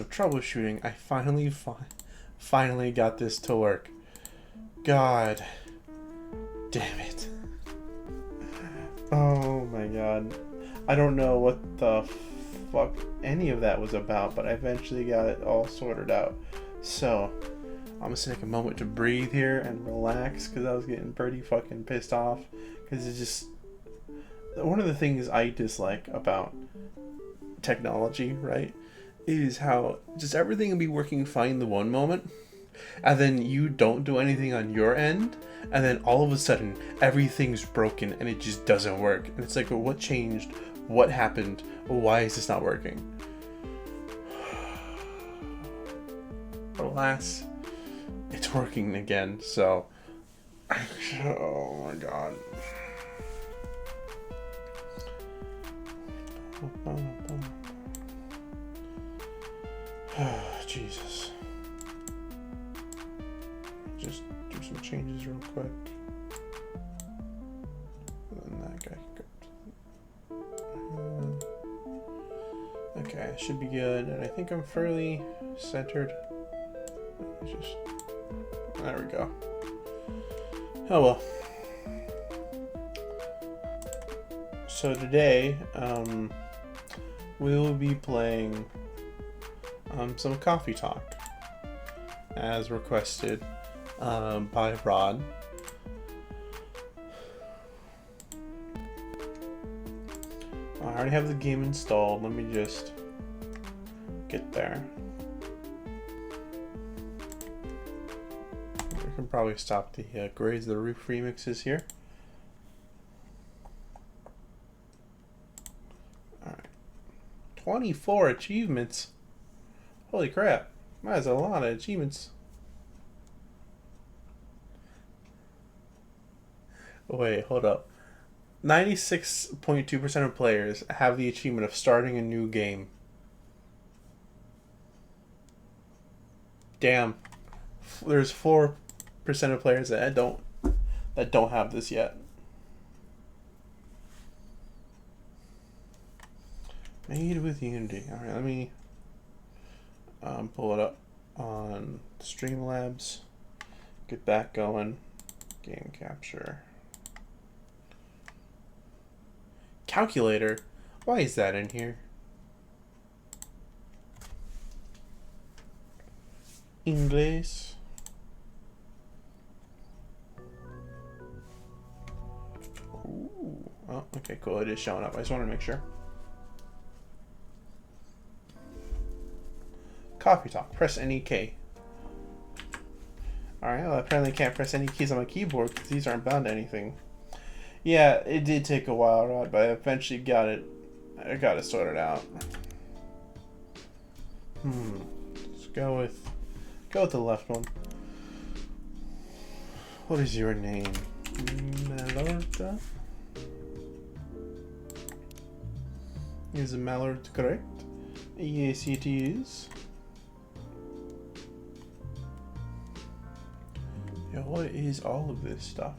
Troubleshooting, I finally got this to work. God damn it. Oh my god. I don't know what the fuck any of that was about, but I eventually got it all sorted out. So, I'm gonna take a moment to breathe here and relax because I was getting pretty fucking pissed off. Because it's just one of the things I dislike about technology, right, is how just everything can be working fine the one moment, and then you don't do anything on your end, and then all of a sudden everything's broken and it just doesn't work. And it's like, well, what changed? What happened? Why is this not working? But alas, it's working again. So, oh my god. Jesus. Just do some changes real quick. And then that guy can go. Okay, should be good. And I think I'm fairly centered. Just there we go. Oh well. So today, we'll be playing some Coffee Talk, as requested by Rod. I already have the game installed. Let me just get there. We can probably stop the Graze the Roof remixes here. Alright. 24 achievements. Holy crap. That's a lot of achievements. Wait, hold up. 96.2% of players have the achievement of starting a new game. Damn. There's 4% of players that don't have this yet. Made with Unity. Alright, let me pull it up on Streamlabs. Get that going. Game capture. Calculator? Why is that in here? English. Ooh. Oh, okay, cool. It is showing up. I just want to make sure. Coffee Talk. Press any key. Alright, well, apparently I can't press any keys on my keyboard because these aren't bound to anything. Yeah, it did take a while, Rod, but I eventually got it. I got it sorted out. Let's go with the left one. What is your name? Malorta? Is Malort correct? Yes, it is. Yeah, what is all of this stuff?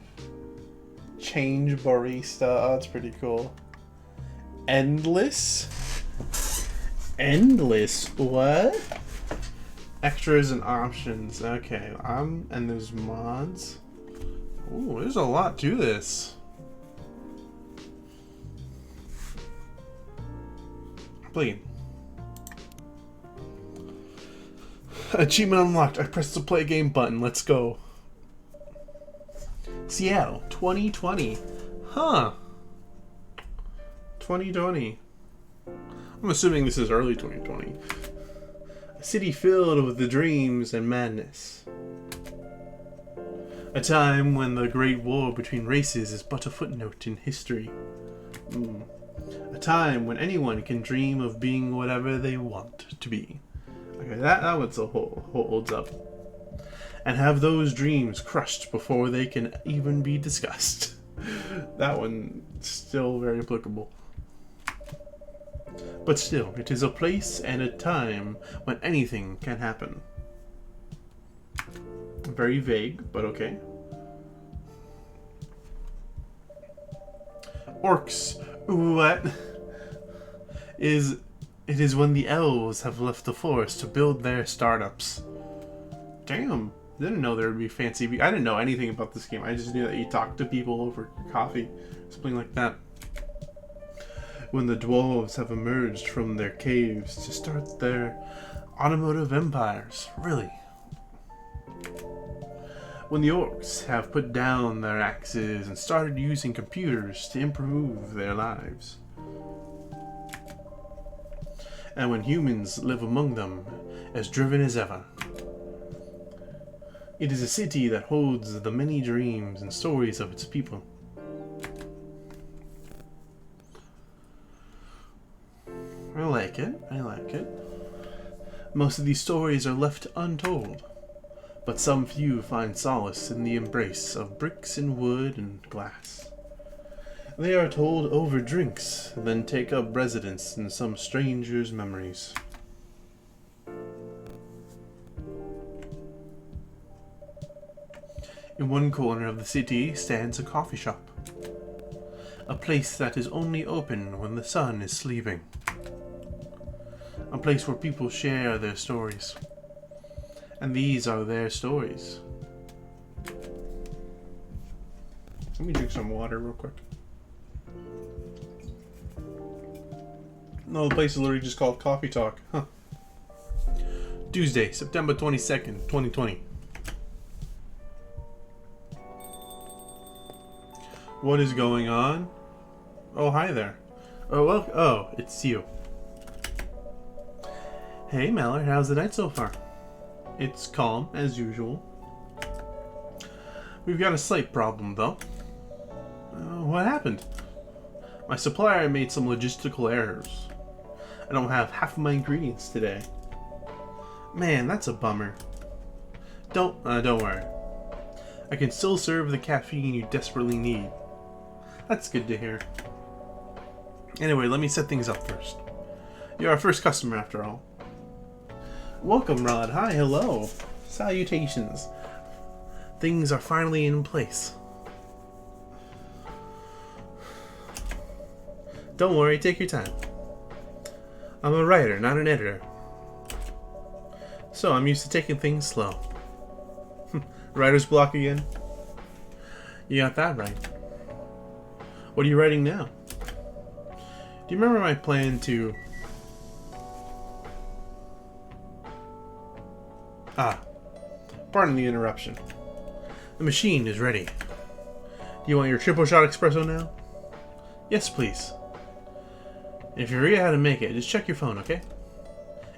Change barista. Oh, that's pretty cool. Endless? Endless? What? Extras and options. Okay. And there's mods. Ooh, there's a lot to this. Play. Achievement unlocked. I pressed the play game button. Let's go. Seattle, 2020. Huh. 2020. I'm assuming this is early 2020. A city filled with the dreams and madness. A time when the great war between races is but a footnote in history. A time when anyone can dream of being whatever they want to be. Okay, that one's holds up. And have those dreams crushed before they can even be discussed. That one still very applicable. But still, it is a place and a time when anything can happen. Very vague, but okay. Orcs. What is It is when the elves have left the forest to build their startups. Damn. Didn't know there would be fancy... I didn't know anything about this game. I just knew that you talk to people over coffee. Something like that. When the dwarves have emerged from their caves to start their automotive empires. Really. When the orcs have put down their axes and started using computers to improve their lives. And when humans live among them, as driven as ever. It is a city that holds the many dreams and stories of its people. I like it. I like it. Most of these stories are left untold, but some few find solace in the embrace of bricks and wood and glass. They are told over drinks, then take up residence in some stranger's memories. In one corner of the city stands a coffee shop. A place that is only open when the sun is sleeping. A place where people share their stories. And these are their stories. Let me drink some water real quick. No, the place is literally just called Coffee Talk. Huh. Tuesday, September 22nd, 2020. What is going on? Oh, hi there. Oh, well, oh, it's you. Hey, Mallard, how's the night so far? It's calm, as usual. We've got a slight problem, though. What happened? My supplier made some logistical errors. I don't have half of my ingredients today. Man, that's a bummer. Don't worry. I can still serve the caffeine you desperately need. That's good to hear. Anyway, let me set things up first. You're our first customer, after all. Welcome, Rod. Hi, hello. Salutations. Things are finally in place. Don't worry, take your time. I'm a writer, not an editor. So I'm used to taking things slow. Writer's block again? You got that right. What are you writing now? Do you remember my plan to... Pardon the interruption. The machine is ready. Do you want your triple shot espresso now? Yes, please. If you forget how to make it, just check your phone, okay?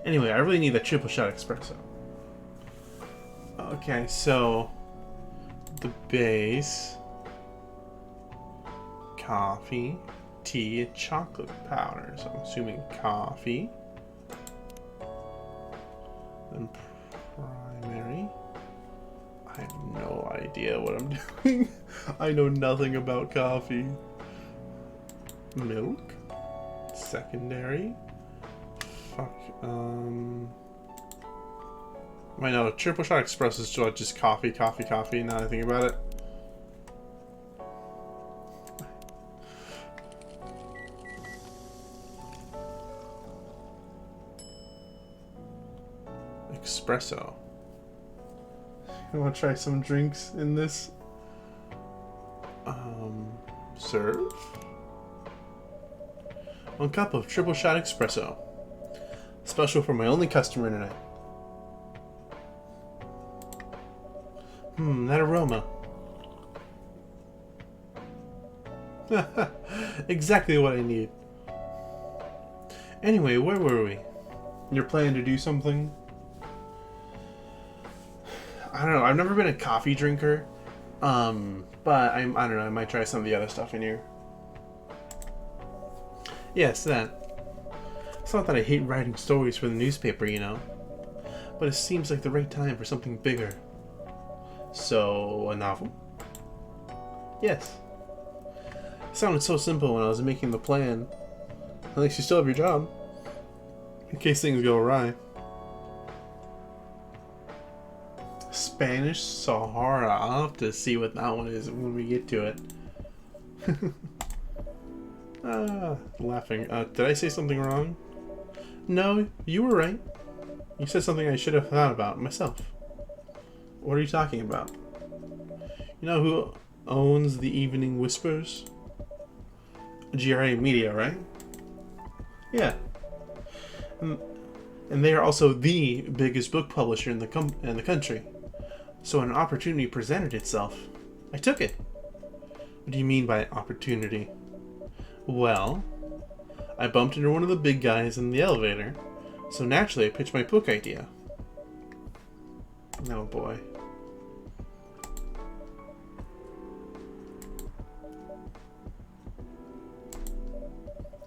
Anyway, I really need that triple shot espresso. Okay, so... the base... coffee, tea, and chocolate powder. So I'm assuming coffee. Then primary. I have no idea what I'm doing. I know nothing about coffee. Milk. Secondary. Fuck. I know triple shot espresso is just coffee. Now that I think about it. Espresso. You want to try some drinks in this? Serve? 1 cup of triple shot espresso. Special for my only customer tonight. That aroma. Exactly what I need. Anyway, where were we? You're planning to do something? I don't know. I've never been a coffee drinker. But I don't know. I might try some of the other stuff in here. Yes, that. It's not that I hate writing stories for the newspaper, you know. But it seems like the right time for something bigger. So, a novel? Yes. It sounded so simple when I was making the plan. At least you still have your job. In case things go awry. Spanish Sahara. I'll have to see what that one is when we get to it. Laughing. Did I say something wrong? No, you were right. You said something I should have thought about myself. What are you talking about? You know who owns the Evening Whispers? GRA Media, right? Yeah. And they are also the biggest book publisher in the country. So when an opportunity presented itself, I took it. What do you mean by opportunity? Well, I bumped into one of the big guys in the elevator, so naturally I pitched my book idea. Oh boy.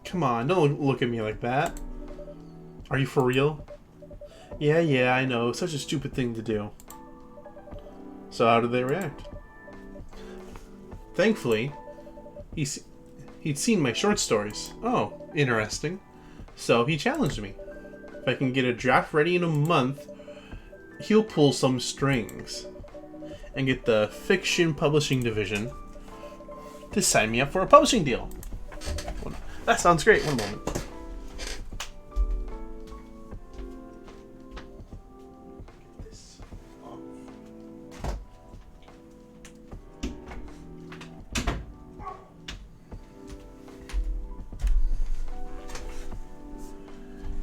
Come on, don't look at me like that. Are you for real? Yeah, I know. Such a stupid thing to do. So how did they react? Thankfully, he'd seen my short stories. Oh, interesting. So he challenged me. If I can get a draft ready in a month, he'll pull some strings and get the fiction publishing division to sign me up for a publishing deal. That sounds great. One moment.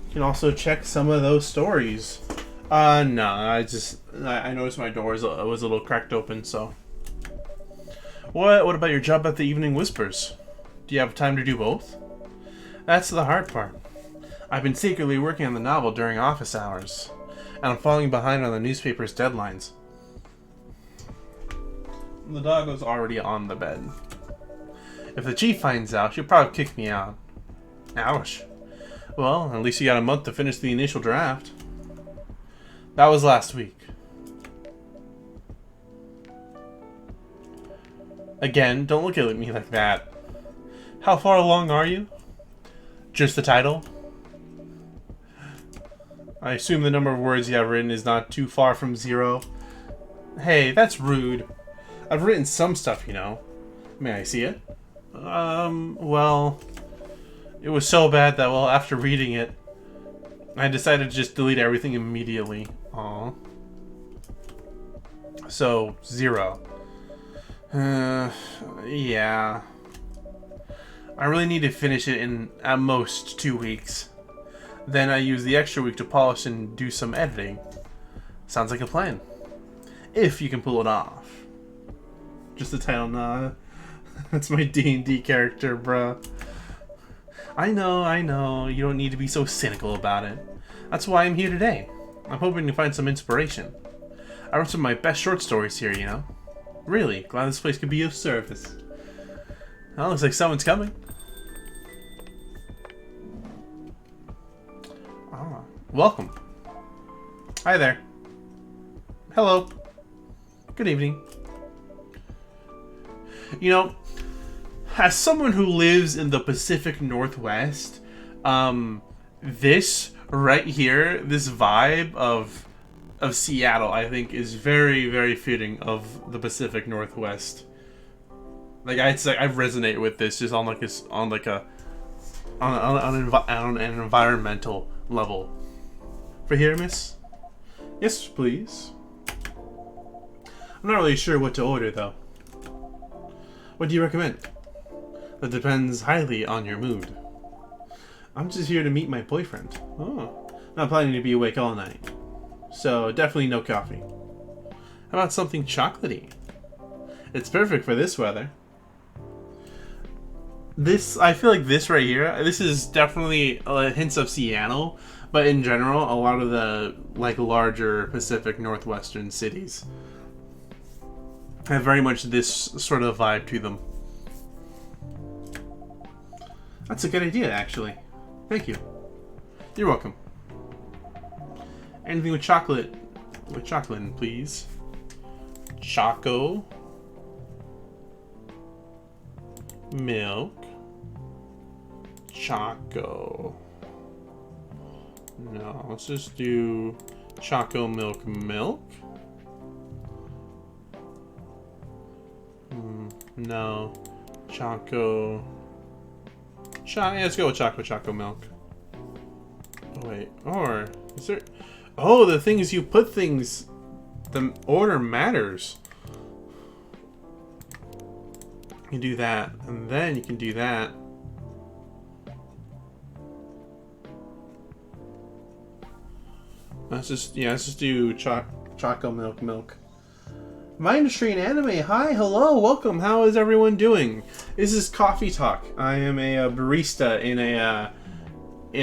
You can also check some of those stories. No, I noticed my door was a little cracked open, so. What about your job at the Evening Whispers? Do you have time to do both? That's the hard part. I've been secretly working on the novel during office hours, and I'm falling behind on the newspaper's deadlines. The dog was already on the bed. If the chief finds out, she'll probably kick me out. Ouch. Well, at least you got a month to finish the initial draft. That was last week. Again, don't look at me like that. How far along are you? Just the title? I assume the number of words you have written is not too far from 0. Hey, that's rude. I've written some stuff, you know. May I see it? Well, it was so bad that, well, after reading it, I decided to just delete everything immediately. Aw. So, 0. Yeah. I really need to finish it in, at most, 2 weeks. Then I use the extra week to polish and do some editing. Sounds like a plan. If you can pull it off. Just the title, nah. That's my D&D character, bruh. I know. You don't need to be so cynical about it. That's why I'm here today. I'm hoping to find some inspiration. I wrote some of my best short stories here, you know. Really, glad this place could be of service. Well, looks like someone's coming. Ah, welcome. Hi there. Hello. Good evening. You know, as someone who lives in the Pacific Northwest, this right here, this vibe of Seattle, I think, is very, very fitting of the Pacific Northwest. Like I resonate with this just on an environmental level. For here, miss? Yes, please. I'm not really sure what to order though. What do you recommend? That depends highly on your mood. I'm just here to meet my boyfriend. Oh, not planning to be awake all night. So definitely no coffee. How about something chocolatey? It's perfect for this weather. I feel like this right here, this is definitely hints of Seattle, but in general, a lot of the larger Pacific Northwestern cities have very much this sort of vibe to them. That's a good idea, actually. Thank you. You're welcome. Anything with chocolate? With chocolate, please. Choco. Milk. Choco. No, let's just do Choco milk. No. Choco. Yeah, let's go with Choco milk. wait. Or is there? Oh, the thing is, you put things. The order matters. You can do that, and then you can do that. Let's just do Choco Milk. My Industry and Anime. Hi, hello, welcome. How is everyone doing? This is Coffee Talk. I am a barista in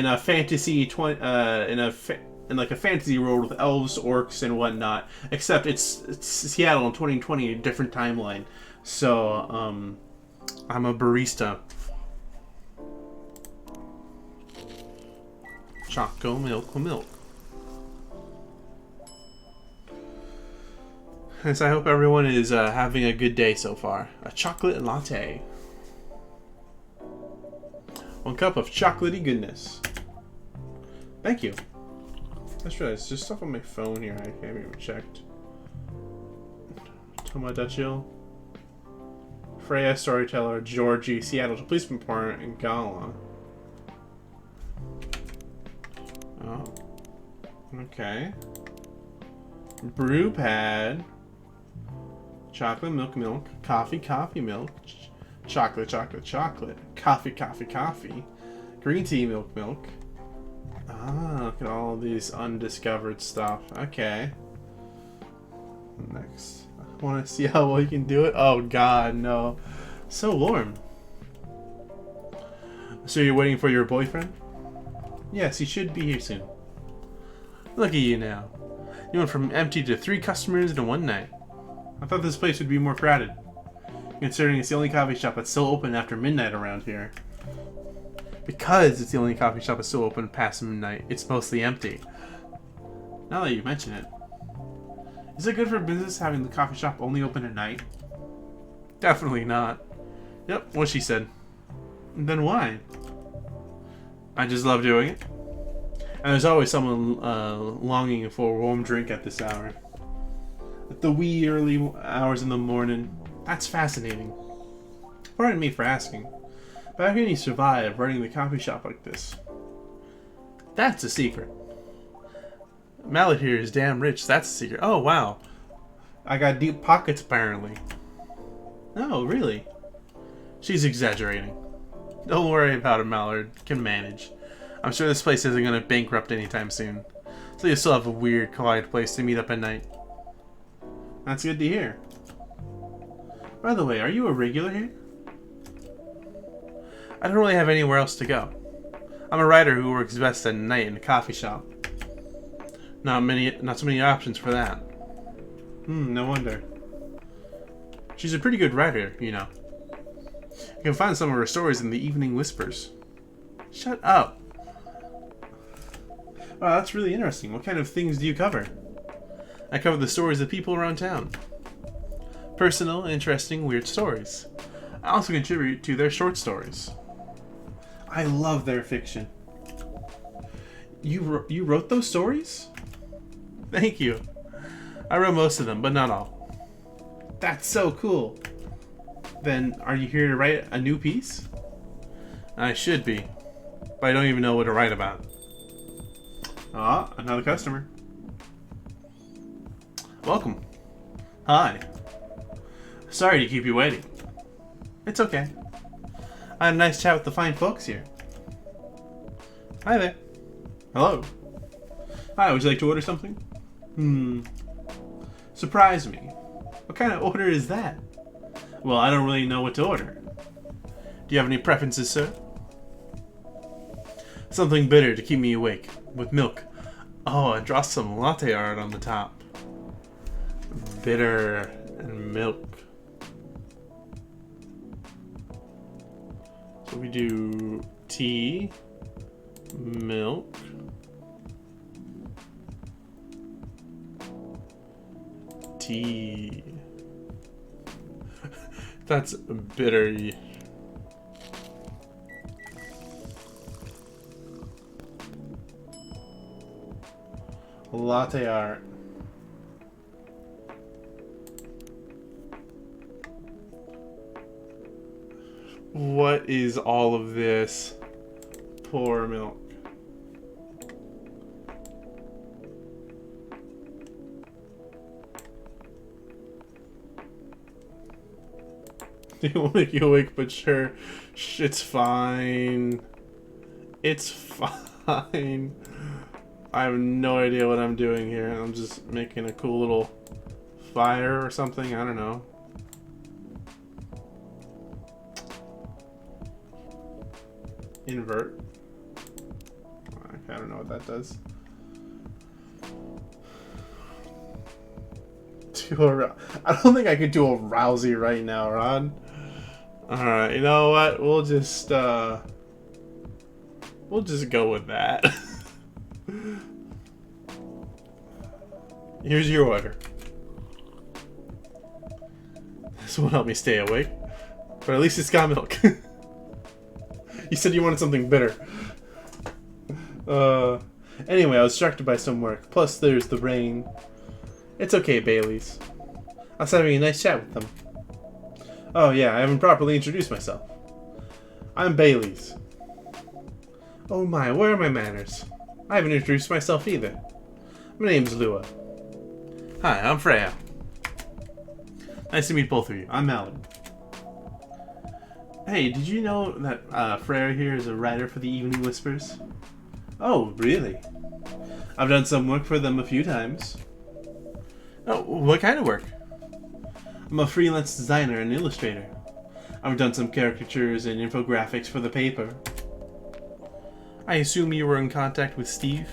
a fantasy in like a fantasy world with elves, orcs, and whatnot. Except it's Seattle in 2020, a different timeline. So I'm a barista. Choco Milk. And so I hope everyone is having a good day so far. A chocolate latte. 1 cup of chocolatey goodness. Thank you. I just realized there's stuff on my phone here I haven't even checked. Tomodachi. Freya, Storyteller, Georgie, Seattle, Policeman Point, and Gala. Oh. Okay. Brew Pad. Chocolate milk, coffee milk, chocolate, coffee, green tea milk. Ah, look at all these undiscovered stuff. Okay. Next. I want to see how well you can do it. Oh god, no. So warm. So you're waiting for your boyfriend? Yes, he should be here soon. Look at you now. You went from empty to 3 customers in one night. I thought this place would be more crowded, considering it's the only coffee shop that's still open after midnight around here. Because it's the only coffee shop that's still open past midnight, it's mostly empty. Now that you mention it, is it good for business having the coffee shop only open at night? Definitely not. Yep, what she said. And then why? I just love doing it. And there's always someone longing for a warm drink at this hour. At the wee early hours in the morning. That's fascinating. Pardon me for asking, but how can you survive running the coffee shop like this? That's a secret. Mallet here is damn rich, that's a secret. Oh, wow. I got deep pockets, apparently. Oh, really? She's exaggerating. Don't worry about it, Mallard can manage. I'm sure this place isn't going to bankrupt anytime soon. So you still have a weird, quiet place to meet up at night. That's good to hear. By the way, are you a regular here? I don't really have anywhere else to go. I'm a writer who works best at night in a coffee shop. Not so many options for that. No wonder. She's a pretty good writer, you know. You can find some of her stories in the Evening Whispers. Shut up. Wow, that's really interesting. What kind of things do you cover? I cover the stories of people around town. Personal, interesting, weird stories. I also contribute to their short stories. I love their fiction. You wrote those stories? Thank you. I wrote most of them, but not all. That's so cool. Then, are you here to write a new piece? I should be, but I don't even know what to write about. Ah, another customer. Welcome. Hi. Sorry to keep you waiting. It's okay. I had a nice chat with the fine folks here. Hi there. Hello. Hi, would you like to order something? Surprise me. What kind of order is that? Well, I don't really know what to order. Do you have any preferences, sir? Something bitter to keep me awake, with milk. Oh, and draw some latte art on the top. Bitter and milk. So we do tea, milk, tea. That's bitter. Latte art. What is all of this? Pour milk. They won't make you awake, but sure. It's fine. It's fine. I have no idea what I'm doing here. I'm just making a cool little fire or something. I don't know. Invert. I don't know what that does. I don't think I could do a Rousey right now, Ron. Alright, you know what? We'll just go with that. Here's your order. This won't help me stay awake. But at least it's got milk. You said you wanted something bitter. Anyway, I was distracted by some work. Plus, there's the rain. It's okay, Bailey's. I was having a nice chat with them. Oh yeah, I haven't properly introduced myself. I'm Bailey's. Oh my, where are my manners? I haven't introduced myself either. My name's Lua. Hi, I'm Freya. Nice to meet both of you. I'm Mallory. Hey, did you know that Freya here is a writer for the Evening Whispers? Oh, really? I've done some work for them a few times. Oh, what kind of work? I'm a freelance designer and illustrator. I've done some caricatures and infographics for the paper. I assume you were in contact with Steve?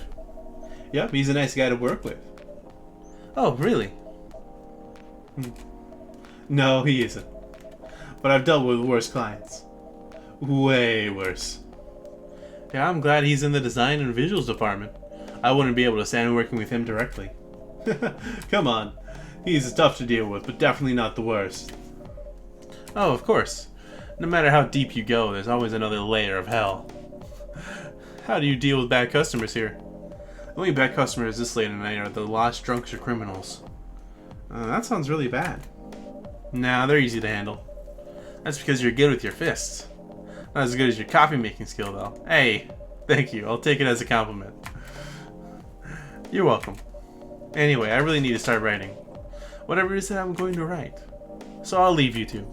Yep, he's a nice guy to work with. Oh, really? No, he isn't. But I've dealt with worse clients. Way worse. Yeah, I'm glad he's in the design and visuals department. I wouldn't be able to stand working with him directly. Come on. He's tough to deal with, but definitely not the worst. Oh, of course. No matter how deep you go, there's always another layer of hell. How do you deal with bad customers here? The only bad customers this late at night are the lost drunks or criminals. That sounds really bad. Nah, they're easy to handle. That's because you're good with your fists. Not as good as your coffee making skill, though. Hey, thank you. I'll take it as a compliment. You're welcome. Anyway, I really need to start writing. Whatever it is that I'm going to write. So I'll leave you two.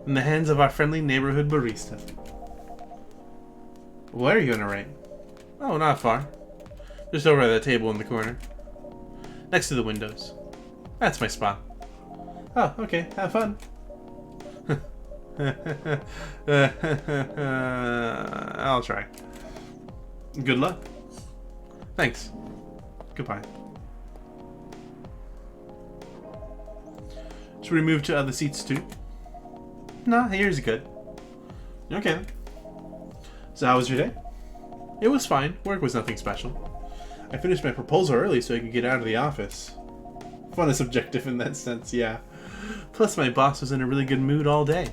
In the hands of our friendly neighborhood barista. What are you going to write? Oh, not far. Just over at that table in the corner. Next to the windows. That's my spot. Oh, okay. Have fun. I'll try. Good luck. Thanks. Goodbye. Should we move to other seats too? Nah, here's good. Okay. So how was your day? It was fine. Work was nothing special. I finished my proposal early so I could get out of the office. Fun is subjective in that sense, yeah. Plus my boss was in a really good mood all day.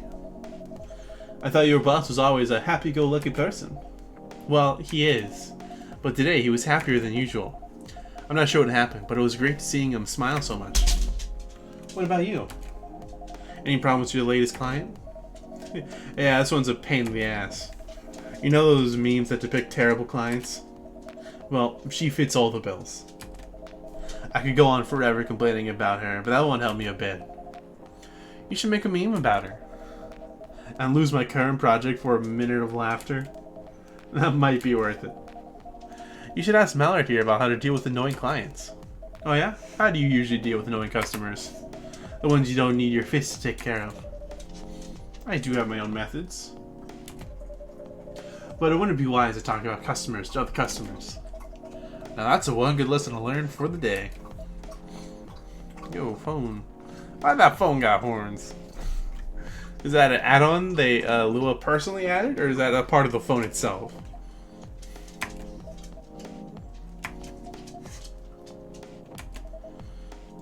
I thought your boss was always a happy-go-lucky person. Well, he is. But today he was happier than usual. I'm not sure what happened, but it was great seeing him smile so much. What about you? Any problems with your latest client? Yeah, this one's a pain in the ass. You know those memes that depict terrible clients? Well, she fits all the bills. I could go on forever complaining about her, but that won't help me a bit. You should make a meme about her. And lose my current project for a minute of laughter. That might be worth it. You should ask Mallard here about how to deal with annoying clients. Oh yeah? How do you usually deal with annoying customers? The ones you don't need your fists to take care of. I do have my own methods. But it wouldn't be wise to talk about customers to other customers. Now that's a one good lesson to learn for the day. Yo, phone. Why that phone got horns? Is that an add-on they Lua personally added, or is that a part of the phone itself?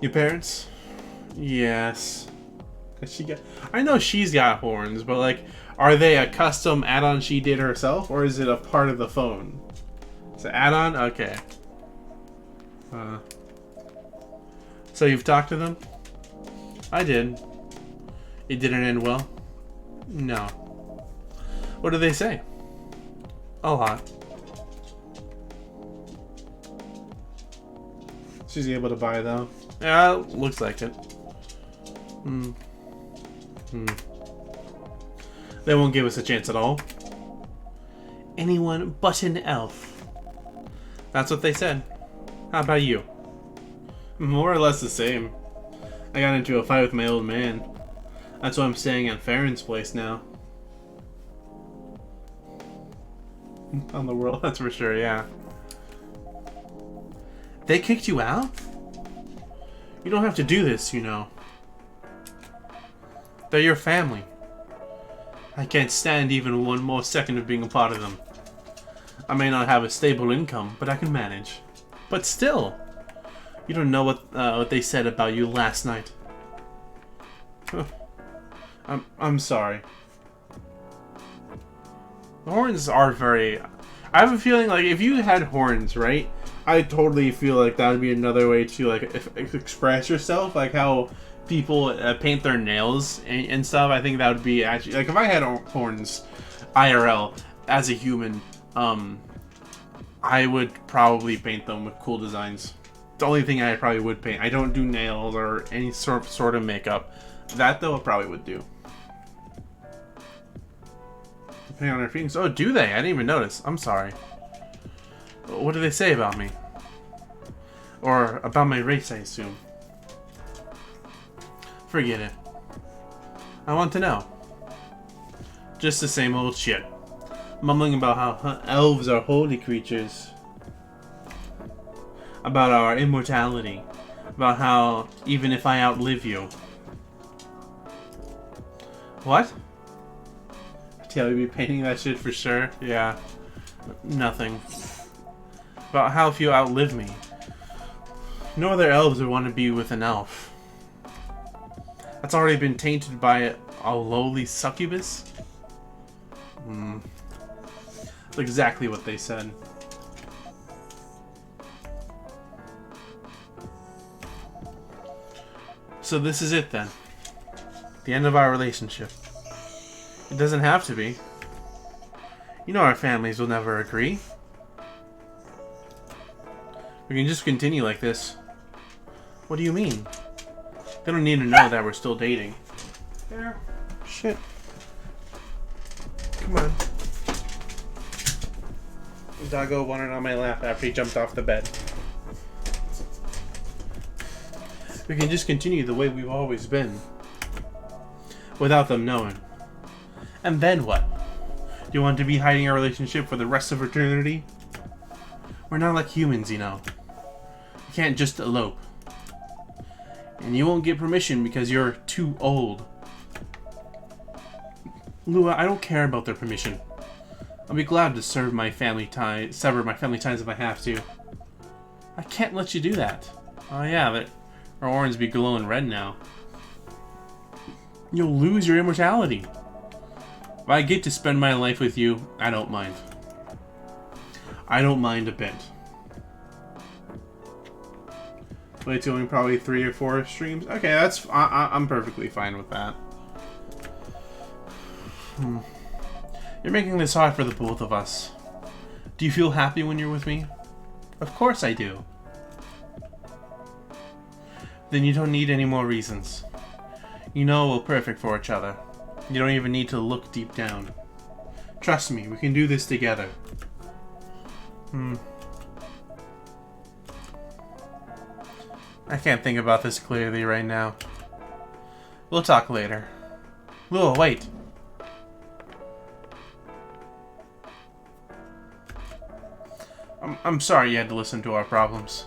Your parents? Yes. I know she's got horns, but like, are they a custom add-on she did herself, or is it a part of the phone? It's an add-on? Okay. So you've talked to them? I did. It didn't end well? No. What did they say? A lot. She's able to buy though? Yeah, looks like it. They won't give us a chance at all. Anyone but an elf. That's what they said. How about you? More or less the same. I got into a fight with my old man. That's why I'm staying at Farron's place now. On the world, that's for sure, yeah. They kicked you out? You don't have to do this, you know. They're your family. I can't stand even one more second of being a part of them. I may not have a stable income, but I can manage. But still, you don't know what they said about you last night. I'm sorry. The horns are very... I have a feeling like if you had horns, right? I totally feel like that would be another way to like express yourself, like how people paint their nails and stuff. I think that would be actually like if I had horns, IRL as a human, I would probably paint them with cool designs. The only thing I probably would paint. I don't do nails or any sort of makeup. That though I probably would do. Depending on their feelings. Oh, do they? I didn't even notice. I'm sorry. What do they say about me? Or about my race, I assume. Forget it. I want to know. Just the same old shit. Mumbling about how elves are holy creatures. About our immortality. About how even if I outlive you. What? Taylor be painting that shit for sure? Yeah. Nothing. About how if you outlive me. No other elves would want to be with an elf. That's already been tainted by a lowly succubus? That's exactly what they said. So this is it then. The end of our relationship. It doesn't have to be. You know our families will never agree. We can just continue like this. What do you mean? They don't need to know that we're still dating. Yeah. Shit. Come on. Doggo wanted on my lap after he jumped off the bed. We can just continue the way we've always been. Without them knowing. And then what? Do you want to be hiding our relationship for the rest of eternity? We're not like humans, you know. You can't just elope. And you won't get permission because you're too old. Lua, I don't care about their permission. I'll be glad to sever my family ties if I have to. I can't let you do that. Oh yeah, but our orange be glowing red now. You'll lose your immortality. If I get to spend my life with you, I don't mind. I don't mind a bit. Play to only probably 3 or 4 streams. Okay, that's I'm perfectly fine with that. You're making this hard for the both of us. Do you feel happy when you're with me? Of course I do. Then you don't need any more reasons. You know we're perfect for each other. You don't even need to look deep down. Trust me, we can do this together. I can't think about this clearly right now. We'll talk later. Lua, wait. I'm sorry you had to listen to our problems.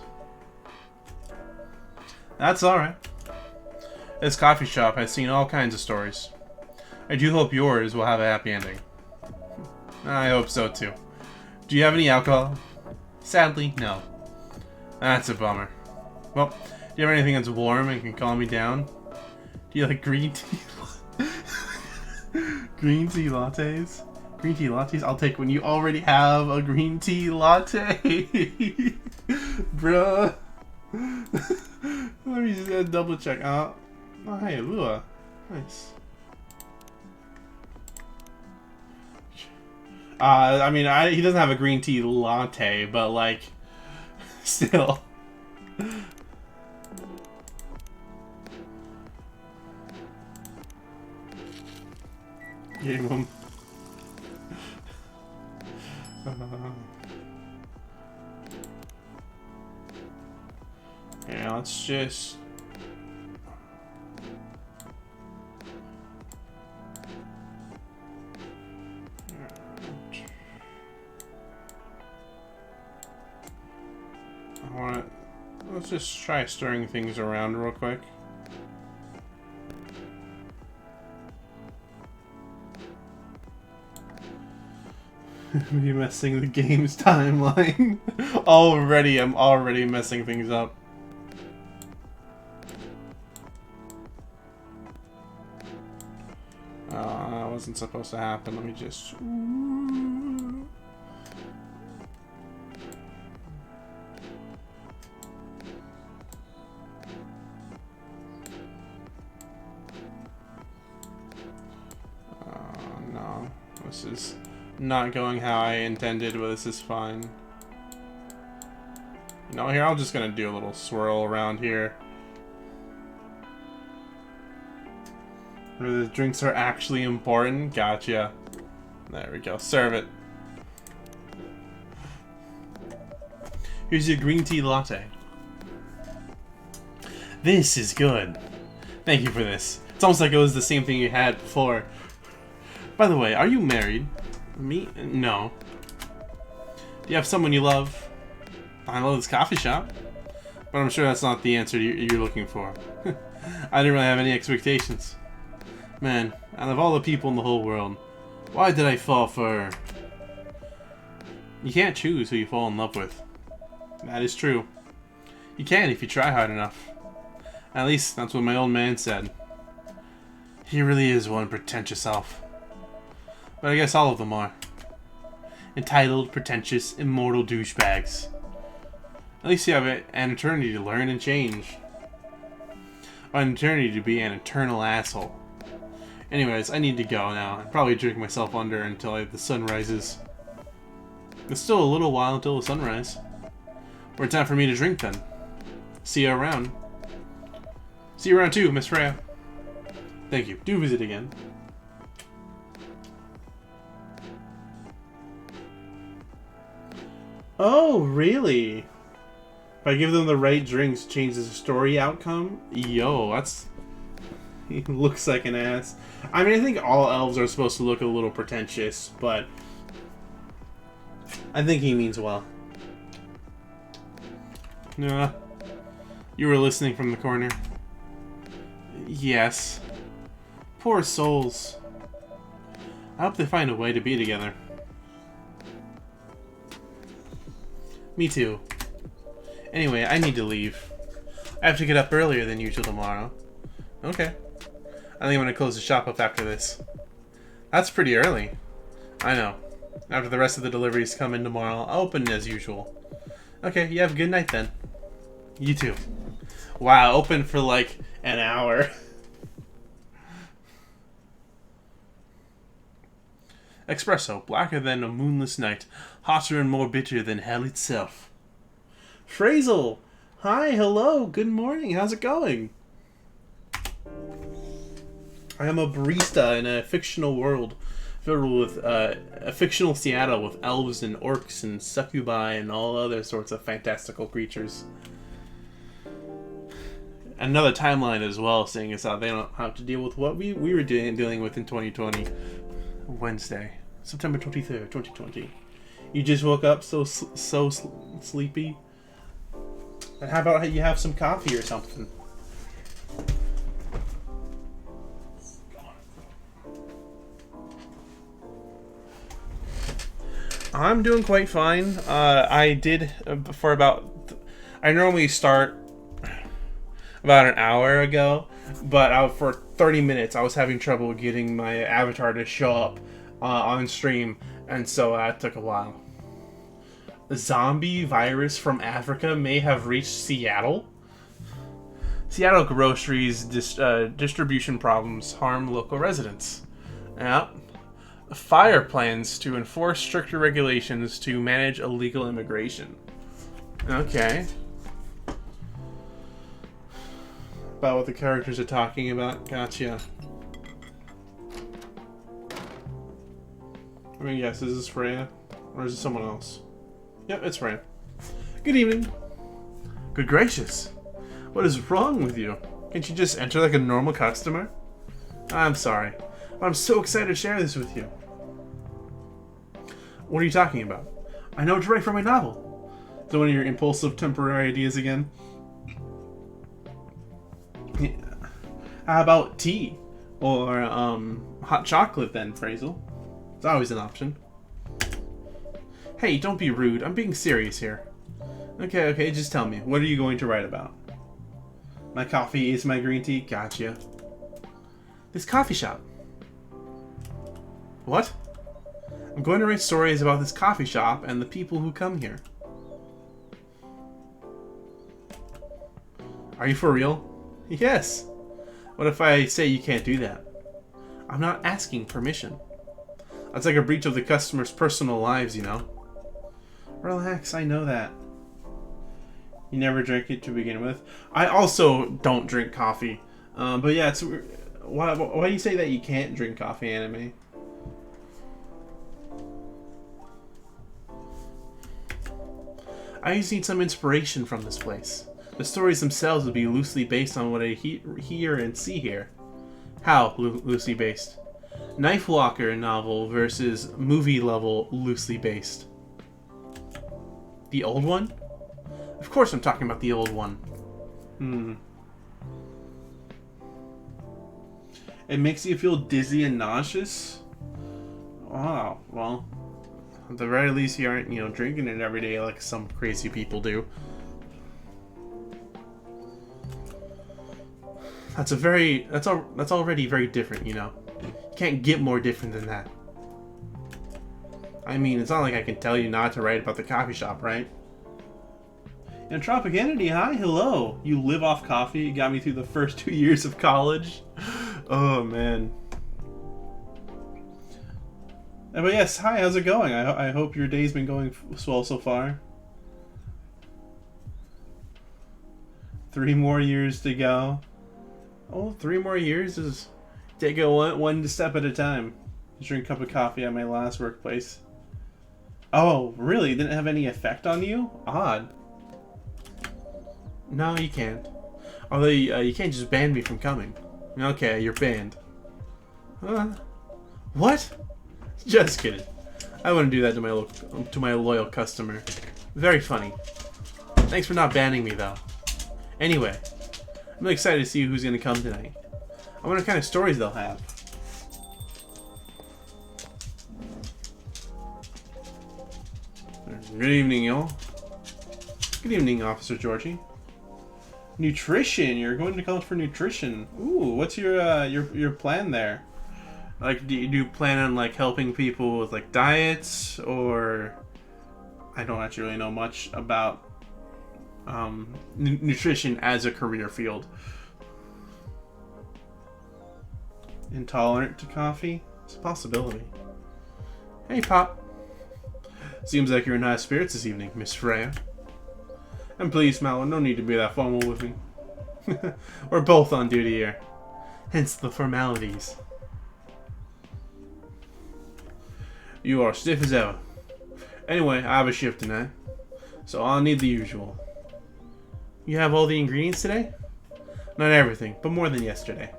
That's alright. This coffee shop has seen all kinds of stories. I do hope yours will have a happy ending. I hope so too. Do you have any alcohol? Sadly, no. That's a bummer. Well, do you have anything that's warm and can calm me down? Do you like green tea? Green tea lattes? Green tea lattes? I'll take when you already have a green tea latte. Bruh. Let me just double check out. Oh, hey, Lua. Nice. I mean, he doesn't have a green tea latte, but like, still. Game him. Yeah, let's just... Let's just try stirring things around real quick. Me messing the game's timeline. I'm already messing things up. That wasn't supposed to happen. Let me just... no. This is not going how I intended, but this is fine. You know, here, I'm just gonna do a little swirl around here. Where the drinks are actually important. Gotcha. There we go. Serve it. Here's your green tea latte. This is good. Thank you for this. It's almost like it was the same thing you had before. By the way, are you married? Me? No. Do you have someone you love? I love this coffee shop. But I'm sure that's not the answer you're looking for. I didn't really have any expectations. Man, out of all the people in the whole world, why did I fall for her? You can't choose who you fall in love with. That is true. You can if you try hard enough. At least, that's what my old man said. He really is one pretentious elf. But I guess all of them are. Entitled, pretentious, immortal douchebags. At least you have an eternity to learn and change. Or an eternity to be an eternal asshole. Anyways, I need to go now. I'll probably drink myself under until the sun rises. It's still a little while until the sunrise. Or time for me to drink then. See you around. See you around too, Miss Freya. Thank you. Do visit again. Oh, really? If I give them the right drinks, changes the story outcome? Yo, that's... He looks like an ass. I mean, I think all elves are supposed to look a little pretentious, but... I think he means well. Yeah. You were listening from the corner. Yes. Poor souls. I hope they find a way to be together. Me too. Anyway, I need to leave. I have to get up earlier than usual tomorrow. Okay. I think I'm gonna close the shop up after this. That's pretty early. I know. After the rest of the deliveries come in tomorrow, I'll open as usual. Okay, you have a good night then. You too. Wow, open for like an hour. Espresso, blacker than a moonless night, hotter and more bitter than hell itself. Frazel! Hi, hello, good morning, how's it going? I am a barista in a fictional world filled with a fictional Seattle with elves and orcs and succubi and all other sorts of fantastical creatures. Another timeline as well, seeing as how they don't have to deal with what we were dealing with in 2020. Wednesday, September 23rd, 2020. You just woke up so sleepy? And how about you have some coffee or something? I'm doing quite fine. I did for about... I normally start about an hour ago, but for 30 minutes I was having trouble getting my avatar to show up on stream, and so that took a while. A zombie virus from Africa may have reached Seattle. Seattle groceries distribution problems harm local residents. Yep. Fire plans to enforce stricter regulations to manage illegal immigration. Okay. About what the characters are talking about. Gotcha. I mean, yes, is this Freya? Or is it someone else? Yep, it's Freya. Good evening. Good gracious. What is wrong with you? Can't you just enter like a normal customer? I'm sorry. I'm so excited to share this with you. What are you talking about? I know what to write for my novel. Is it one of your impulsive temporary ideas again? Yeah. How about tea? Or, hot chocolate then, Frazel? It's always an option. Hey, don't be rude. I'm being serious here. Okay, just tell me. What are you going to write about? My coffee is my green tea. Gotcha. This coffee shop. What? I'm going to write stories about this coffee shop and the people who come here. Are you for real? Yes. What if I say you can't do that? I'm not asking permission. That's like a breach of the customer's personal lives, you know? Relax, I know that. You never drank it to begin with? I also don't drink coffee. But yeah, it's... Why do you say that you can't drink coffee, Anime? I just need some inspiration from this place. The stories themselves would be loosely based on what I hear and see here. How loosely based? Knife Walker novel versus movie level loosely based. The old one? Of course I'm talking about the old one. It makes you feel dizzy and nauseous? Wow, well, at the very least you aren't, drinking it every day like some crazy people do. That's already very different, you know. You can't get more different than that. I mean, it's not like I can tell you not to write about the coffee shop, right? Entropic Entity, hi, hello. You live off coffee. You got me through the first 2 years of college. Oh, man. But yes, hi, how's it going? I hope your day's been going well so far. 3 more years to go. Oh, 3 more years is... Take it one step at a time. Drink a cup of coffee at my last workplace. Oh, really? Didn't have any effect on you? Odd. No, you can't. Although you can't just ban me from coming. Okay, you're banned. What? Just kidding. I wouldn't do that to my loyal customer. Very funny. Thanks for not banning me, though. Anyway, I'm really excited to see who's going to come tonight. I wonder what kind of stories they'll have. Good evening, y'all. Good evening, Officer Georgie. Nutrition. You're going to college for nutrition. Ooh, what's your plan there? Like, do you plan on like helping people with like diets, or I don't actually really know much about nutrition as a career field. Intolerant to coffee? It's a possibility. Hey, Pop. Seems like you're in high spirits this evening, Miss Freya. And please, Mallow, no need to be that formal with me. We're both on duty here. Hence the formalities. You are stiff as ever. Anyway, I have a shift tonight, so I'll need the usual. You have all the ingredients today? Not everything, but more than yesterday.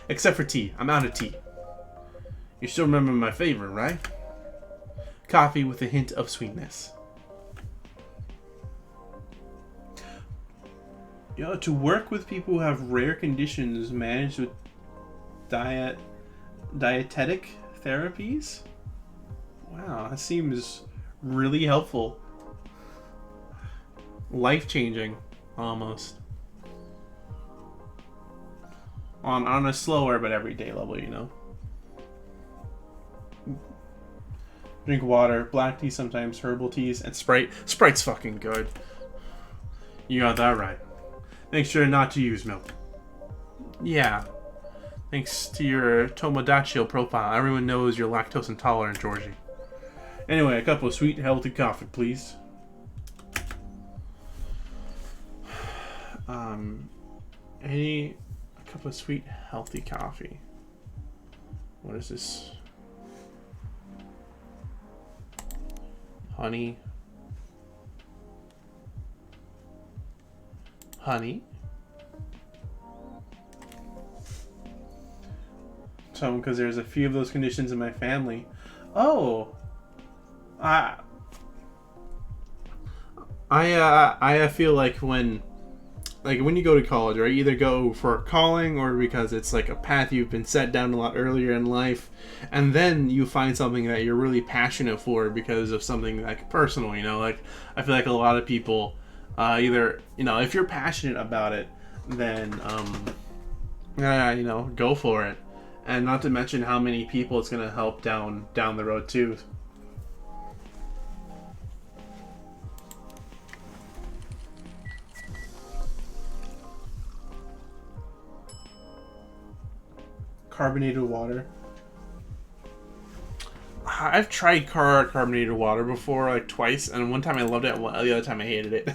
Except for tea. I'm out of tea. You still remember my favorite, right? Coffee with a hint of sweetness. To work with people who have rare conditions managed with dietetic therapies? Wow, that seems really helpful. Life-changing, almost. On a slower but everyday level, you know. Drink water, black tea sometimes, herbal teas, and Sprite. Sprite's fucking good. You got that right. Make sure not to use milk. Yeah. Thanks to your Tomodachi profile, everyone knows you're lactose intolerant, Georgie. Anyway, a cup of sweet, healthy coffee, please. A cup of sweet, healthy coffee. What is this? Honey. Honey. So, because there's a few of those conditions in my family. Oh. I feel like when you go to college, right? You either go for a calling or because it's like a path you've been set down a lot earlier in life, and then you find something that you're really passionate for because of something like personal, you know? Like, I feel like a lot of people either, you know, if you're passionate about it, then you know, go for it. And not to mention how many people it's going to help down the road too. Carbonated water. I've tried carbonated water before, like twice, and one time I loved it, the other time I hated it.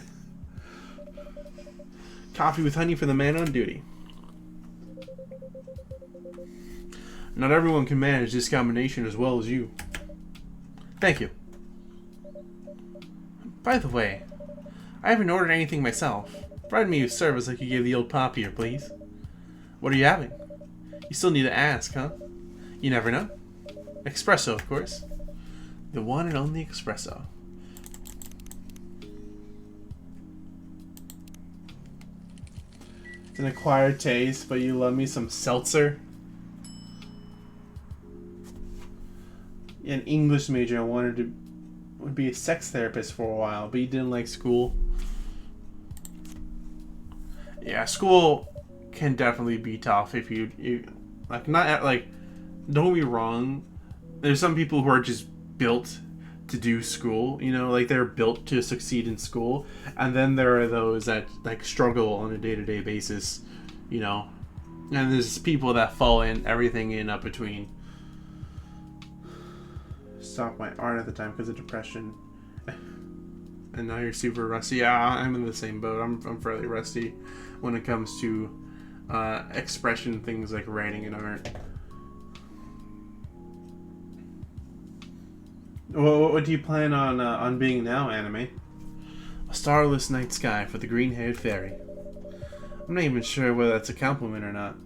Coffee with honey for the man on duty. Not everyone can manage this combination as well as you. Thank you. By the way, I haven't ordered anything myself. Provide me with service like you gave the old pop here, please. What are you having? You still need to ask, huh? You never know. Espresso, of course. The one and only espresso. It's an acquired taste, but you love me some seltzer. An English major, I wanted to be a sex therapist for a while, but you didn't like school. Yeah, school can definitely be tough if you like, not like, don't be wrong. There's some people who are just built to do school, you know, like they're built to succeed in school, and then there are those that like struggle on a day-to-day basis, you know, and there's people that fall in everything in up between. Stopped my art at the time because of depression. And now you're super rusty. Yeah, I'm in the same boat. I'm fairly rusty when it comes to expression things like writing and art. Well, what do you plan on being now, anime? A starless night sky for the green-haired fairy. I'm not even sure whether that's a compliment or not.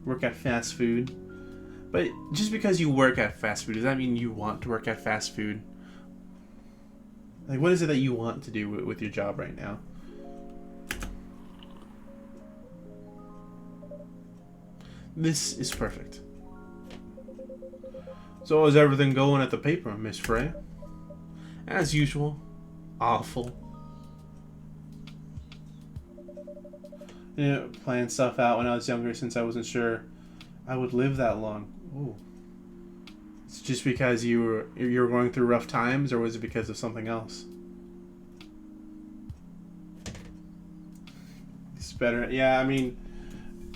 Work at fast food. But just because you work at fast food, does that mean you want to work at fast food? Like, what is it that you want to do with your job right now? This is perfect. So how's everything going at the paper, Miss Frey? As usual. Awful. Yeah, playing stuff out when I was younger since I wasn't sure I would live that long. Ooh. It's just because you were going through rough times, or was it because of something else? It's better. Yeah, I mean,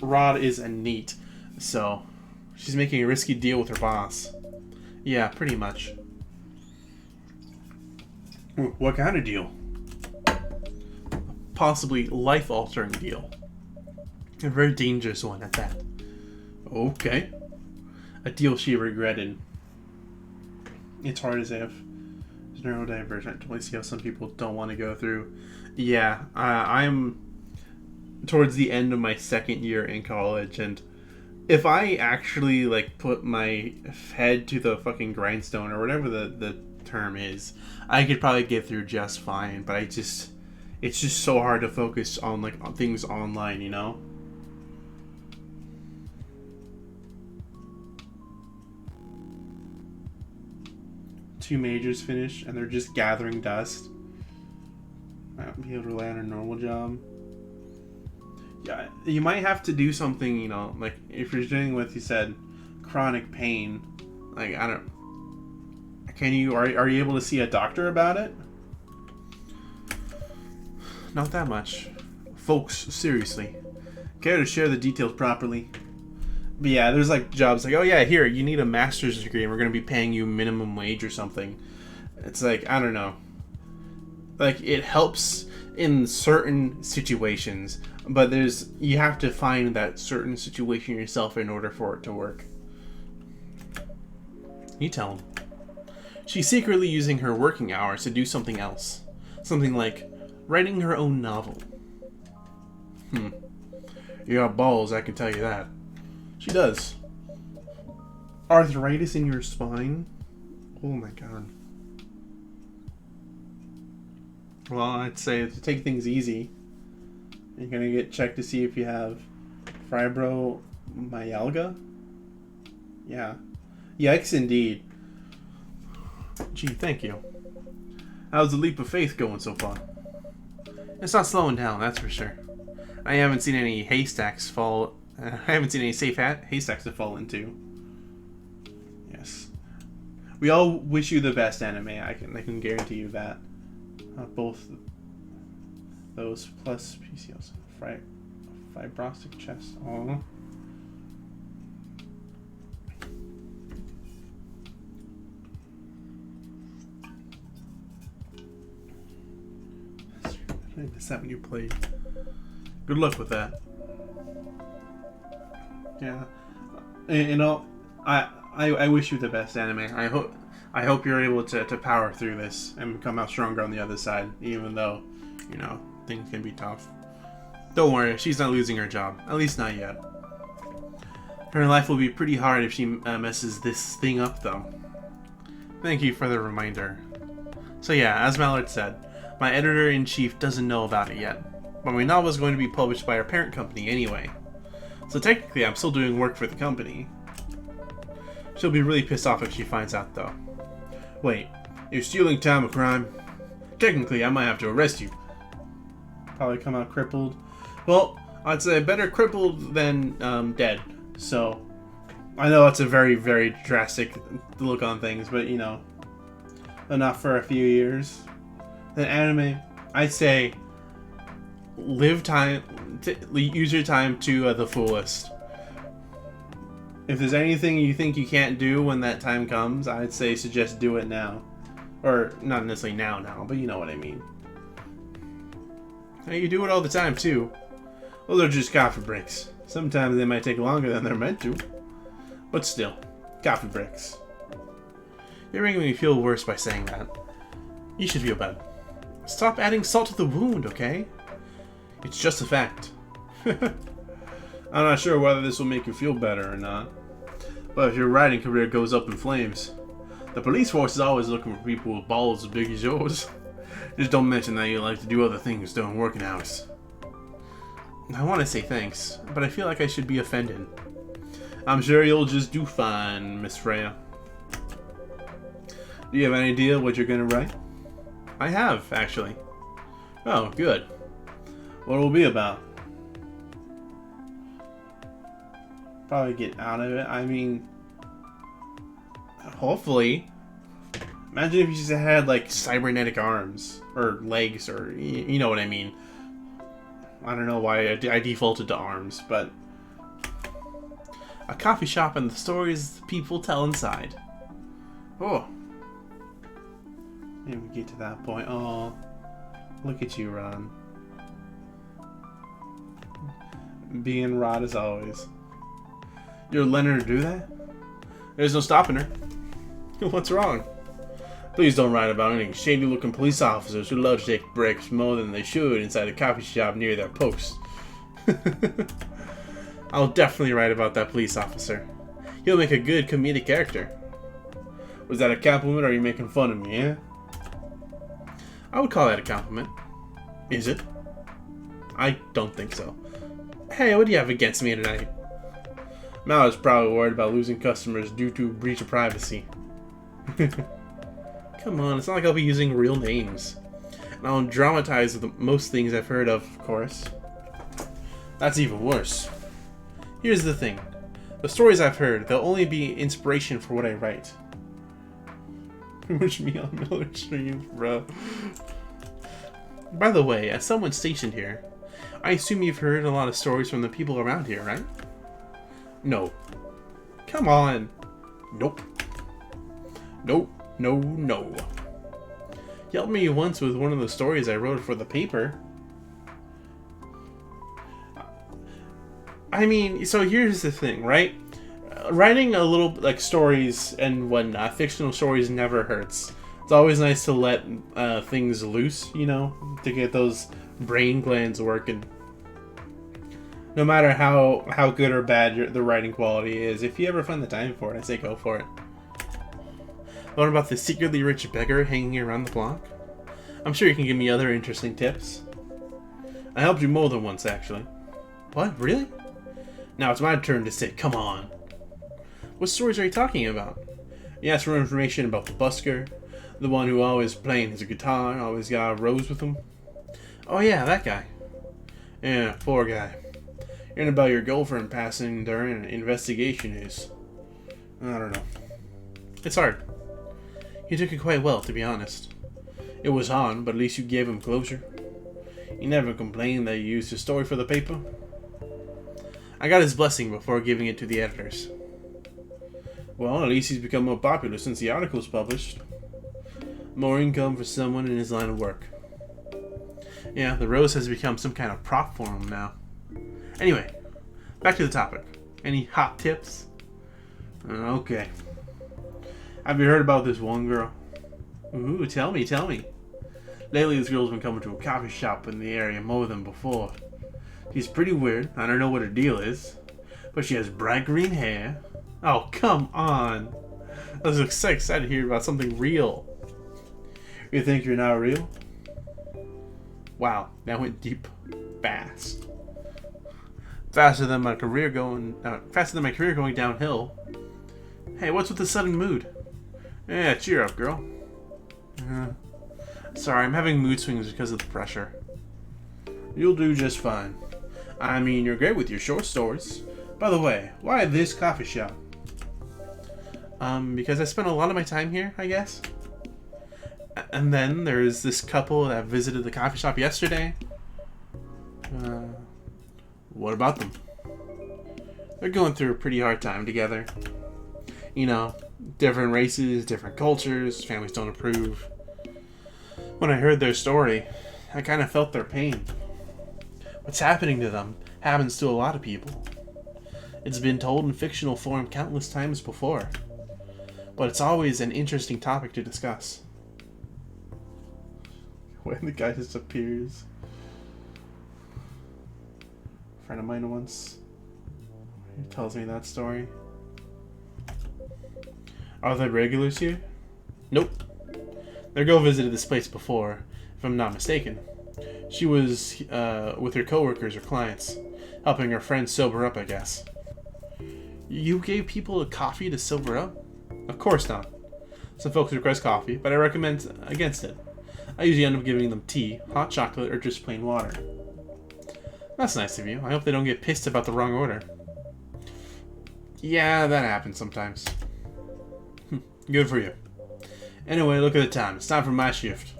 Rod is a NEET, so she's making a risky deal with her boss. Yeah, pretty much. What kind of deal? Possibly life-altering deal. A very dangerous one at that. Okay. A deal she regretted. It's hard as if it's neurodivergent. I totally see how some people don't want to go through. Yeah, I'm towards the end of my second year in college, and if I actually like put my head to the fucking grindstone or whatever the term is, I could probably get through just fine. But it's just so hard to focus on on things online, you know. Two majors finished and they're just gathering dust. I won't be able to land a normal job. Yeah, you might have to do something, you know, like if you're dealing with, you said, chronic pain. Like, I don't. Are you able to see a doctor about it? Not that much. Folks, seriously. Care to share the details properly? But yeah, there's like jobs like, oh yeah, here, you need a master's degree and we're going to be paying you minimum wage or something. It's like, I don't know. Like, it helps in certain situations, but you have to find that certain situation yourself in order for it to work. You tell them. She's secretly using her working hours to do something else. Something like writing her own novel. You got balls, I can tell you that. She does. Arthritis in your spine? Oh my god. Well, I'd say to take things easy. You're gonna get checked to see if you have fibromyalgia? Yeah. Yikes indeed. Gee, thank you. How's the leap of faith going so far? It's not slowing down, that's for sure. I haven't seen any haystacks fall. I haven't seen any safe haystacks to fall into. Yes. We all wish you the best, anime. I can guarantee you that. Both those plus PCOS. Fibrostic chest. Aww. I missed that when you played. Good luck with that. Yeah. You know, I wish you the best, anime. I hope you're able to power through this and come out stronger on the other side, even though, you know, things can be tough. Don't worry, she's not losing her job. At least not yet. Her life will be pretty hard if she messes this thing up, though. Thank you for the reminder. So yeah, as Mallard said, my editor-in-chief doesn't know about it yet, but my novel is going to be published by our parent company anyway. So technically, I'm still doing work for the company. She'll be really pissed off if she finds out, though. Wait, you're stealing time of crime? Technically, I might have to arrest you. Probably come out crippled. Well, I'd say better crippled than dead. So, I know that's a very, very drastic look on things, but you know, enough for a few years. Then anime, I'd say use your time to the fullest. If there's anything you think you can't do when that time comes, I'd say suggest do it now. Or not necessarily now, but you know what I mean. Now, you do it all the time too. Well, they're just coffee breaks. Sometimes they might take longer than they're meant to. But still, coffee breaks. You're making me feel worse by saying that. You should feel bad. Stop adding salt to the wound, okay? It's just a fact. I'm not sure whether this will make you feel better or not. But if your writing career goes up in flames, the police force is always looking for people with balls as big as yours. Just don't mention that you like to do other things during working hours. I want to say thanks, but I feel like I should be offended. I'm sure you'll just do fine, Miss Freya. Do you have any idea what you're gonna write? I have, actually. Oh, good. What will it be about? Probably get out of it. I mean, hopefully. Imagine if you just had like cybernetic arms or legs, or you know what I mean. I don't know why I defaulted to arms, but a coffee shop and the stories people tell inside. Oh. Maybe we get to that point. Oh, look at you, Ron. Being Rod as always. You're letting her do that? There's no stopping her. What's wrong? Please don't write about any shady-looking police officers who love to take breaks more than they should inside a coffee shop near their post. I'll definitely write about that police officer. He'll make a good comedic character. Was that a compliment, or are you making fun of me, eh? I would call that a compliment. Is it? I don't think so. Hey, what do you have against me tonight? Mallard's probably worried about losing customers due to breach of privacy. Come on, it's not like I'll be using real names. And I don't dramatize most things I've heard of course. That's even worse. Here's the thing. The stories I've heard, they'll only be inspiration for what I write. Wish me on Miller streams, bro. By the way, as someone stationed here, I assume you've heard a lot of stories from the people around here, right? No. Come on. Nope. Nope. No, no. You helped me once with one of the stories I wrote for the paper. I mean, so here's the thing, right? writing a little like stories and whatnot, fictional stories never hurts. It's always nice to let things loose, you know, to get those brain glands working. No matter how good or bad the writing quality is, if you ever find the time for it, I say go for it. What about the secretly rich beggar hanging around the block? I'm sure you can give me other interesting tips. I helped you more than once, actually. What? Really? Now it's my turn to say, come on. What stories are you talking about? You asked for information about the busker, the one who always playing his guitar, always got a rose with him. Oh yeah, that guy. Yeah, poor guy. Hearing about your girlfriend passing during an investigation is... I don't know. It's hard. He took it quite well, to be honest. It was hard, but at least you gave him closure. He never complained that you used his story for the paper. I got his blessing before giving it to the editors. Well, at least he's become more popular since the article was published. More income for someone in his line of work. Yeah, the rose has become some kind of prop for him now. Anyway, back to the topic. Any hot tips? Okay. Have you heard about this one girl? Ooh, tell me. Lately, this girl's been coming to a coffee shop in the area more than before. She's pretty weird. I don't know what her deal is. But she has bright green hair. Oh, come on. I was so excited to hear about something real. You think you're not real? Wow, that went deep fast. Faster than my career going downhill. Hey, what's with the sudden mood? Yeah, cheer up, girl. Sorry, I'm having mood swings because of the pressure. You'll do just fine. I mean, you're great with your short stories. By the way, why this coffee shop? Because I spent a lot of my time here, I guess. And then there's this couple that visited the coffee shop yesterday. What about them? They're going through a pretty hard time together. You know, different races, different cultures, families don't approve. When I heard their story, I kind of felt their pain. What's happening to them happens to a lot of people. It's been told in fictional form countless times before. But it's always an interesting topic to discuss. When the guy disappears. A friend of mine once, he tells me that story. Are there regulars here? Nope. Their girl visited this place before, if I'm not mistaken. She was with her coworkers or clients, helping her friends sober up, I guess. You gave people a coffee to sober up? Of course not. Some folks request coffee, but I recommend against it. I usually end up giving them tea, hot chocolate, or just plain water. That's nice of you. I hope they don't get pissed about the wrong order. Yeah, that happens sometimes. Good for you. Anyway, look at the time. It's time for my shift.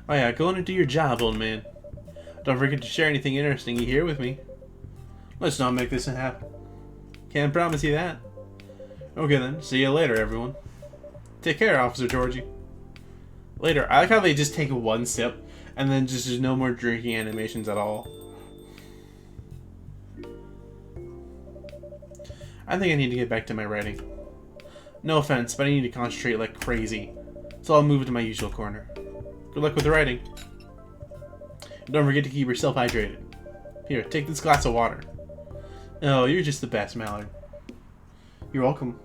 Oh yeah, go on and do your job, old man. Don't forget to share anything interesting you hear with me. Let's not make this happen. Can't promise you that. Okay then, see you later, everyone. Take care, Officer Georgie. Later. I like how they just take one sip, and then just there's no more drinking animations at all. I think I need to get back to my writing. No offense, but I need to concentrate like crazy. So I'll move to my usual corner. Good luck with the writing. Don't forget to keep yourself hydrated. Here, take this glass of water. Oh, you're just the best, Mallard. You're welcome.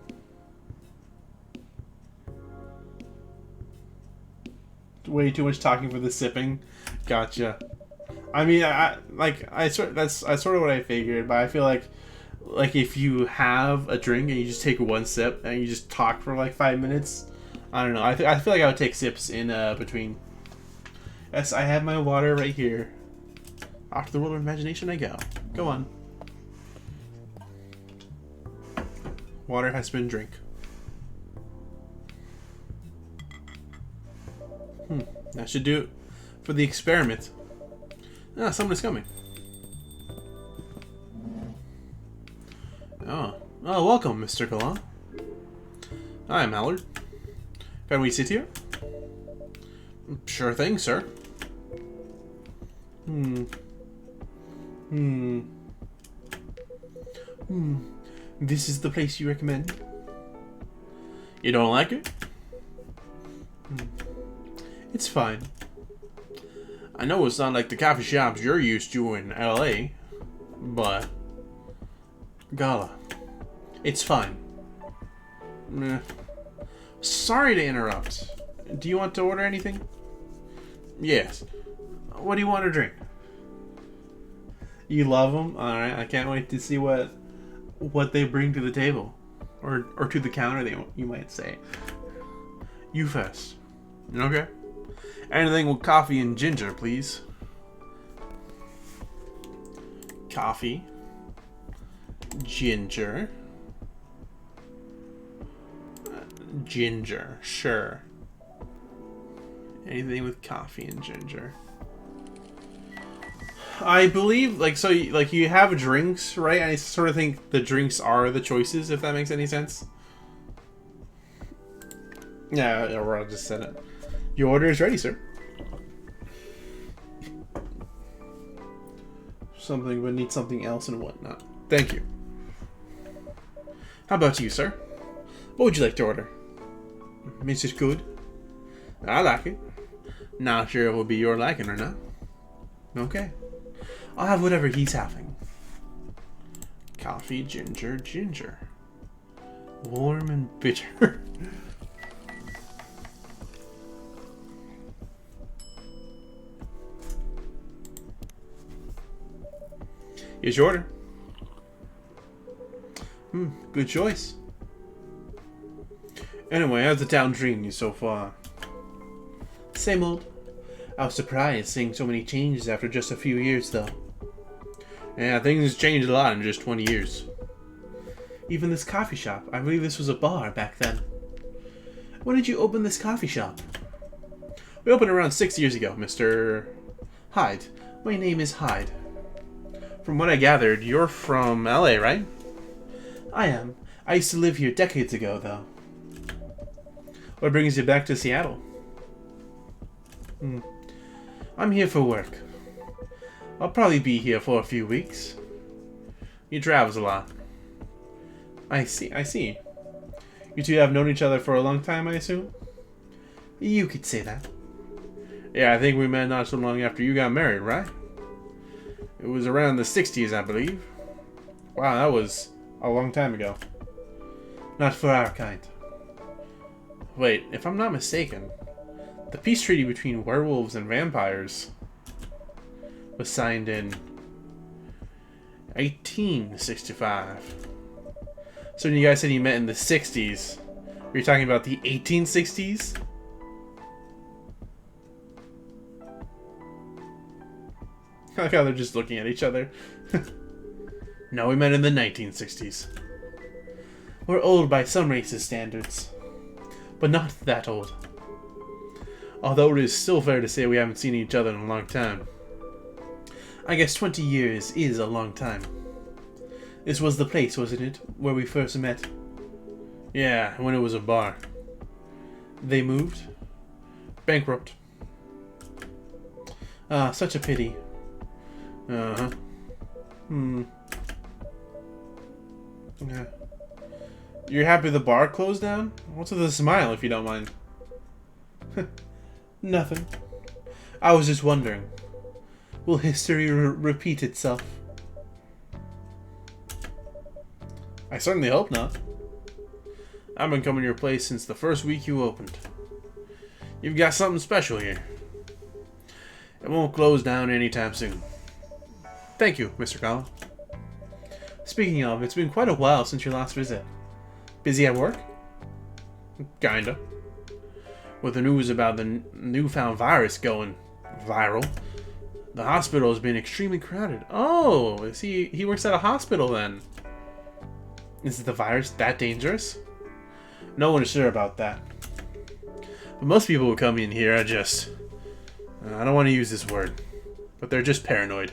Way too much talking for the sipping. Gotcha. I mean, that's sort of what I figured, but I feel like if you have a drink and you just take one sip and you just talk for like 5 minutes, I don't know. I feel like I would take sips in between. Yes, I have my water right here. Off to the world of imagination I go. Go on. Water has been drink. That should do it for the experiment. Ah, someone is coming. Oh, welcome, Mr. Galan. Hi, Mallard. Can we sit here? Sure thing, sir. This is the place you recommend? You don't like it? It's fine. I know it's not like the coffee shops you're used to in LA, but... Gala, it's fine. Sorry to interrupt. Do you want to order anything? Yes. What do you want to drink? You love them? Alright, I can't wait to see what they bring to the table. Or to the counter, you might say. You first. Okay. Anything with coffee and ginger, please. Coffee. Ginger. Ginger, sure. Anything with coffee and ginger. I believe, you have drinks, right? I sort of think the drinks are the choices, if that makes any sense. Yeah, I'll just said it. Your order is ready, sir. Something would need something else and whatnot. Thank you. How about you, sir? What would you like to order? Is it good? I like it. Not sure it will be your liking or not. Okay. I'll have whatever he's having. Coffee, ginger, ginger. Warm and bitter. Here's your order. Good choice. Anyway, how's the town treating you so far? Same old. I was surprised seeing so many changes after just a few years, though. Yeah, things changed a lot in just 20 years. Even this coffee shop. I believe this was a bar back then. When did you open this coffee shop? We opened around 6 years ago, Mr. Hyde. My name is Hyde. From what I gathered, you're from LA, right? I am. I used to live here decades ago, though. What brings you back to Seattle? I'm here for work. I'll probably be here for a few weeks. You travel a lot. I see. You two have known each other for a long time, I assume? You could say that. Yeah, I think we met not so long after you got married, right? It was around the 60s, I believe. Wow, that was a long time ago. Not for our kind. Wait, if I'm not mistaken, the peace treaty between werewolves and vampires was signed in 1865. So when you guys said you met in the 60s, were you talking about the 1860s? I like how they're just looking at each other. No, we met in the 1960s. We're old by some races' standards, but not that old. Although it is still fair to say we haven't seen each other in a long time. I guess 20 years is a long time. This was the place, wasn't it, where we first met? Yeah, when it was a bar. They moved. Bankrupt. Ah, such a pity. Uh-huh. Yeah. You're happy the bar closed down? What's with the smile, if you don't mind? Nothing. I was just wondering. Will history repeat itself? I certainly hope not. I've been coming to your place since the first week you opened. You've got something special here. It won't close down anytime soon. Thank you, Mr. Kala. Speaking of, it's been quite a while since your last visit. Busy at work? Kinda. With the news about the newfound virus going viral, the hospital has been extremely crowded. Oh, is he works at a hospital then? Is the virus that dangerous? No one is sure about that. But most people who come in here are just... I don't want to use this word, but they're just paranoid.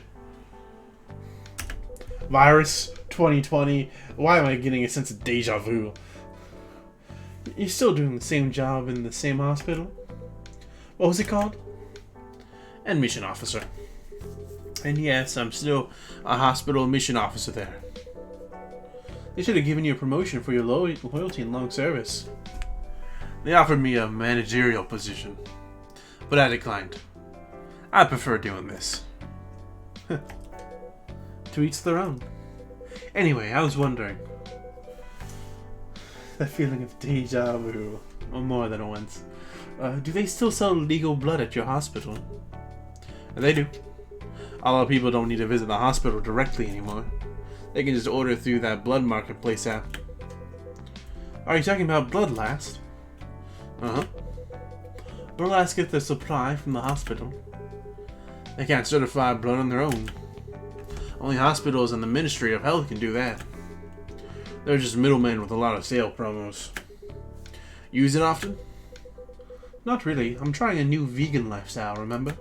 Virus 2020. Why am I getting a sense of deja vu? You're still doing the same job in the same hospital? What was it called? Admission officer. And yes, I'm still a hospital admission officer there. They should have given you a promotion for your loyalty and long service. They offered me a managerial position, but I declined. I prefer doing this. To each their own. Anyway, I was wondering. That feeling of deja vu, or more than once. Do they still sell legal blood at your hospital? They do. Although people don't need to visit the hospital directly anymore. They can just order through that blood marketplace app. Are you talking about Bloodlast? Uh-huh. Bloodlast gets their supply from the hospital. They can't certify blood on their own. Only hospitals and the Ministry of Health can do that. They're just middlemen with a lot of sale promos. Use it often? Not really. I'm trying a new vegan lifestyle, remember?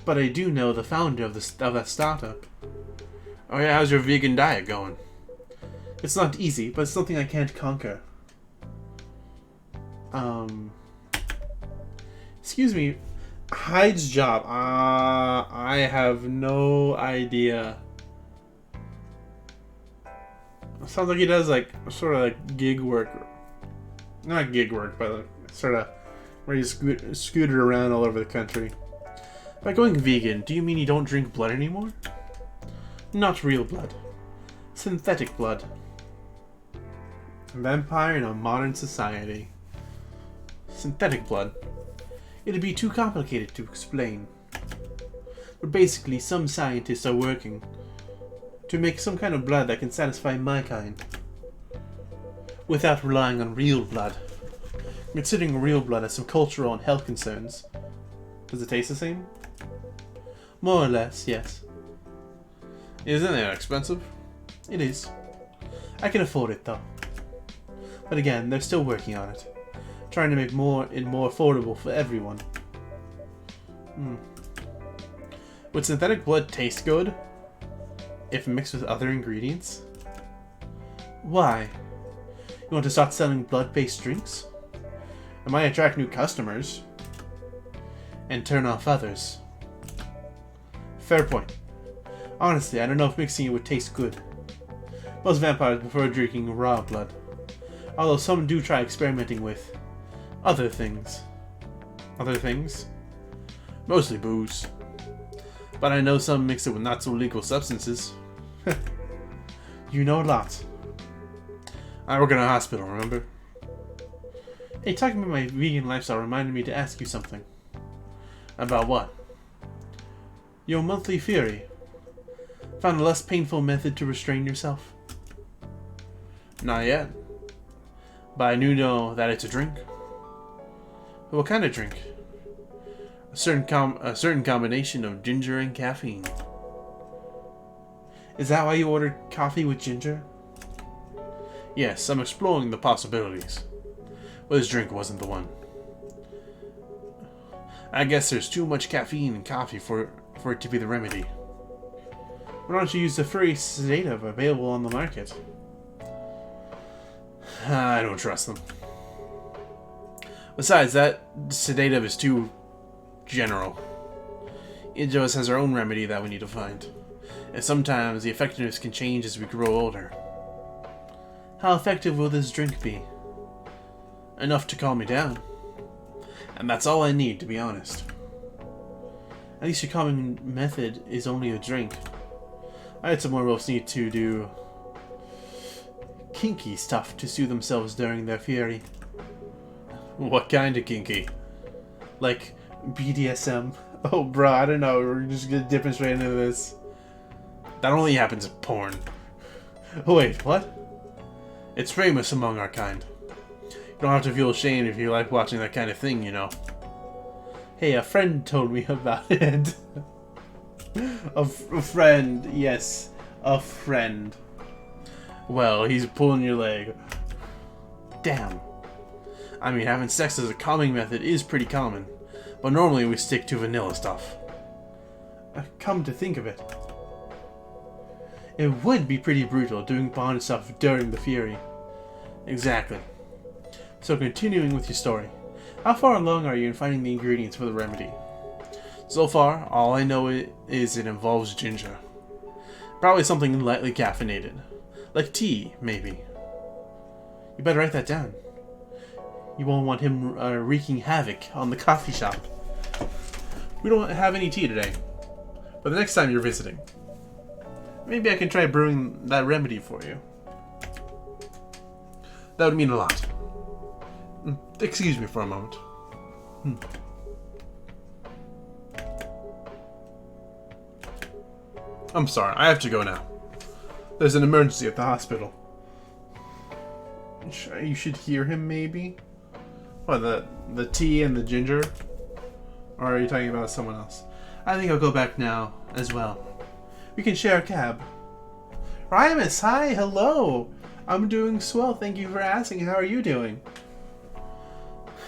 But I do know the founder of that startup. Oh yeah, how's your vegan diet going? It's not easy, but it's something I can't conquer. Excuse me. Hyde's job. I have no idea. Sounds like he does like sort of like gig work. Not gig work, but sort of where he's scooted around all over the country. By going vegan, do you mean you don't drink blood anymore? Not real blood. Synthetic blood. A vampire in a modern society. Synthetic blood. It'd be too complicated to explain. But basically, some scientists are working to make some kind of blood that can satisfy my kind. Without relying on real blood. Considering real blood has some cultural and health concerns. Does it taste the same? More or less, yes. Isn't it expensive? It is. I can afford it though. But again, they're still working on it. Trying to make it more affordable for everyone. Would synthetic blood taste good if mixed with other ingredients? Why? You want to start selling blood-based drinks? It might attract new customers. And turn off others. Fair point. Honestly, I don't know if mixing it would taste good. Most vampires prefer drinking raw blood. Although some do try experimenting with other things. Other things? Mostly booze. But I know some mix it with not so legal substances. You know a lot. I work in a hospital, remember? Hey, talking about my vegan lifestyle reminded me to ask you something. About what? Your monthly fury. Found a less painful method to restrain yourself? Not yet. But I do know that it's a drink. What kind of drink? A certain combination of ginger and caffeine. Is that why you ordered coffee with ginger? Yes, I'm exploring the possibilities. But this drink wasn't the one. I guess there's too much caffeine in coffee for it to be the remedy. Why don't you use the free sedative available on the market? I don't trust them. Besides, that sedative is too general. Each of us has our own remedy that we need to find. And sometimes the effectiveness can change as we grow older. How effective will this drink be? Enough to calm me down. And that's all I need, to be honest. At least your common method is only a drink. I heard some werewolves need to do kinky stuff to soothe themselves during their fury. What kind of kinky? Like BDSM. Oh, bro, I don't know. We're just gonna dip straight into this. That only happens in porn. Oh, wait, what? It's famous among our kind. You don't have to feel ashamed if you like watching that kind of thing, you know. Hey, a friend told me about it. A friend, yes. A friend. Well, he's pulling your leg. Damn. I mean, having sex as a calming method is pretty common, but normally we stick to vanilla stuff. Come to think of it. It would be pretty brutal doing bondage stuff during the fury. Exactly. So continuing with your story. How far along are you in finding the ingredients for the remedy? So far, all I know is it involves ginger. Probably something lightly caffeinated. Like tea, maybe. You better write that down. You won't want him wreaking havoc on the coffee shop. We don't have any tea today. But the next time you're visiting, maybe I can try brewing that remedy for you. That would mean a lot. Excuse me for a moment. I'm sorry, I have to go now. There's an emergency at the hospital. You should hear him, maybe? What, the tea and the ginger? Or are you talking about someone else? I think I'll go back now, as well. We can share a cab. Rymus, hi, hello! I'm doing swell, thank you for asking. How are you doing?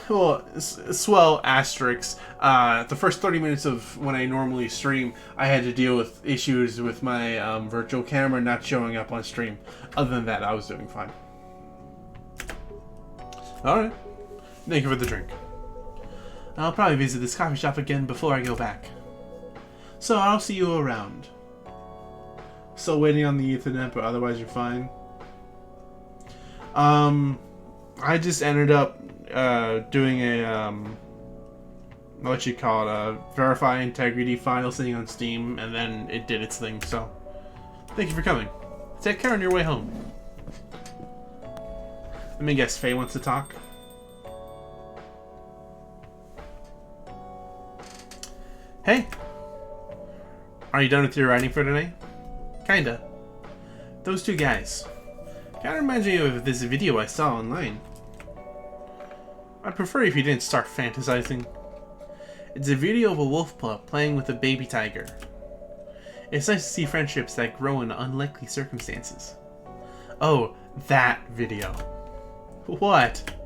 Well, swell asterisks. The first 30 minutes of when I normally stream, I had to deal with issues with my virtual camera not showing up on stream. Other than that, I was doing fine. Alright. Thank you for the drink. I'll probably visit this coffee shop again before I go back. So I'll see you around. Still waiting on the Ethernet, but otherwise you're fine. I just ended up doing a what you call it, a verify integrity file sitting on Steam, and then it did its thing. So thank you for coming. Take care on your way home. Let me guess, Faye wants to talk. Hey, are you done with your writing for today? Kinda. Those two guys. Kinda reminds me of this video I saw online. I'd prefer if you didn't start fantasizing. It's a video of a wolf pup playing with a baby tiger. It's nice to see friendships that grow in unlikely circumstances. Oh, that video. What?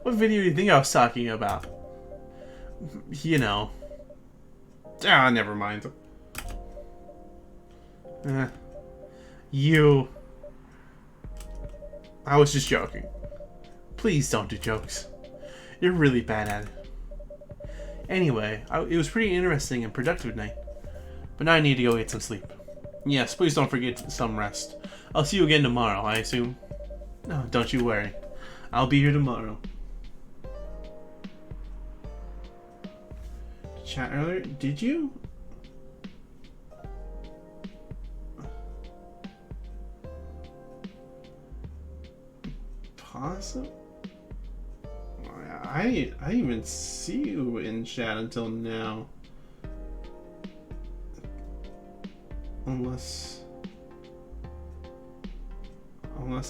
What video do you think I was talking about? You know. Ah, never mind. You. I was just joking. Please don't do jokes. You're really bad at it. Anyway, it was pretty interesting and productive night. But now I need to go get some sleep. Yes, please don't forget some rest. I'll see you again tomorrow, I assume. No, don't you worry. I'll be here tomorrow. Chat earlier? Did you? Possible? I didn't even see you in chat until now. Unless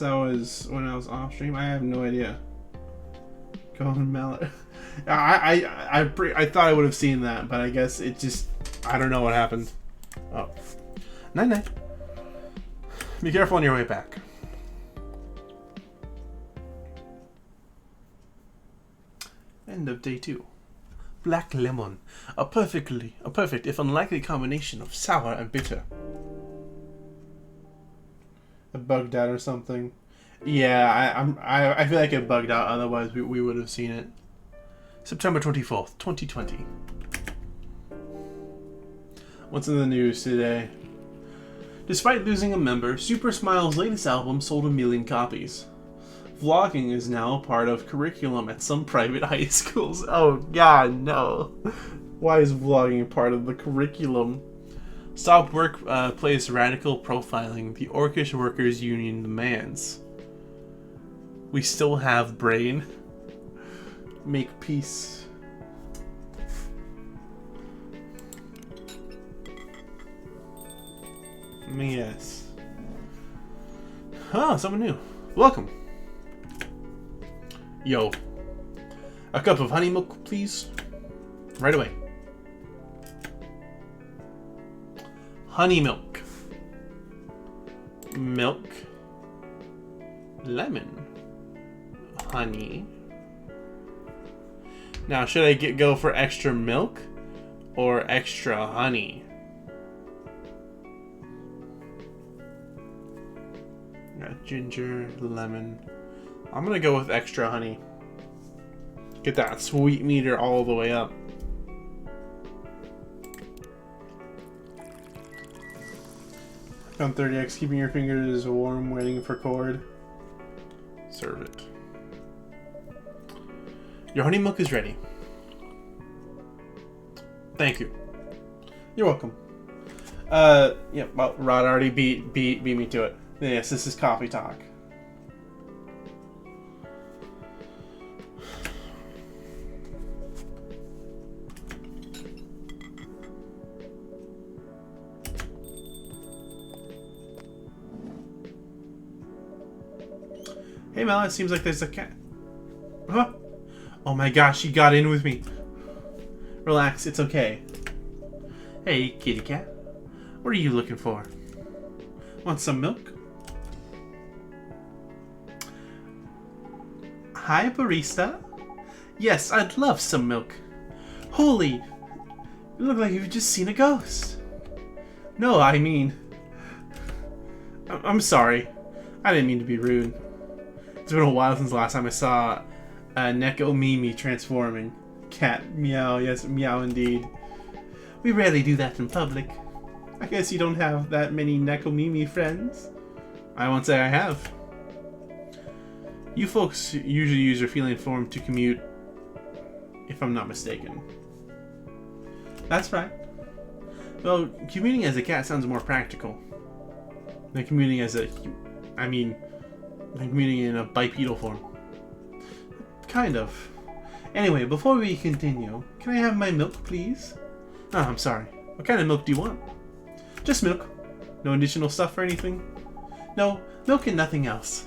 that was when I was off stream. I have no idea. Golden Mallet. I thought I would have seen that, but I guess it just, I don't know what happened. Oh. Night night. Be careful on your way back. End of day 2. Black lemon. A perfect if unlikely combination of sour and bitter. It bugged out or something. Yeah, I feel like it bugged out, otherwise we would have seen it. September 24th, 2020. What's in the news today? Despite losing a member, Super Smile's latest album sold 1 million copies. Vlogging is now part of curriculum at some private high schools. Oh god, no. Why is vlogging part of the curriculum? Stop Workplace Radical Profiling, the Orcish Workers Union demands. We still have brain. Make peace. Yes. Ah, someone new. Welcome. Yo. A cup of honey milk, please. Right away. Honey milk. Milk. Lemon. Honey. Now, should I go for extra milk or extra honey? Got ginger, lemon. I'm gonna go with extra honey. Get that sweet meter all the way up. On 30x, keeping your fingers warm, waiting for cord. Serve it. Your honey milk is ready. Thank you. You're welcome. Yeah, well, Rod already beat me to it. Yes, this is coffee talk. Hey Mel, it seems like there's a cat. Huh? Oh my gosh, she got in with me. Relax, it's okay. Hey, kitty cat. What are you looking for? Want some milk? Hi, barista. Yes, I'd love some milk. Holy, you look like you've just seen a ghost. No, I mean... I'm sorry. I didn't mean to be rude. It's been a while since the last time I saw a Neko Mimi transforming. Cat meow, yes, meow indeed. We rarely do that in public. I guess you don't have that many Neko Mimi friends. I won't say I have. You folks usually use your feline form to commute, if I'm not mistaken. That's right. Well, commuting as a cat sounds more practical than commuting as a... than commuting in a bipedal form. Kind of. Anyway, before we continue, can I have my milk, please? Oh, I'm sorry. What kind of milk do you want? Just milk. No additional stuff or anything? No, milk and nothing else.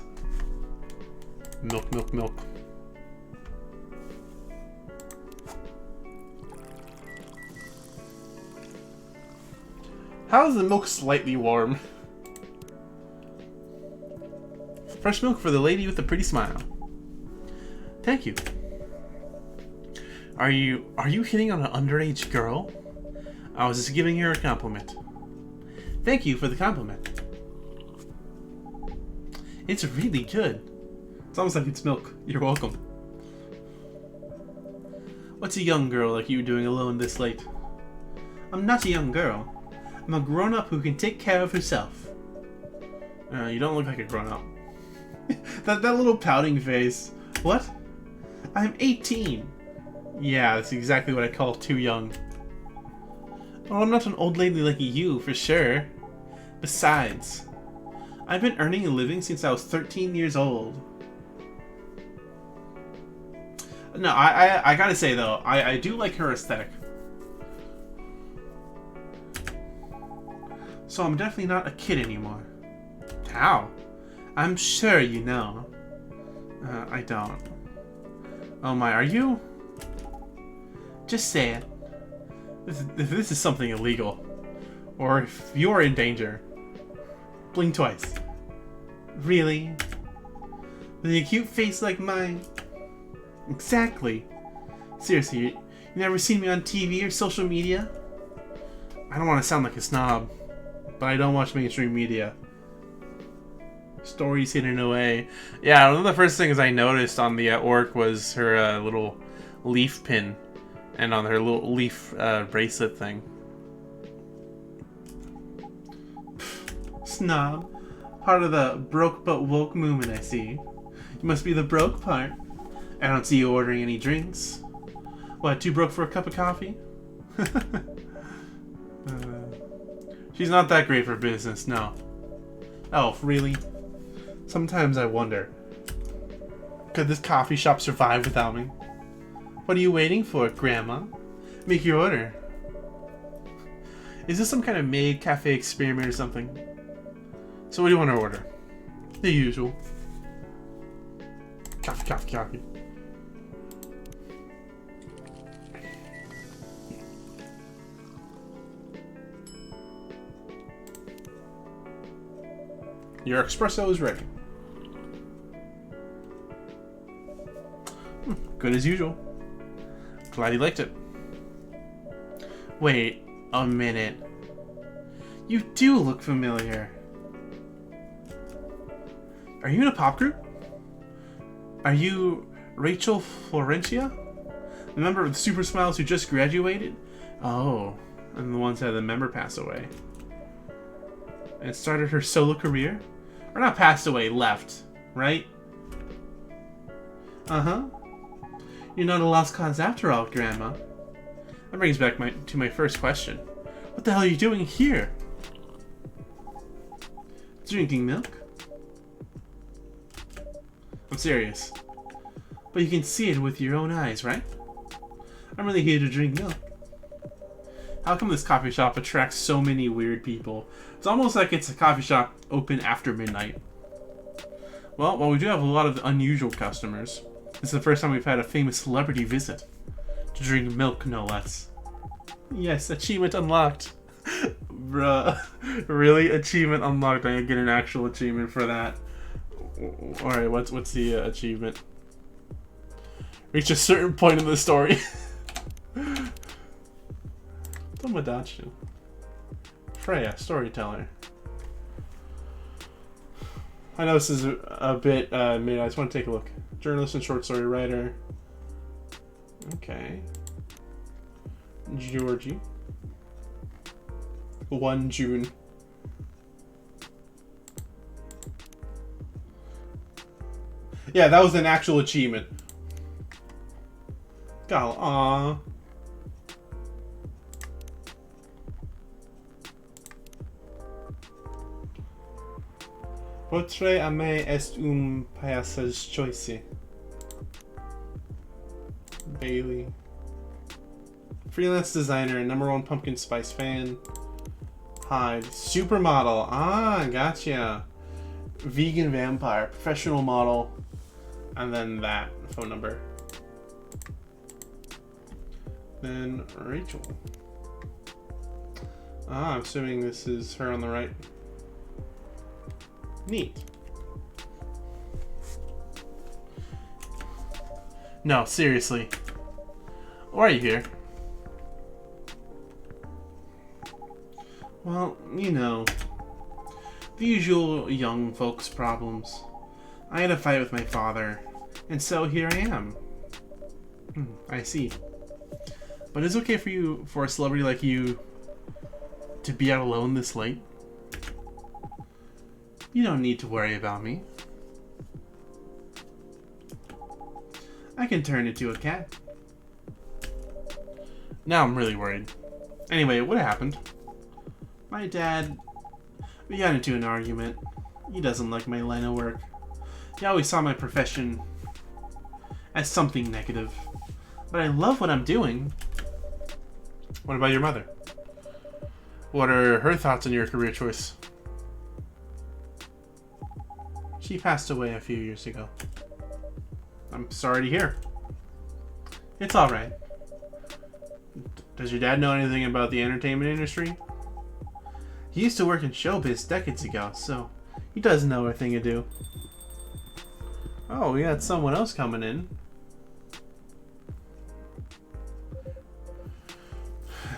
Milk, milk, milk. How is the milk slightly warm? Fresh milk for the lady with the pretty smile. Thank you. Are you hitting on an underage girl? I was just giving her a compliment. Thank you for the compliment. It's really good. It's almost like it's milk. You're welcome. What's a young girl like you doing alone this late? I'm not a young girl. I'm a grown-up who can take care of herself. You don't look like a grown-up. that little pouting face. What? I'm 18. Yeah, that's exactly what I call too young. Well, I'm not an old lady like you, for sure. Besides, I've been earning a living since I was 13 years old. No, I gotta say though, I do like her aesthetic. So I'm definitely not a kid anymore. How? I'm sure you know. I don't. Oh my, are you? Just say it. If this is something illegal, or if you're in danger, blink twice. Really? With a cute face like mine? Exactly. Seriously, you never seen me on TV or social media? I don't want to sound like a snob, but I don't watch mainstream media. Stories hidden away. Yeah, one of the first things I noticed on the orc was her little leaf pin. And on her little leaf bracelet thing. Snob. Part of the broke but woke movement, I see. You must be the broke part. I don't see you ordering any drinks. What, too broke for a cup of coffee? She's not that great for business, no. Oh, really? Sometimes I wonder. Could this coffee shop survive without me? What are you waiting for, Grandma? Make your order. Is this some kind of maid cafe experiment or something? So what do you want to order? The usual. Coffee, coffee, coffee. Your espresso is ready. Good as usual. Glad you liked it. Wait a minute. You do look familiar. Are you in a pop group? Are you Rachel Florencia? The member of the Super Smiles who just graduated? Oh, and the ones that had the member pass away. and started her solo career. Or not passed away, left, right? Uh-huh. You're not a lost cause after all, Grandma. That brings back to my first question. What the hell are you doing here? Drinking milk? I'm serious. But you can see it with your own eyes, right? I'm really here to drink milk. How come this coffee shop attracts so many weird people? It's almost like it's a coffee shop open after midnight. Well, while we do have a lot of unusual customers, this is the first time we've had a famous celebrity visit. To drink milk, no less. Yes, achievement unlocked. Bruh. Really? Achievement unlocked. I get an actual achievement for that. Alright, what's the achievement? Reach a certain point in the story. Tomodachi. Freya, storyteller. I know this is a bit mid. I just want to take a look. Journalist and short story writer. Okay. Georgie. 1 June. Yeah, that was an actual achievement. God, aww. Potre a me est payasa's choice. Bailey. Freelance designer, #1 pumpkin spice fan. Hyde. Supermodel. Ah, gotcha. Vegan vampire. Professional model. And then that phone number. Then Rachel. Ah, I'm assuming this is her on the right. Neat. No, seriously. Why are you here? Well, you know, the usual young folks' problems. I had a fight with my father, and so here I am. I see. But it's okay for a celebrity like you to be out alone this late? You don't need to worry about me. I can turn into a cat. Now I'm really worried. Anyway, what happened? My dad, we got into an argument. He doesn't like my line of work. He always saw my profession as something negative. But I love what I'm doing. What about your mother? What are her thoughts on your career choice? She passed away a few years ago. I'm sorry to hear. It's alright. Does your dad know anything about the entertainment industry? He used to work in showbiz decades ago, so he does know a thing or two. Oh, we got someone else coming in.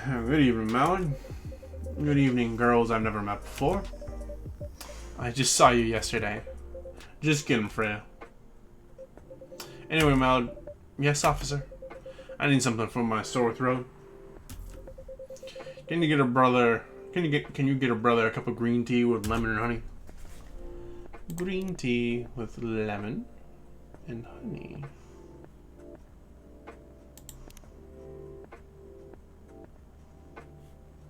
Good evening, Mallory. Good evening, girls I've never met before. I just saw you yesterday. Just kidding, Freya. Anyway, Mallory. Yes, officer? I need something for my sore throat. Can you get a brother a cup of green tea with lemon and honey? Green tea with lemon and honey.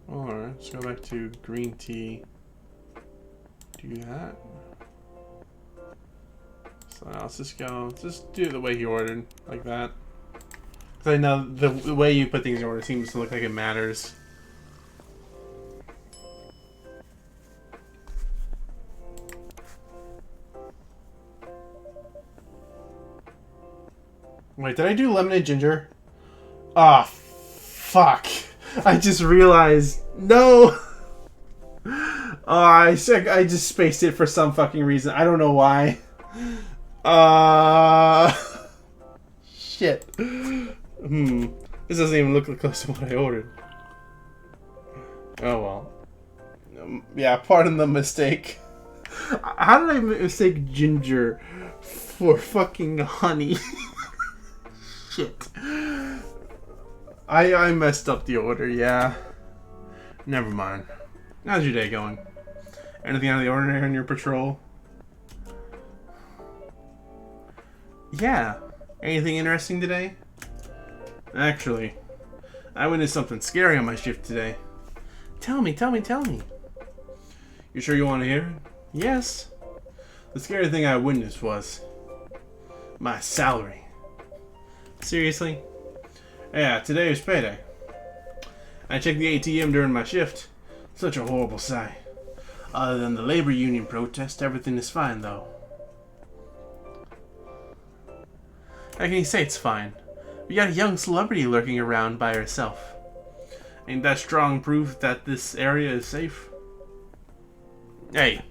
Alright, let's go back to green tea. Do that. So now let's just go. Just do it the way he ordered, like that. Because I know the way you put things in order seems to look like it matters. Wait, did I do lemonade ginger? Ah, fuck. I just realized. No! Oh, I just spaced it for some fucking reason. I don't know why. Shit. This doesn't even look close to what I ordered. Oh well. Yeah, pardon the mistake. How did I mistake ginger for fucking honey? Shit. I messed up the order, yeah. Never mind. How's your day going? Anything out of the ordinary on your patrol? Yeah. Anything interesting today? Actually, I witnessed something scary on my shift today. Tell me. You sure you want to hear it? Yes. The scary thing I witnessed was my salary. Seriously? Yeah, today is payday. I checked the ATM during my shift. Such a horrible sight. Other than the labor union protest, everything is fine though. How can you say it's fine? We got a young celebrity lurking around by herself. Ain't that strong proof that this area is safe? Hey.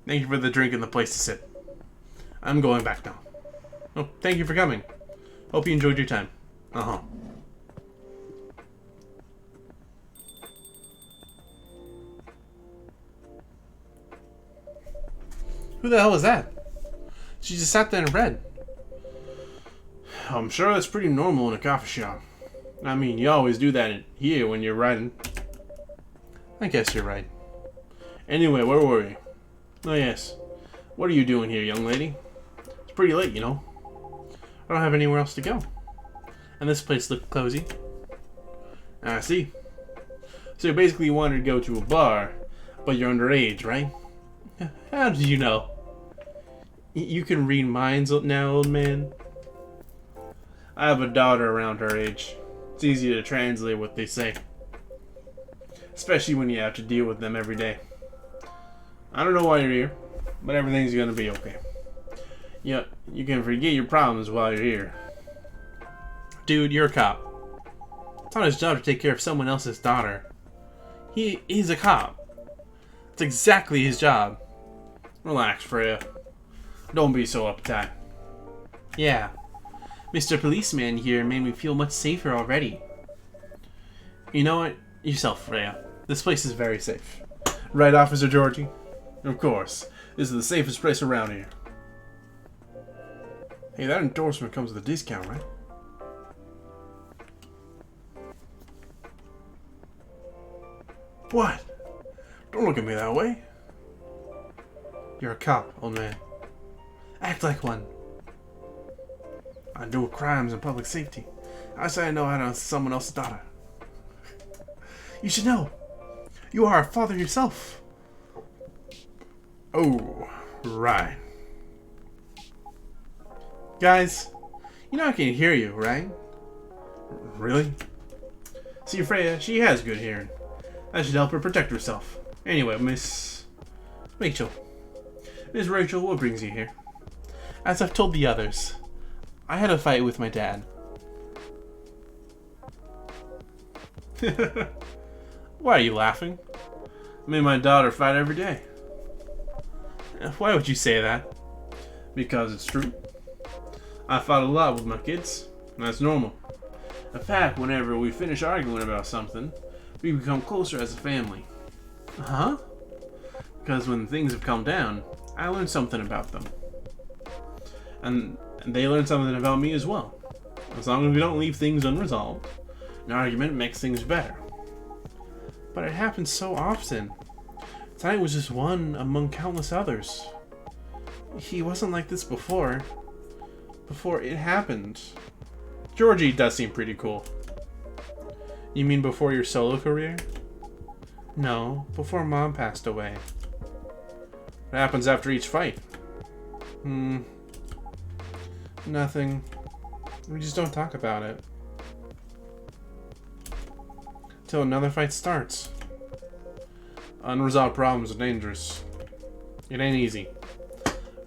Thank you for the drink and the place to sit. I'm going back now. Oh, thank you for coming. Hope you enjoyed your time. Uh-huh. Who the hell was that? She just sat there and read. I'm sure that's pretty normal in a coffee shop. I mean, you always do that here when you're writing. I guess you're right. Anyway, where were we? Oh yes. What are you doing here, young lady? It's pretty late, you know. I don't have anywhere else to go. And this place looked cozy. I see. So you basically wanted to go to a bar, but you're underage, right? How do you know? You can read minds now, old man. I have a daughter around her age. It's easy to translate what they say. Especially when you have to deal with them every day. I don't know why you're here, but everything's gonna be okay. Yeah, you can forget your problems while you're here. Dude, you're a cop. It's not his job to take care of someone else's daughter. He's a cop. It's exactly his job. Relax, Freya. Don't be so uptight. Yeah. Mr. Policeman here made me feel much safer already. You know what? Yourself, Freya. This place is very safe. Right, Officer Georgie? Of course. This is the safest place around here. Hey, that endorsement comes with a discount, right? What? Don't look at me that way. You're a cop, old man. Act like one. I do crimes and public safety. I say I know how to someone else's daughter. You should know. You are a father yourself. Oh, right. Guys, you know I can hear you, right? Really? See, Freya, she has good hearing. I should help her protect herself. Anyway, Miss Rachel. Miss Rachel, what brings you here? As I've told the others, I had a fight with my dad. Why are you laughing? Me and my daughter fight every day. Why would you say that? Because it's true. I fought a lot with my kids, and that's normal. In fact, whenever we finish arguing about something, we become closer as a family. Huh? Because when things have calmed down, I learned something about them. And they learn something about me as well. As long as we don't leave things unresolved, an argument makes things better. But it happens so often. Tonight was just one among countless others. He wasn't like this before. Before it happened. Georgie does seem pretty cool. You mean before your solo career? No, before Mom passed away. What happens after each fight? Nothing. We just don't talk about it. Till another fight starts. Unresolved problems are dangerous. It ain't easy.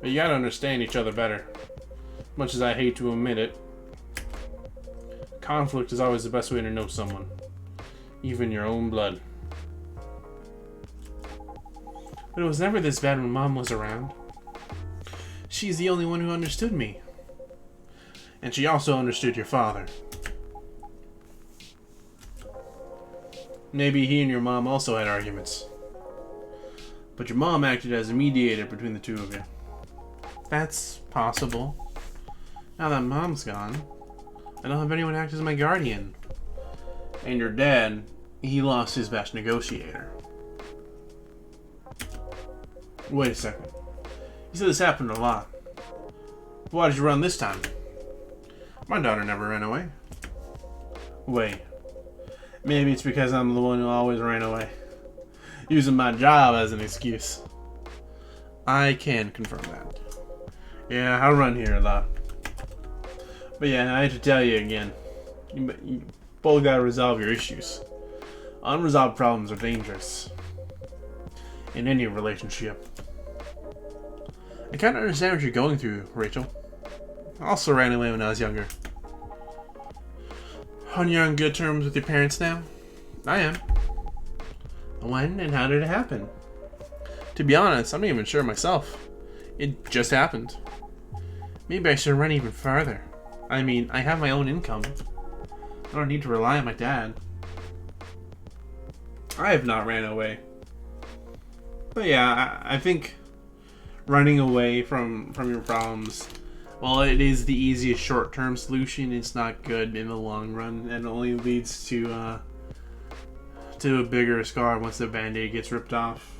But you gotta understand each other better. Much as I hate to admit it, conflict is always the best way to know someone. Even your own blood. But it was never this bad when Mom was around. She's the only one who understood me. And she also understood your father. Maybe he and your mom also had arguments. But your mom acted as a mediator between the two of you. That's possible. Now that Mom's gone, I don't have anyone act as my guardian. And your dad, he lost his best negotiator. Wait a second. You said this happened a lot. Why did you run this time? My daughter never ran away. Wait. Maybe it's because I'm the one who always ran away. Using my job as an excuse. I can confirm that. Yeah, I run here a lot. But yeah, I have to tell you again. You both gotta resolve your issues. Unresolved problems are dangerous. In any relationship. I can't understand what you're going through, Rachel. I also ran away when I was younger. And you're on good terms with your parents now? I am. When and how did it happen? To be honest, I'm not even sure myself. It just happened. Maybe I should run even farther. I mean, I have my own income. I don't need to rely on my dad. I have not ran away. But yeah, I think running away from your problems, while it is the easiest short-term solution, it's not good in the long run, and only leads to a bigger scar once the band-aid gets ripped off.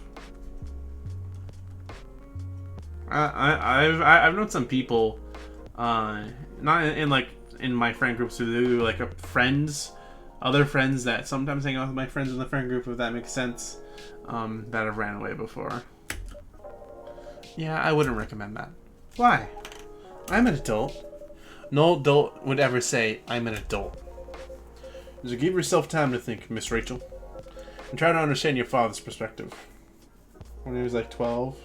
I've known some people, not in my friend groups, who like friends, other friends that sometimes hang out with my friends in the friend group, if that makes sense, that have ran away before. Yeah, I wouldn't recommend that. Why? I'm an adult. No adult would ever say, I'm an adult. So give yourself time to think, Miss Rachel. And try to understand your father's perspective. When he was like 12,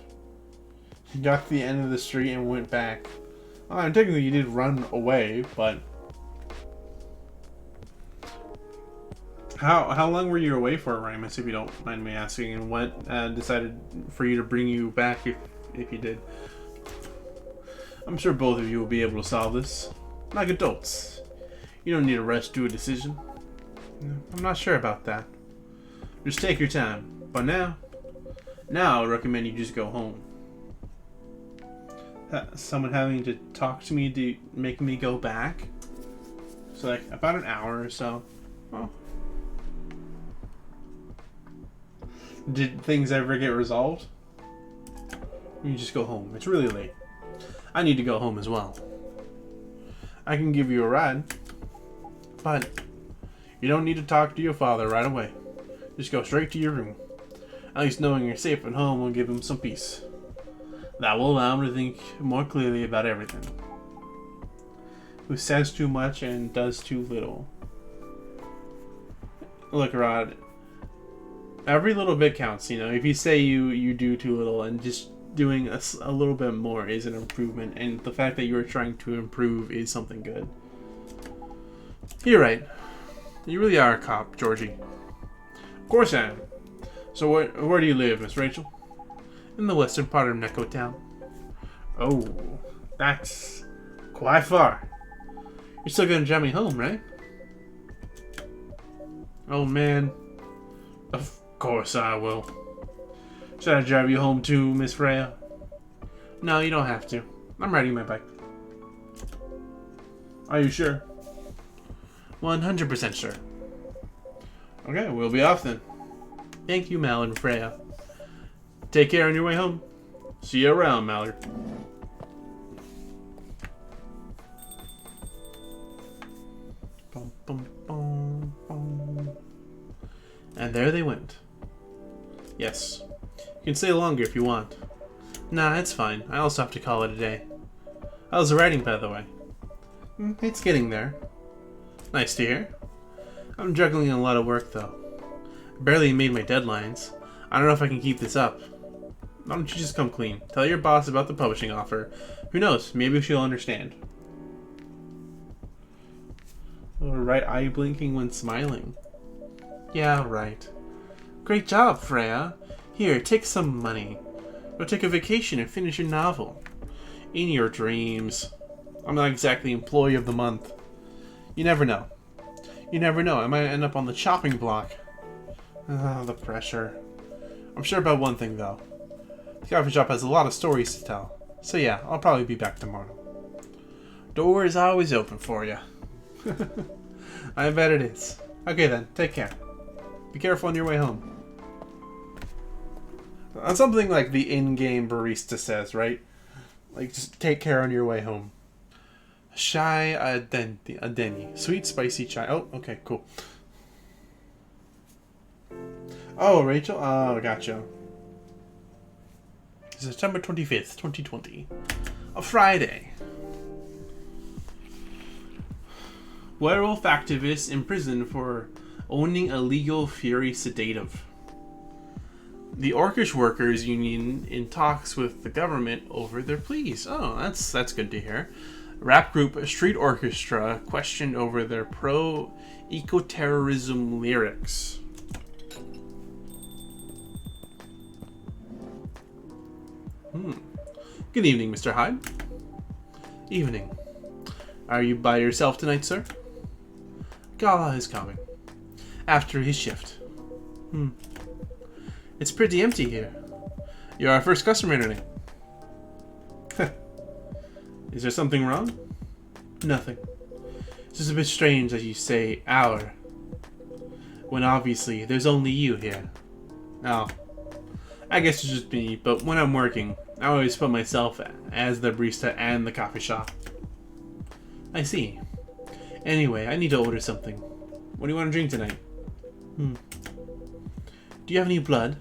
he got to the end of the street and went back. And technically you did run away, but... How long were you away for, Ramus, if you don't mind me asking? And what decided for you to bring you back if you did? I'm sure both of you will be able to solve this. Like adults. You don't need to rush to a decision. I'm not sure about that. Just take your time. But now I would recommend you just go home. Someone having to talk to me to make me go back? So like about an hour or so. Oh. Did things ever get resolved? You just go home. It's really late. I need to go home as well. I can give you a ride, but you don't need to talk to your father right away. Just go straight to your room. At least knowing you're safe at home will give him some peace. That will allow him to think more clearly about everything. Who says too much and does too little. Look, Rod, every little bit counts, you know. If you say you do too little, and just doing a little bit more is an improvement, and the fact that you are trying to improve is something good. You're right. You really are a cop, Georgie. Of course I am. So where do you live, Miss Rachel? In the western part of Neko Town. Oh, that's quite far. You're still gonna drive me home, right? Oh man. Of course I will. Should I drive you home too, Miss Freya? No, you don't have to. I'm riding my bike. Are you sure? 100% sure. Okay, we'll be off then. Thank you, Mal and Freya. Take care on your way home. See you around, Mallard. Bum, bum, bum, bum. And there they went. Yes. You can stay longer if you want. Nah, it's fine. I also have to call it a day. How's the writing, by the way? It's getting there. Nice to hear. I'm juggling a lot of work, though. I barely made my deadlines. I don't know if I can keep this up. Why don't you just come clean? Tell your boss about the publishing offer. Who knows? Maybe she'll understand. Right eye blinking when smiling. Yeah, right. Great job, Freya. Here, take some money. Go take a vacation and finish your novel. In your dreams. I'm not exactly employee of the month. You never know. You never know. I might end up on the chopping block. The pressure. I'm sure about one thing, though. The coffee shop has a lot of stories to tell. So yeah, I'll probably be back tomorrow. Door is always open for you. I bet it is. Okay then, take care. Be careful on your way home. Something like the in-game barista says, right? Like, just take care on your way home. Chai adeni. Sweet, spicy chai. Oh, okay, cool. Oh, Rachel? Oh, gotcha. September 25th, 2020. A Friday. Werewolf activist imprisoned for owning illegal Fury sedative. The Orcish Workers Union in talks with the government over their pleas. Oh, that's good to hear. Rap group Street Orchestra questioned over their pro-eco-terrorism lyrics. Good evening, Mr. Hyde. Evening. Are you by yourself tonight, sir? Gala is coming. After his shift. It's pretty empty here. You're our first customer today. Is there something wrong? Nothing. It's just a bit strange that you say our, when obviously there's only you here. Oh, I guess it's just me, but when I'm working, I always put myself as the barista and the coffee shop. I see. Anyway, I need to order something. What do you want to drink tonight? Do you have any blood?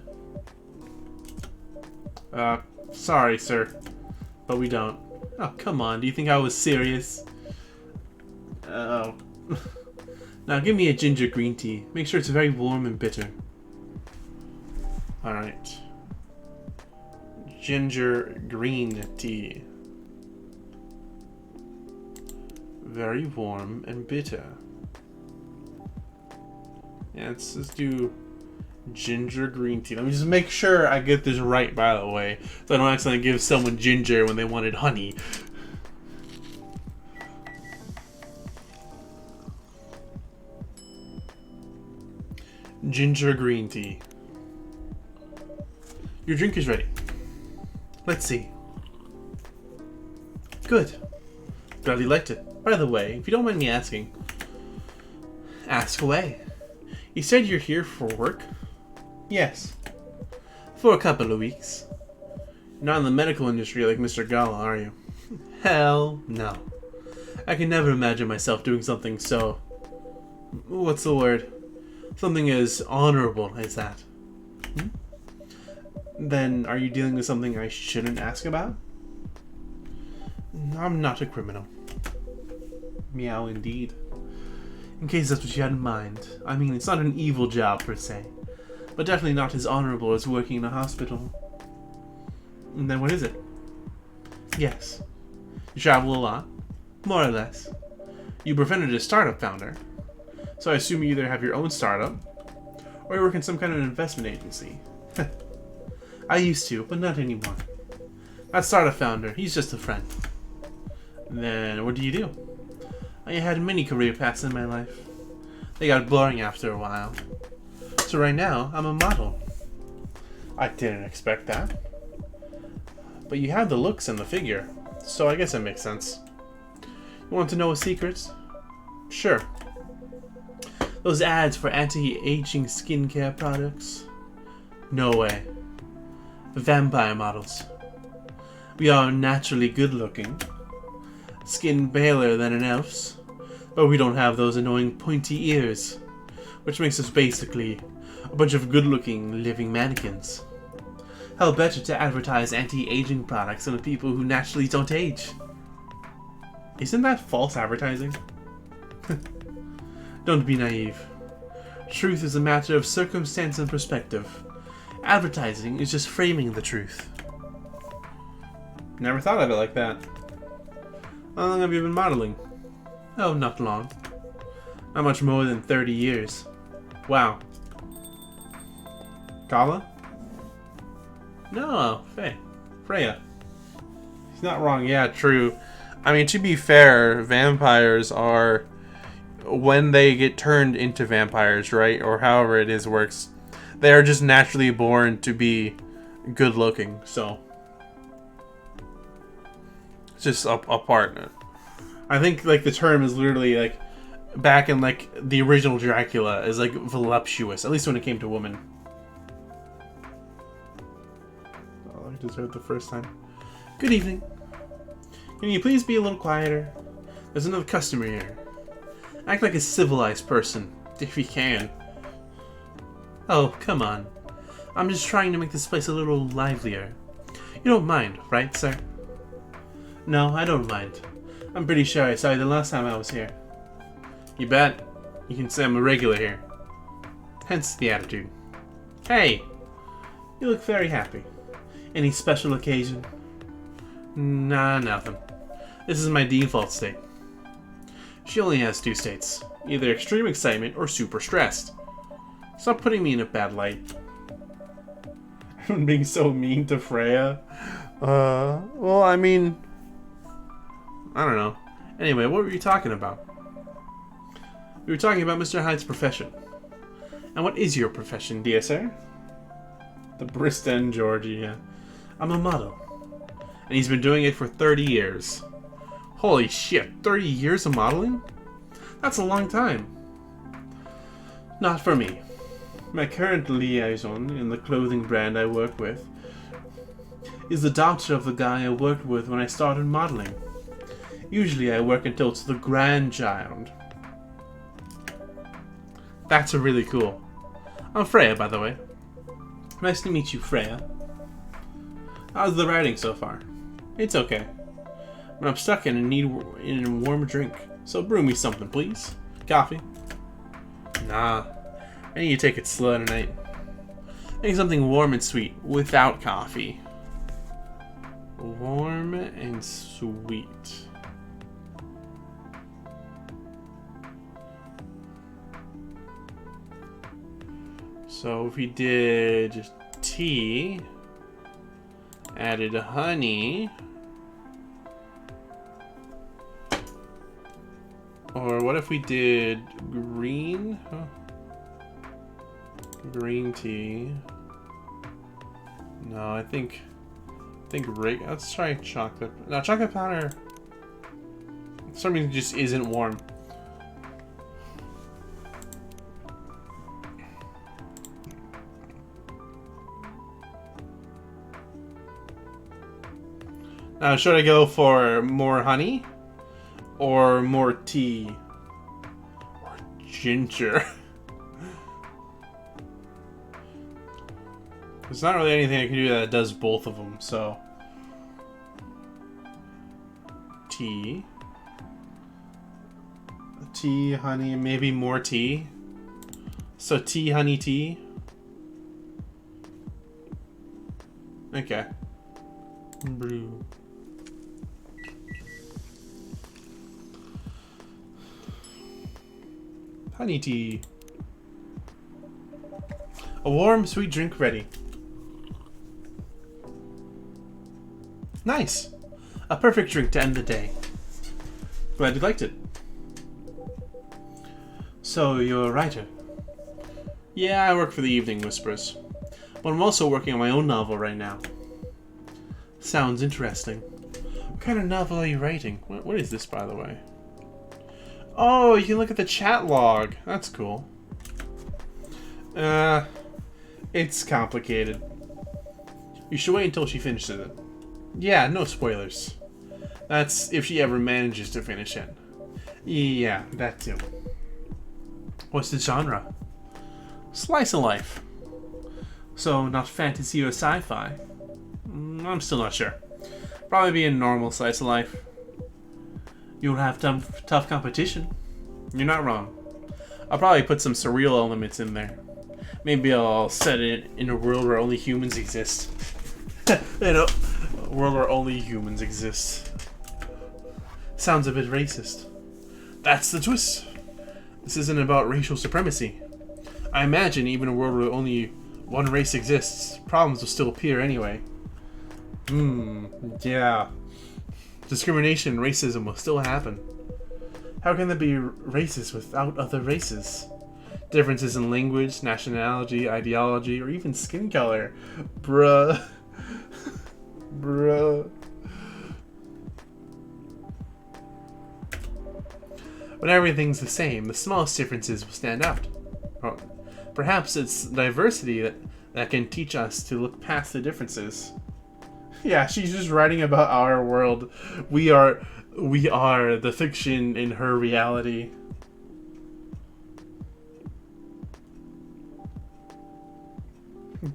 Sorry, sir, but we don't. Oh, come on. Do you think I was serious? Oh. Now, give me a ginger green tea. Make sure it's very warm and bitter. Alright. Ginger green tea. Very warm and bitter. Yeah, let's just do ginger green tea. Let me just make sure I get this right, by the way, so I don't accidentally give someone ginger when they wanted honey. Ginger green tea. Your drink is ready. Let's see. Good. Glad you liked it. By the way, if you don't mind me asking, ask away. You said you're here for work? Yes. For a couple of weeks. Not in the medical industry like Mr. Gala, are you? Hell no. I can never imagine myself doing something so... what's the word? Something as honorable as that. Then are you dealing with something I shouldn't ask about? I'm not a criminal. Meow indeed. In case that's what you had in mind. I mean, it's not an evil job per se, but definitely not as honorable as working in a hospital. And then what is it? Yes. You travel a lot? More or less. You befriended a startup founder, so I assume you either have your own startup, or you work in some kind of investment agency. I used to, but not anymore. That startup founder, he's just a friend. Then what do you do? I had many career paths in my life. They got boring after a while. So right now, I'm a model. I didn't expect that. But you have the looks and the figure, so I guess it makes sense. You want to know a secret? Sure. Those ads for anti-aging skincare products? No way. Vampire models. We are naturally good looking. Skin paler than an elf's. But we don't have those annoying pointy ears. Which makes us basically a bunch of good looking living mannequins. How better to advertise anti-aging products than with people who naturally don't age? Isn't that false advertising? Don't be naive. Truth is a matter of circumstance and perspective. Advertising is just framing the truth. Never thought of it like that. How long have you been modeling? Oh, not long. Not much more than 30 years. Wow. Kala? No, Freya. He's not wrong. Yeah, true. I mean, to be fair, vampires are... when they get turned into vampires, right? Or however it is works. They are just naturally born to be good looking, so... it's just a part. I think, like, the term is literally, like, back in, like, the original Dracula is, like, voluptuous. At least when it came to women. deserved the first time. Good evening. Can you please be a little quieter? There's another customer here. Act like a civilized person, if you can. Oh, come on. I'm just trying to make this place a little livelier. You don't mind, right, sir? No, I don't mind. I'm pretty sure I saw you the last time I was here. You bet. You can say I'm a regular here. Hence the attitude. Hey! You look very happy. Any special occasion? Nah, nothing. This is my default state. She only has 2 states. Either extreme excitement or super stressed. Stop putting me in a bad light. I'm being so mean to Freya. Well, I mean... I don't know. Anyway, what were you talking about? We were talking about Mr. Hyde's profession. And what is your profession, dear sir? The Bristen Georgie, yeah. I'm a model. And he's been doing it for 30 years. Holy shit, 30 years of modeling? That's a long time. Not for me. My current liaison in the clothing brand I work with is the daughter of the guy I worked with when I started modeling. Usually I work until it's the grandchild. That's really cool. I'm Freya, by the way. Nice to meet you, Freya. How's the writing so far? It's okay. But I'm stuck and in need in a warm drink. So brew me something, please. Coffee? Nah. I need to take it slow tonight. Make something warm and sweet without coffee. Warm and sweet. So if we did tea, added honey, or what if we did green? Huh? Green tea. No, I think let's try chocolate. No, chocolate powder for some reason just isn't warm. Now, should I go for more honey or more tea or ginger? There's not really anything I can do that does both of them, so tea, honey, maybe more tea. So tea, honey, tea. Okay. Brew. Honey tea. A warm, sweet drink ready. Nice. A perfect drink to end the day. Glad you liked it. So, you're a writer? Yeah, I work for the Evening Whispers. But I'm also working on my own novel right now. Sounds interesting. What kind of novel are you writing? What is this, by the way? Oh, you can look at the chat log. That's cool. It's complicated. You should wait until she finishes it. Yeah, no spoilers. That's if she ever manages to finish it. Yeah, that too. What's the genre? Slice of life. So, not fantasy or sci-fi? I'm still not sure. Probably be a normal slice of life. You'll have tough competition. You're not wrong. I'll probably put some surreal elements in there. Maybe I'll set it in a world where only humans exist. You know, a world where only humans exist. Sounds a bit racist. That's the twist. This isn't about racial supremacy. I imagine even a world where only one race exists, problems will still appear anyway. Yeah. Discrimination and racism will still happen. How can there be racist without other races? Differences in language, nationality, ideology, or even skin color. Bruh. Bruh. When everything's the same, the smallest differences will stand out. Or perhaps it's diversity that can teach us to look past the differences. Yeah, she's just writing about our world. We are the fiction in her reality.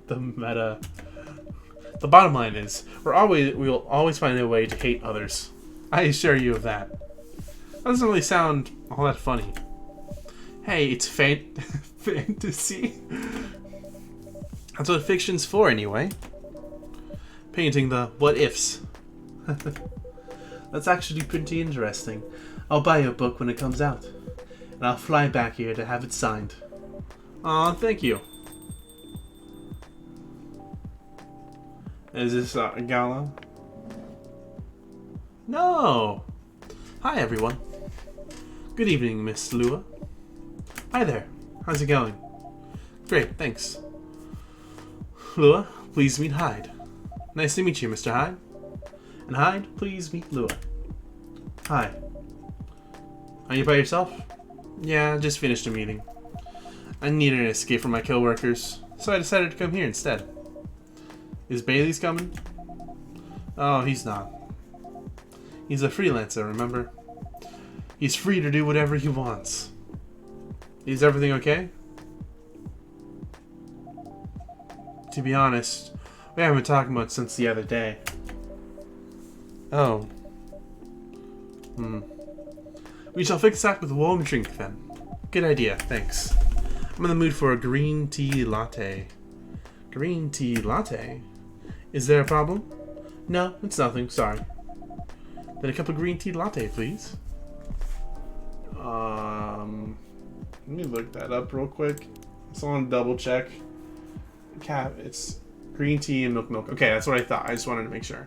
The meta. The bottom line is, we'll always find a way to hate others. I assure you of that. That doesn't really sound all that funny. Hey, it's fantasy. That's what fiction's for, anyway. Painting the what ifs. That's actually pretty interesting. I'll buy your book when it comes out, and I'll fly back here to have it signed. Aw, thank you. Is this a gala? No! Hi, everyone. Good evening, Miss Lua. Hi there. How's it going? Great, thanks. Lua, please meet Hyde. Nice to meet you, Mr. Hyde. And Hyde, please meet Lua. Hi. Are you by yourself? Yeah, just finished a meeting. I needed an escape from my coworkers, so I decided to come here instead. Is Bailey's coming? Oh, he's not. He's a freelancer, remember? He's free to do whatever he wants. Is everything okay? To be honest, we haven't been talking much since the other day. Oh. We shall fix that with a warm drink then. Good idea, thanks. I'm in the mood for a green tea latte. Green tea latte? Is there a problem? No, it's nothing, sorry. Then a cup of green tea latte, please. Let me look that up real quick. So I want to double check. It's green tea and milk. Okay, that's what I thought. I just wanted to make sure.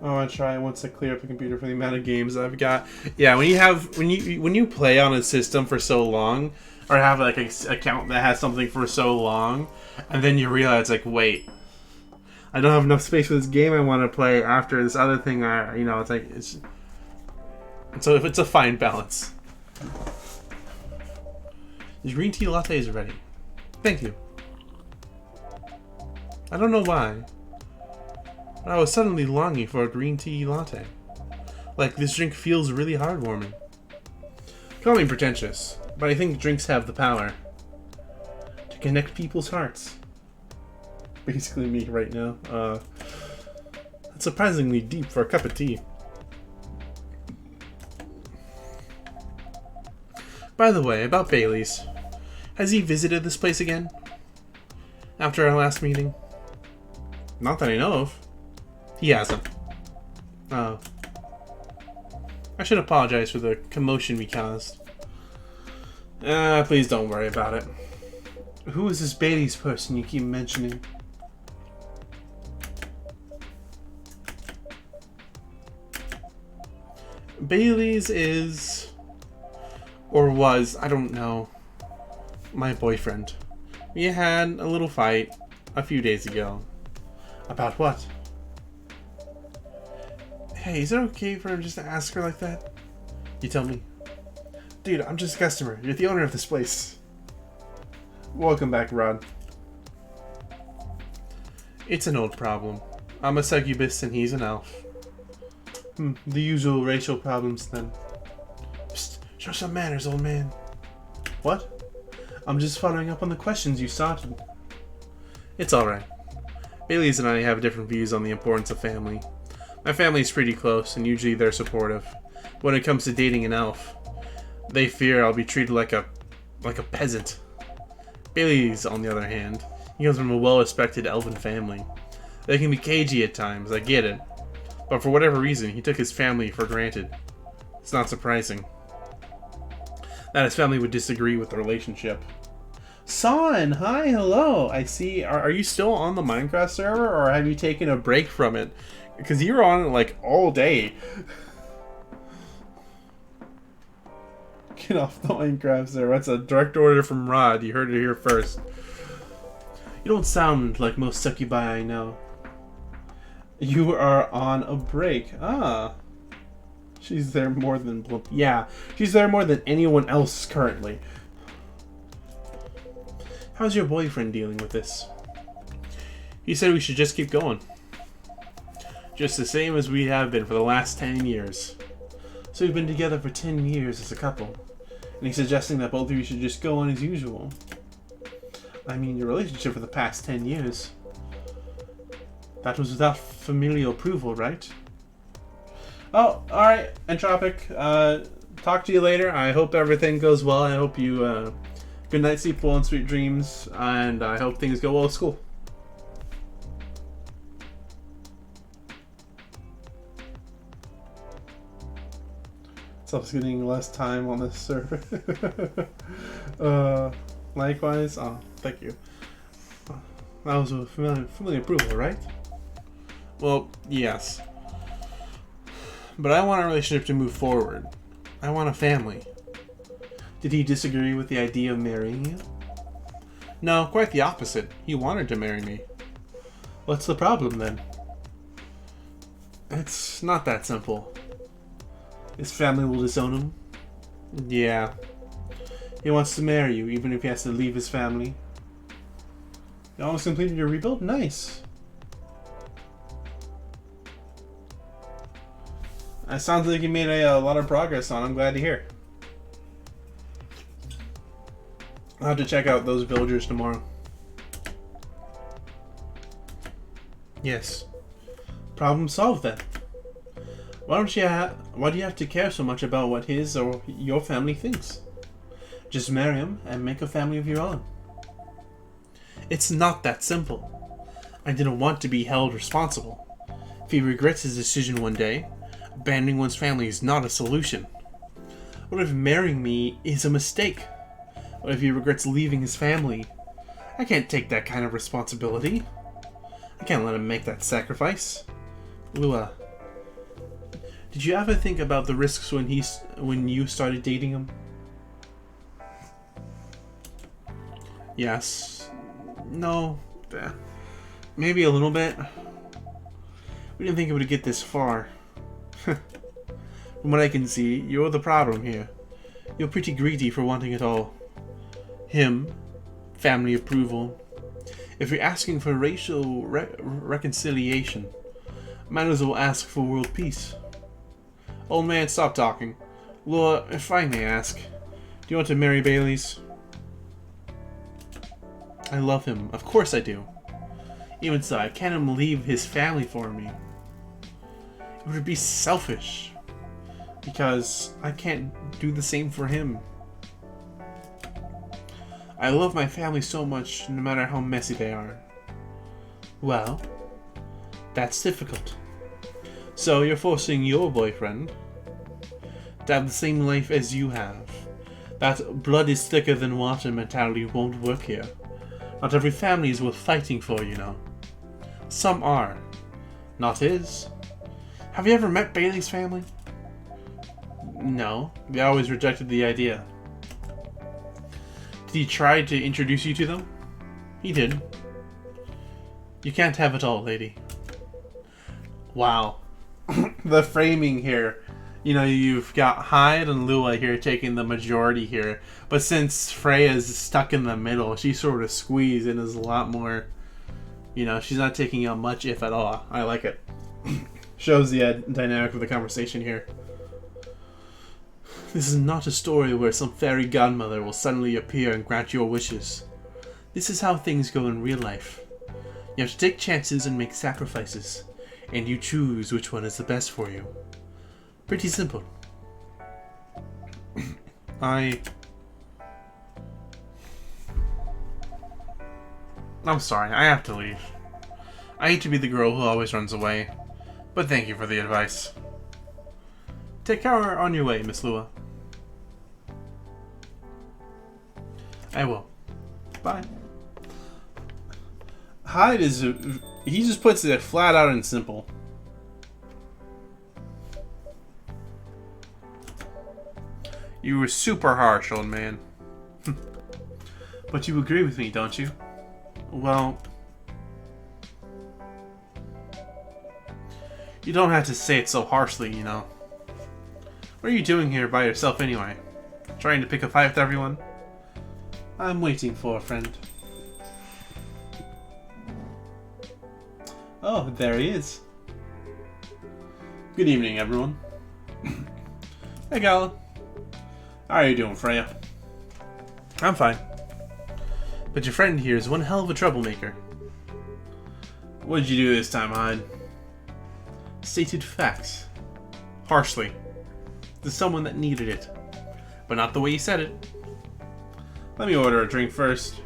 I want to try once I clear up the computer for the amount of games I've got. Yeah, when you play on a system for so long, or have like an account that has something for so long, and then you realize like, wait, I don't have enough space for this game I want to play after this other thing. It's like so if it's a fine balance. The green tea latte is ready. Thank you. I don't know why. I was suddenly longing for a green tea latte. Like, this drink feels really heartwarming. Call me pretentious, but I think drinks have the power to connect people's hearts. Basically me right now. It's surprisingly deep for a cup of tea. By the way, about Bailey's. Has he visited this place again? After our last meeting? Not that I know of. He hasn't. Oh. I should apologize for the commotion we caused. Please don't worry about it. Who is this Bailey's person you keep mentioning? Bailey's is... or was, I don't know, my boyfriend. We had a little fight a few days ago. About what? Hey, is it okay for him just to ask her like that? You tell me. Dude, I'm just a customer. You're the owner of this place. Welcome back, Rod. It's an old problem. I'm a succubus and he's an elf. The usual racial problems then. Psst, show some manners, old man. What? I'm just following up on the questions you started. It's alright. Bailey's and I have different views on the importance of family. My family's pretty close, and usually they're supportive. When it comes to dating an elf, they fear I'll be treated like a peasant. Bailey's, on the other hand, he comes from a well-respected elven family. They can be cagey at times, I get it. But for whatever reason, he took his family for granted. It's not surprising that his family would disagree with the relationship. Son, hi, hello. I see. Are you still on the Minecraft server, or have you taken a break from it? Because you were on it like all day. Get off the Minecraft server. That's a direct order from Rod. You heard it here first. You don't sound like most succubi I know. You are on a break. Ah. She's there more than... Yeah, she's there more than anyone else currently. How's your boyfriend dealing with this? He said we should just keep going. Just the same as we have been for the last 10 years. So we've been together for 10 years as a couple. And he's suggesting that both of you should just go on as usual. I mean, your relationship for the past 10 years. That was without familial approval, right? Oh, alright, Entropic. Talk to you later. I hope everything goes well. I hope you, good night, sleep well, and sweet dreams. And I hope things go well at school. Stuff's getting less time on this server. Likewise. Oh, thank you. That was a familiar approval, right? Well, yes. But I want our relationship to move forward. I want a family. Did he disagree with the idea of marrying you? No, quite the opposite. He wanted to marry me. What's the problem then? It's not that simple. His family will disown him? Yeah. He wants to marry you, even if he has to leave his family. You almost completed your rebuild? Nice. It sounds like you made a lot of progress on. I'm glad to hear. I'll have to check out those villagers tomorrow. Yes. Problem solved then. Why do you have to care so much about what his or your family thinks? Just marry him and make a family of your own. It's not that simple. I didn't want to be held responsible. If he regrets his decision one day, abandoning one's family is not a solution. What if marrying me is a mistake? What if he regrets leaving his family? I can't take that kind of responsibility. I can't let him make that sacrifice. Lua, did you ever think about the risks when you started dating him? Yes. No. Maybe a little bit. We didn't think it would get this far. From what I can see, you're the problem here. You're pretty greedy for wanting it all. Him, family approval. If you're asking for racial reconciliation, might as well ask for world peace. Old man, stop talking. Lua, if I may ask, do you want to marry Baileys? I love him. Of course I do. Even so, I can't let him leave his family for me. It would be selfish. Because I can't do the same for him. I love my family so much, no matter how messy they are. Well, that's difficult. So you're forcing your boyfriend to have the same life as you have. That blood is thicker than water mentality won't work here. Not every family is worth fighting for, you know. Some are. Not his. Have you ever met Bailey's family? No. They always rejected the idea. Did he try to introduce you to them? He did. You can't have it all, lady. Wow. The framing here. You know, you've got Hyde and Lua here taking the majority here. But since Freya's stuck in the middle, she's sort of squeezed and is a lot more... You know, she's not taking out much, if at all. I like it. Shows the dynamic of the conversation here. This is not a story where some fairy godmother will suddenly appear and grant your wishes. This is how things go in real life. You have to take chances and make sacrifices, and you choose which one is the best for you. Pretty simple. I'm sorry, I have to leave. I hate to be the girl who always runs away, but thank you for the advice. Take care on your way, Miss Lua. I will. Bye. Hyde is... he just puts it flat out and simple. You were super harsh, old man. But you agree with me, don't you? Well... you don't have to say it so harshly, you know. What are you doing here by yourself anyway? Trying to pick a fight with everyone? I'm waiting for a friend. Oh, there he is. Good evening, everyone. Hey, Gala. How are you doing, Freya? I'm fine. But your friend here is one hell of a troublemaker. What did you do this time, Hyde? Stated facts. Harshly. To someone that needed it. But not the way you said it. Let me order a drink first.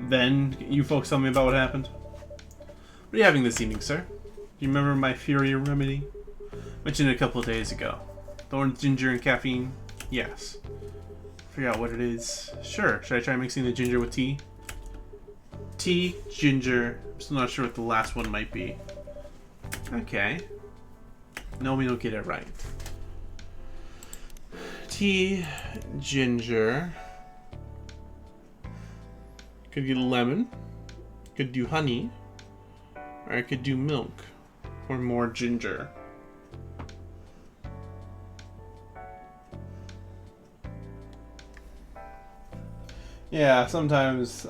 Then, you folks tell me about what happened. What are you having this evening, sir? Do you remember my Fury remedy? Mentioned it a couple of days ago. Thorns, ginger, and caffeine? Yes. Figure out what it is. Sure. Should I try mixing the ginger with tea? Tea, ginger. I'm still not sure what the last one might be. Okay. No, we don't get it right. Tea, ginger. Could get lemon. Could do honey. Or I could do milk. Or more ginger. Yeah, sometimes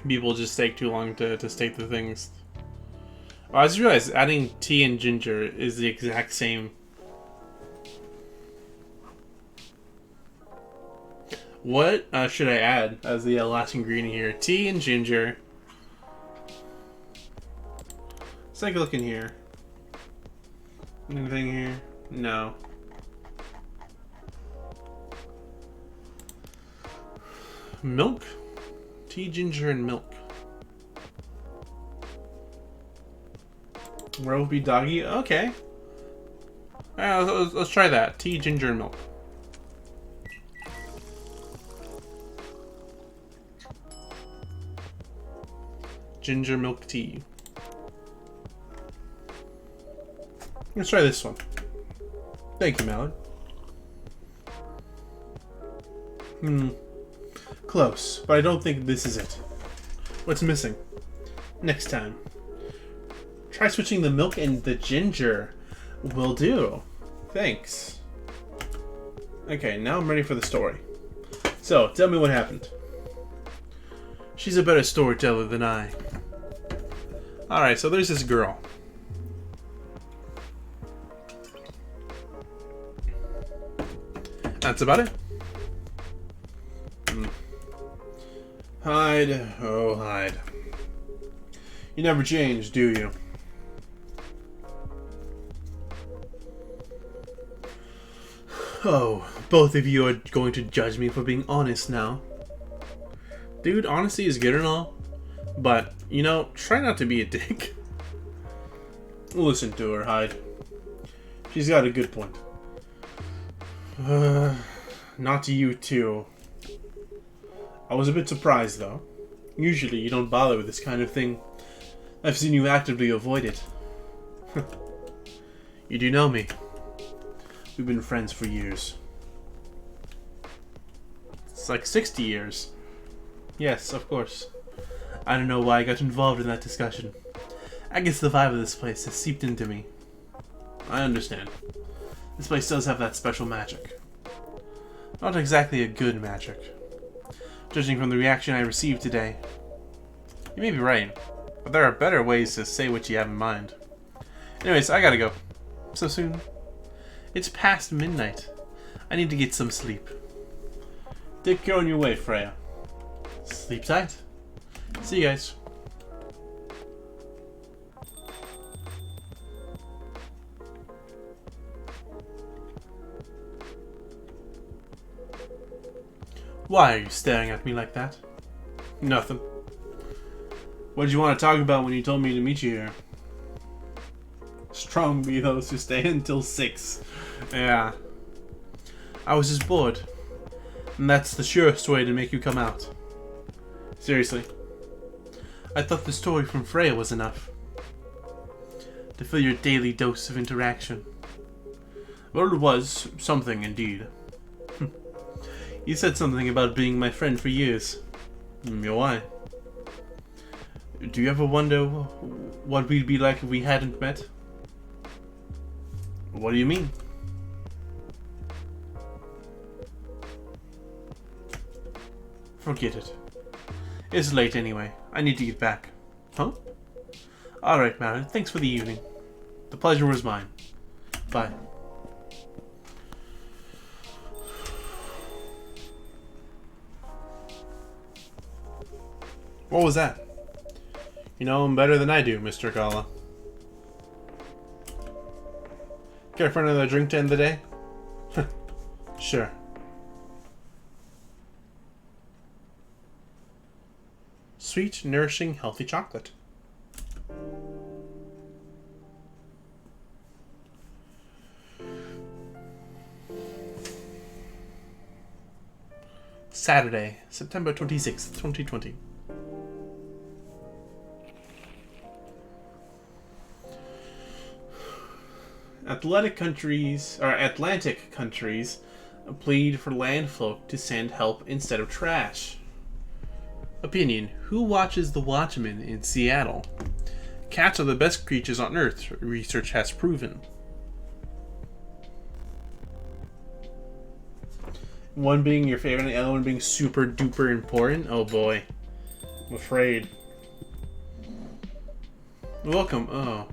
people just take too long to state the things. Oh, I just realized adding tea and ginger is the exact same. What should I add as the last ingredient here? Tea and ginger. Let's take a look in here. Anything here? No. Milk? Tea, ginger, and milk. Roby doggy? Okay. Let's try that. Tea, ginger, and milk. Ginger milk tea. Let's try this one. Thank you, Mallard. Close, but I don't think this is it. What's missing? Next time. Try switching the milk and the ginger. Will do. Thanks. Okay, now I'm ready for the story. So, tell me what happened. She's a better storyteller than I. Alright, so there's this girl. That's about it. Hyde, oh Hyde. You never change, do you? Oh, both of you are going to judge me for being honest now. Dude, honesty is good and all, but, you know, try not to be a dick. Listen to her, Hyde. She's got a good point. Not to you, too. I was a bit surprised, though. Usually, you don't bother with this kind of thing. I've seen you actively avoid it. You do know me. We've been friends for years. It's like 60 years. Yes, of course. I don't know why I got involved in that discussion. I guess the vibe of this place has seeped into me. I understand. This place does have that special magic. Not exactly a good magic. Judging from the reaction I received today. You may be right, but there are better ways to say what you have in mind. Anyways, I gotta go. So soon. It's past midnight. I need to get some sleep. Take care on your way, Freya. Sleep tight. See you guys. Why are you staring at me like that? Nothing. What did you want to talk about when you told me to meet you here? Strong be those who stay until 6. Yeah. I was just bored. And that's the surest way to make you come out. Seriously. I thought the story from Freya was enough. To fill your daily dose of interaction. Well, it was something indeed. You said something about being my friend for years. Why? Do you ever wonder what we'd be like if we hadn't met? What do you mean? Forget it. It's late anyway. I need to get back. Huh? Alright, Marin. Thanks for the evening. The pleasure was mine. Bye. What was that? You know him better than I do, Mr. Gala. Care for another drink to end the day? Sure. Sweet, nourishing, healthy chocolate. Saturday, September 26th, 2020. Atlantic countries plead for landfolk to send help instead of trash. Opinion: who watches The Watchmen in Seattle? Cats are the best creatures on Earth, research has proven. One being your favorite and the other one being super duper important? Oh boy. I'm afraid. Welcome. Oh.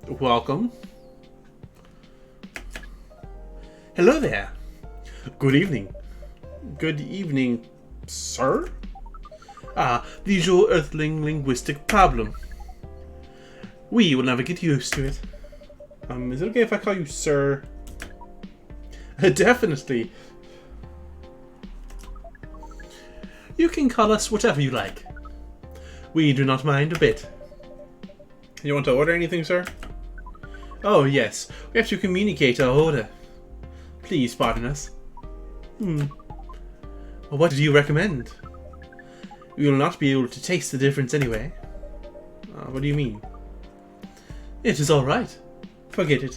Welcome. Hello there. Good evening. Good evening, sir? Ah, the usual Earthling linguistic problem. We will never get used to it. Is it okay if I call you sir? Definitely. You can call us whatever you like. We do not mind a bit. You want to order anything, sir? Oh, yes. We have to communicate our order. Please pardon us. Well, what do you recommend? We will not be able to taste the difference anyway. What do you mean? It is alright. Forget it.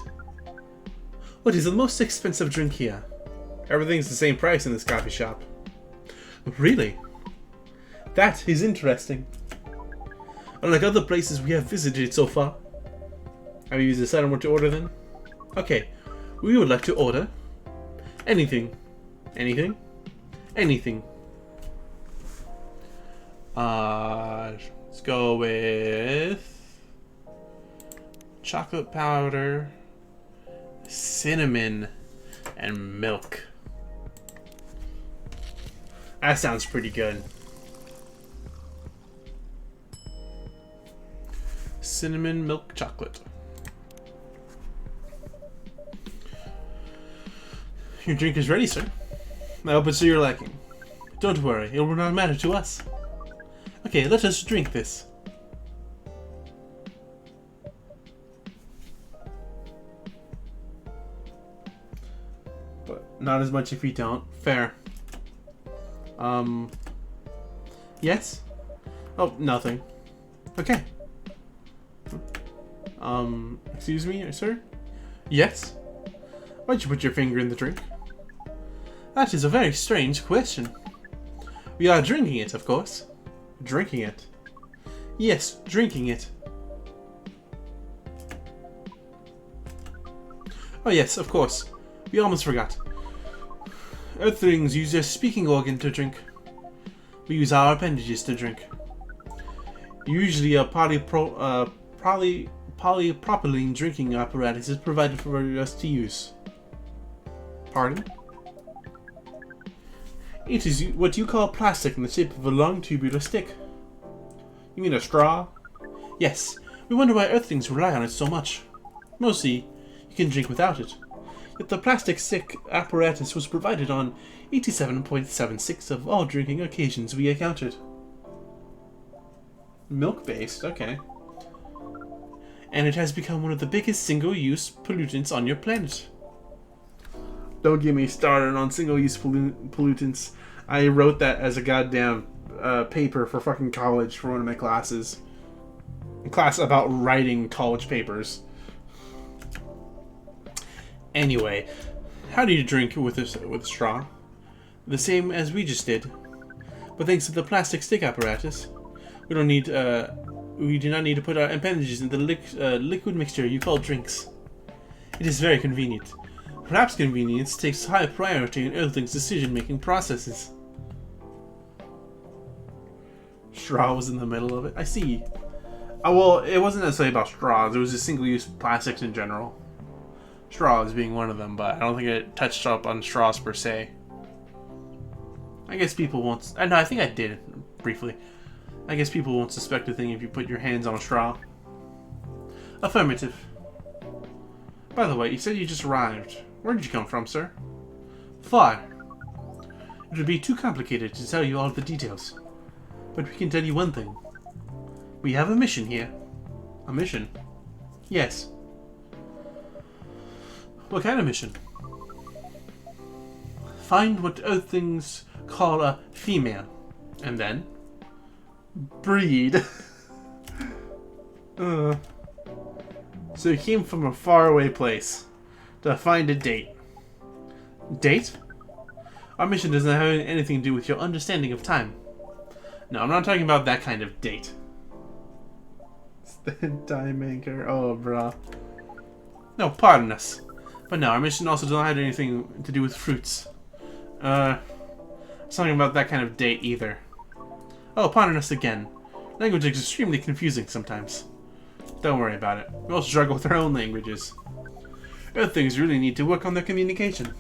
What is the most expensive drink here? Everything's the same price in this coffee shop. Really? That is interesting. Unlike other places we have visited so far. Have you decided what to order then? Okay, we would like to order anything. Anything? Anything. Let's go with chocolate powder, cinnamon, and milk. That sounds pretty good. Cinnamon milk chocolate. Your drink is ready, sir. I hope it's your liking. Don't worry, it will not matter to us. Okay, let us drink this. But not as much if you don't. Fair. Yes? Oh, nothing. Okay. Excuse me, sir? Yes? Why'd you put your finger in the drink? That is a very strange question. We are drinking it, of course. Drinking it? Yes, drinking it. Oh yes, of course. We almost forgot. Earthlings use their speaking organ to drink. We use our appendages to drink. Usually a polypropylene drinking apparatus is provided for us to use. Pardon? It is what you call plastic in the shape of a long tubular stick. You mean a straw? Yes. We wonder why Earthlings rely on it so much. Mostly, you can drink without it. Yet the plastic stick apparatus was provided on 87.76 of all drinking occasions we encountered. Milk-based, okay. And it has become one of the biggest single-use pollutants on your planet. Don't get me started on single-use pollutants. I wrote that as a goddamn paper for fucking college for one of my classes. A class about writing college papers. Anyway, how do you drink with a straw? The same as we just did. But thanks to the plastic stick apparatus, we don't need we do not need to put our appendages in the liquid mixture you call drinks. It is very convenient. Perhaps convenience takes high priority in Earthling's decision-making processes. Straw was in the middle of it. I see. Well, it wasn't necessarily about straws. It was just single-use plastics in general. Straws being one of them, but I don't think it touched up on straws per se. I guess people won't... No, I think I did, briefly. I guess people won't suspect a thing if you put your hands on a straw. Affirmative. By the way, you said you just arrived. Where did you come from, sir? Far. It would be too complicated to tell you all the details. But we can tell you one thing. We have a mission here. A mission? Yes. What kind of mission? Find what Earthlings call a female. And then? Breed. So you came from a faraway place to find a date. Date? Our mission doesn't have anything to do with your understanding of time. No, I'm not talking about that kind of date. Time anchor. Oh, bruh. No, pardon us. But no, our mission also doesn't have anything to do with fruits. Something about that kind of date either. Oh, pardon us again. Language is extremely confusing sometimes. Don't worry about it. We all struggle with our own languages. Earthlings really need to work on their communication.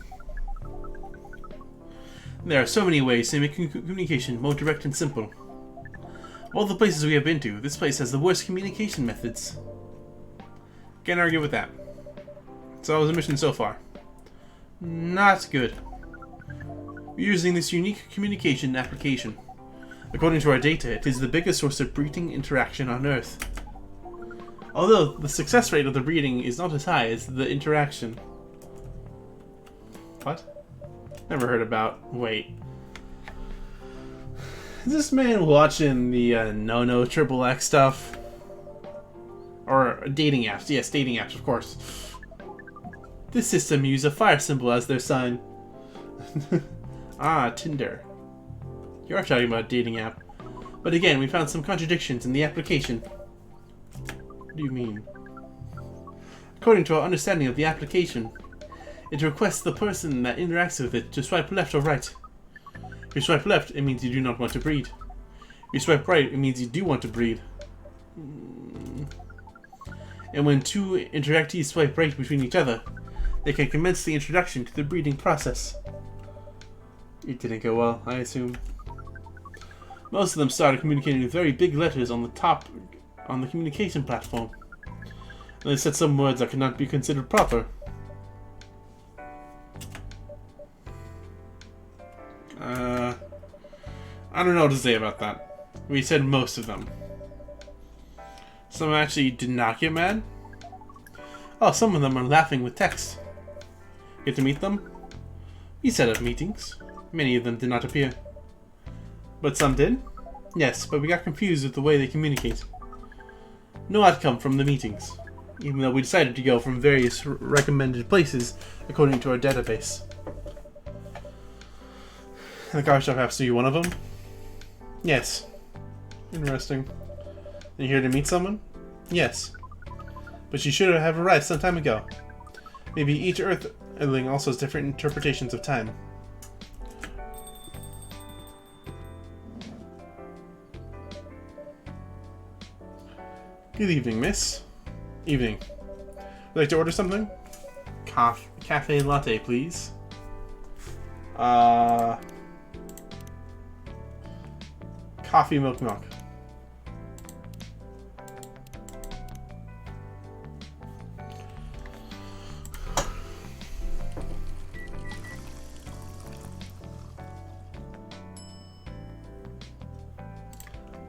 There are so many ways to make communication more direct and simple. Of all the places we have been to, this place has the worst communication methods. Can't argue with that. So how was the mission so far? Not good. We're using this unique communication application. According to our data, it is the biggest source of breeding interaction on Earth. Although the success rate of the breeding is not as high as the interaction. What? Never heard about. Wait. Is this man watching the No Triple X stuff? Or dating apps? Yes, dating apps, of course. This system uses a fire symbol as their sign. Ah, Tinder. You are talking about a dating app. But again, we found some contradictions in the application. What do you mean? According to our understanding of the application, it requests the person that interacts with it to swipe left or right. If you swipe left, it means you do not want to breed. If you swipe right, it means you do want to breed. And when two interactees swipe right between each other, they can commence the introduction to the breeding process. It didn't go well, I assume. Most of them started communicating with very big letters on the top on the communication platform. And they said some words that could not be considered proper. I don't know what to say about that. We said most of them. Some actually did not get mad. Oh, some of them are laughing with text. Get to meet them? We set up meetings. Many of them did not appear. But some did? Yes, but we got confused with the way they communicate. No outcome from the meetings, even though we decided to go from various recommended places according to our database. The car shop happens to be one of them? Yes. Interesting. Are you here to meet someone? Yes. But you should have arrived some time ago. Maybe each Earthling also has different interpretations of time. Good evening, miss. Evening. Would you like to order something? Cafe latte, please. Coffee, milk.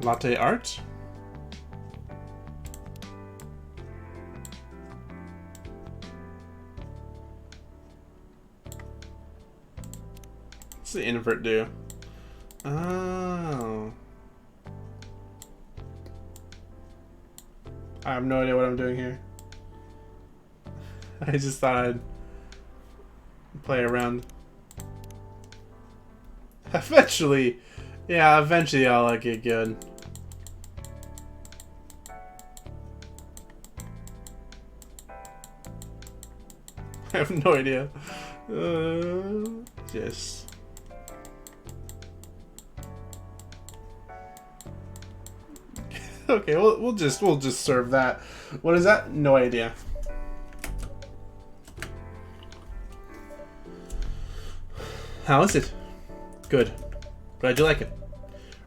Latte art. What's the invert do? Oh. I have no idea what I'm doing here. I just thought I'd play around. Eventually. Yeah, eventually I'll get good. I have no idea. Just. Okay, we'll just serve that. What is that? No idea. How is it? Good. Glad you like it.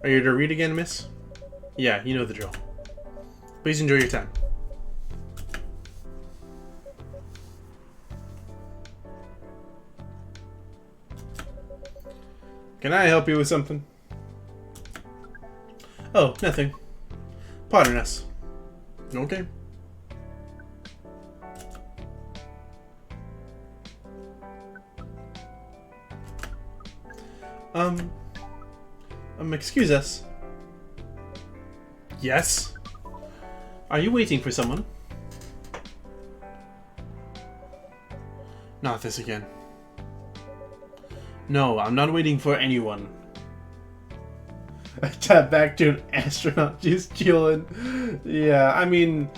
Are you here to read again, miss? Yeah, you know the drill. Please enjoy your time. Can I help you with something? Oh, nothing. Pardon us. Okay. Excuse us. Yes? Are you waiting for someone? Not this again. No, I'm not waiting for anyone. I tap back to an astronaut just chilling. Yeah, I mean,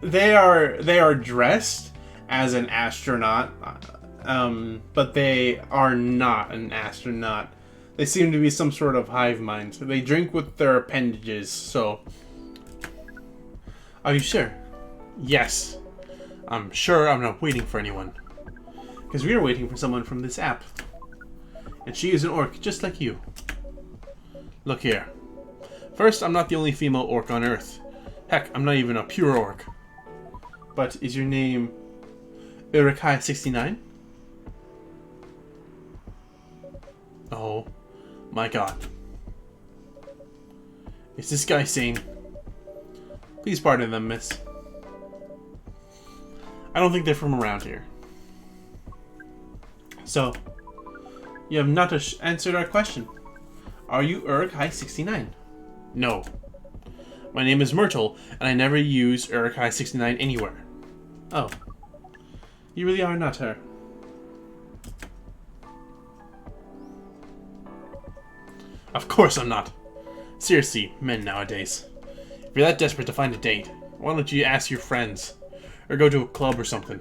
they are dressed as an astronaut, but they are not an astronaut. They seem to be some sort of hive mind. They drink with their appendages, so... Are you sure? Yes. I'm sure I'm not waiting for anyone. Because we are waiting for someone from this app. And she is an orc, just like you. Look here. First, I'm not the only female orc on Earth. Heck, I'm not even a pure orc. But is your name Uruk-hai-69? Oh my god. Is this guy sane? Please pardon them, miss. I don't think they're from around here. So, you have not answered our question. Are you Uruk-hai-69? No. My name is Myrtle, and I never use Uruk-hai-69 anywhere. Oh. You really are not her. Of course I'm not. Seriously, men nowadays. If you're that desperate to find a date, why don't you ask your friends? Or go to a club or something.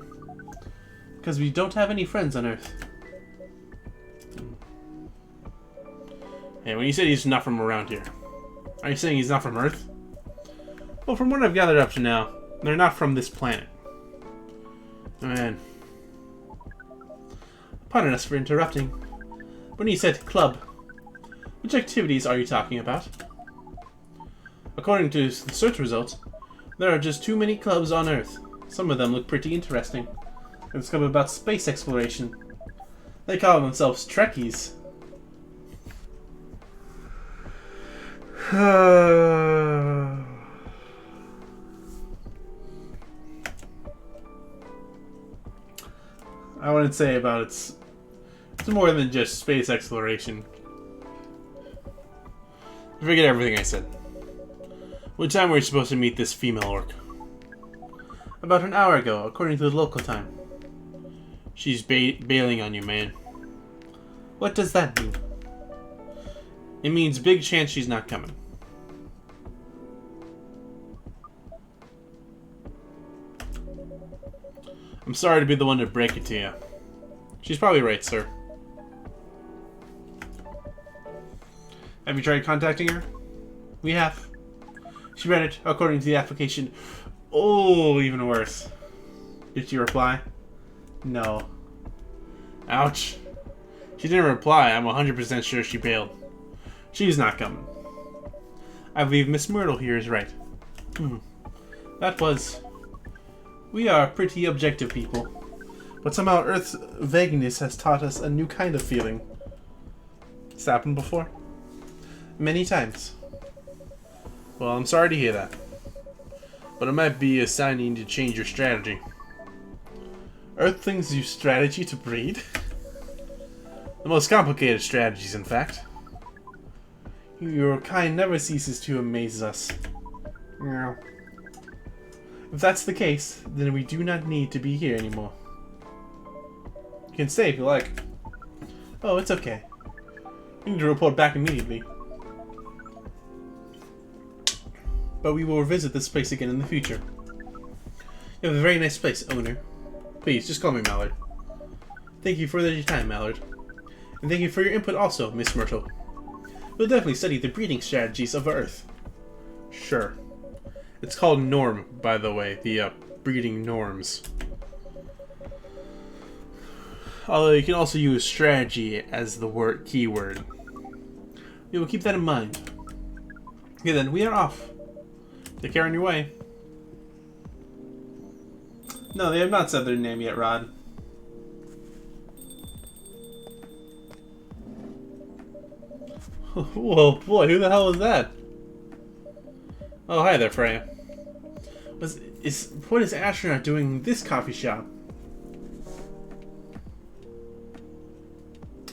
Because we don't have any friends on Earth. Hey, when you said he's not from around here, are you saying he's not from Earth? Well, from what I've gathered up to now, they're not from this planet. Man. Pardon us for interrupting. When you said club, which activities are you talking about? According to the search results, there are just too many clubs on Earth. Some of them look pretty interesting. There's a club about space exploration. They call themselves Trekkies. I wouldn't say about it's more than just space exploration. Forget everything I said. What time were you supposed to meet this female orc? About an hour ago, according to the local time. She's bailing on you, man. What does that mean? It means big chance she's not coming. I'm sorry to be the one to break it to you. She's probably right, sir. Have you tried contacting her? We have. She read it according to the application. Oh, even worse. Did she reply? No. Ouch. She didn't reply. I'm 100% sure she bailed. She's not coming. I believe Miss Myrtle here is right. That was... We are pretty objective people. But somehow Earth's vagueness has taught us a new kind of feeling. It's happened before? Many times. Well, I'm sorry to hear that. But it might be a sign you need to change your strategy. Earth things use strategy to breed? The most complicated strategies, in fact. Your kind never ceases to amaze us. Yeah. If that's the case, then we do not need to be here anymore. You can stay if you like. Oh, it's okay. You need to report back immediately. But we will revisit this place again in the future. You have a very nice place, owner. Please, just call me Mallard. Thank you for your time, Mallard. And thank you for your input also, Miss Myrtle. We'll definitely study the breeding strategies of Earth. Sure. It's called Norm, by the way, the breeding norms. Although you can also use strategy as the keyword. We will keep that in mind. Okay then, we are off. Take care on your way. No, they have not said their name yet, Rod. Whoa, boy, who the hell is that? Oh, hi there, Freya. What is Astronaut doing in this coffee shop?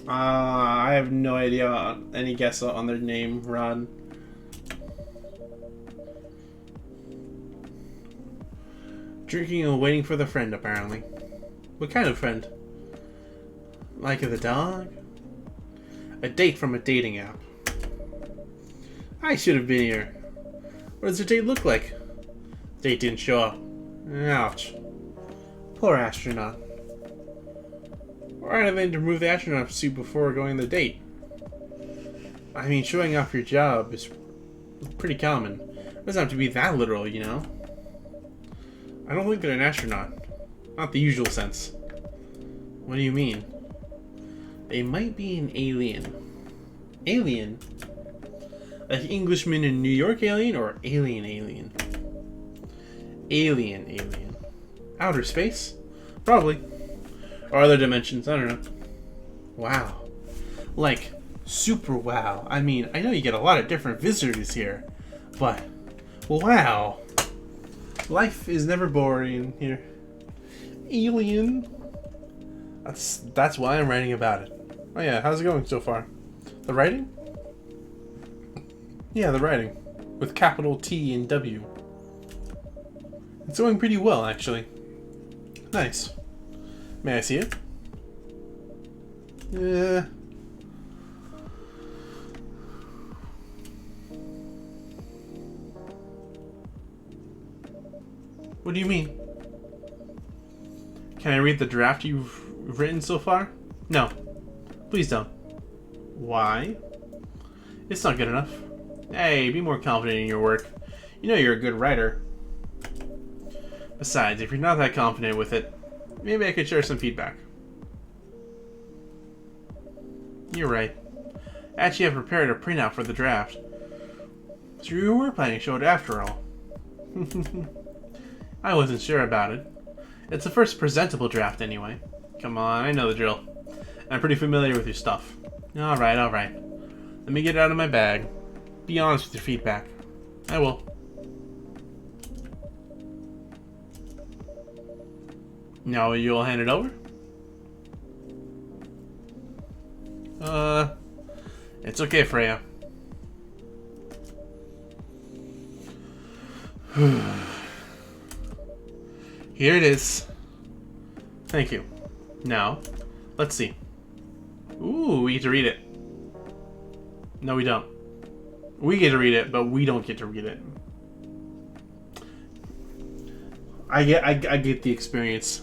I have no idea. Any guess on their name, Rod? Drinking and waiting for the friend, apparently. What kind of friend? Like the dog? A date from a dating app. I should have been here. What does the date look like? The date didn't show up. Ouch. Poor astronaut. Why did they remove the astronaut suit before going on the date? I mean, showing off your job is pretty common. It doesn't have to be that literal, you know? I don't think they're an astronaut. Not the usual sense. What do you mean? They might be an alien. Alien? Like Englishman in New York alien or alien alien? Alien. Outer space? Probably. Or other dimensions, I don't know. Wow. Like, super wow. I mean, I know you get a lot of different visitors here, but wow. Life is never boring here. Alien. That's why I'm writing about it. Oh yeah, how's it going so far? The writing? Yeah, the writing. With capital T and W. It's going pretty well, actually. Nice. May I see it? Yeah. What do you mean? Can I read the draft you've written so far? No. Please don't. Why? It's not good enough. Hey, be more confident in your work. You know you're a good writer. Besides, if you're not that confident with it, maybe I could share some feedback. You're right. I actually have prepared a printout for the draft. So you were planning to show it after all. I wasn't sure about it. It's the first presentable draft anyway. Come on, I know the drill. I'm pretty familiar with your stuff. Alright. Let me get it out of my bag. Be honest with your feedback. I will. Now you'll hand it over? It's okay, Freya. Here it is. Thank you. Now, let's see. Ooh, we get to read it. No, we don't. We get to read it, but we don't get to read it. I get the experience.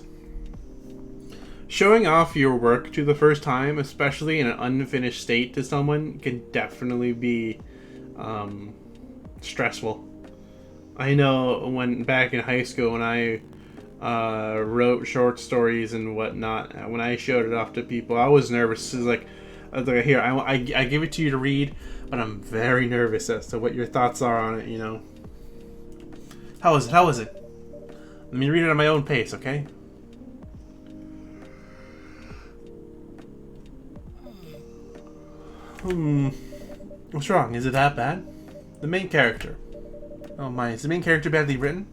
Showing off your work to the first time, especially in an unfinished state to someone, can definitely be stressful. I know when back in high school when I wrote short stories and whatnot, when I showed it off to people, I was nervous. I was like, here, I give it to you to read, but I'm very nervous as to what your thoughts are on it, you know. How was it? Let me read it at my own pace, okay? What's wrong? Is it that bad? The main character. Oh my, is the main character badly written?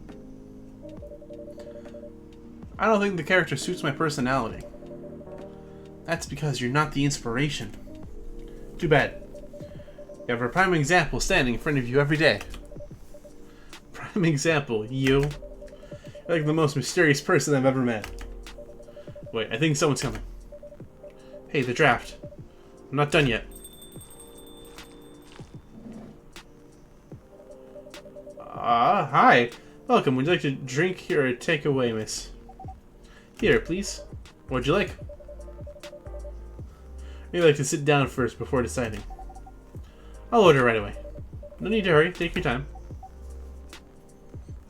I don't think the character suits my personality. That's because you're not the inspiration. Too bad. You have a prime example standing in front of you every day. Prime example, you. You're like the most mysterious person I've ever met. Wait, I think someone's coming. Hey, the draft. I'm not done yet. Hi. Welcome. Would you like to drink or take away, miss? Here, please. What'd you like? Maybe like to sit down first before deciding. I'll order right away. No need to hurry. Take your time.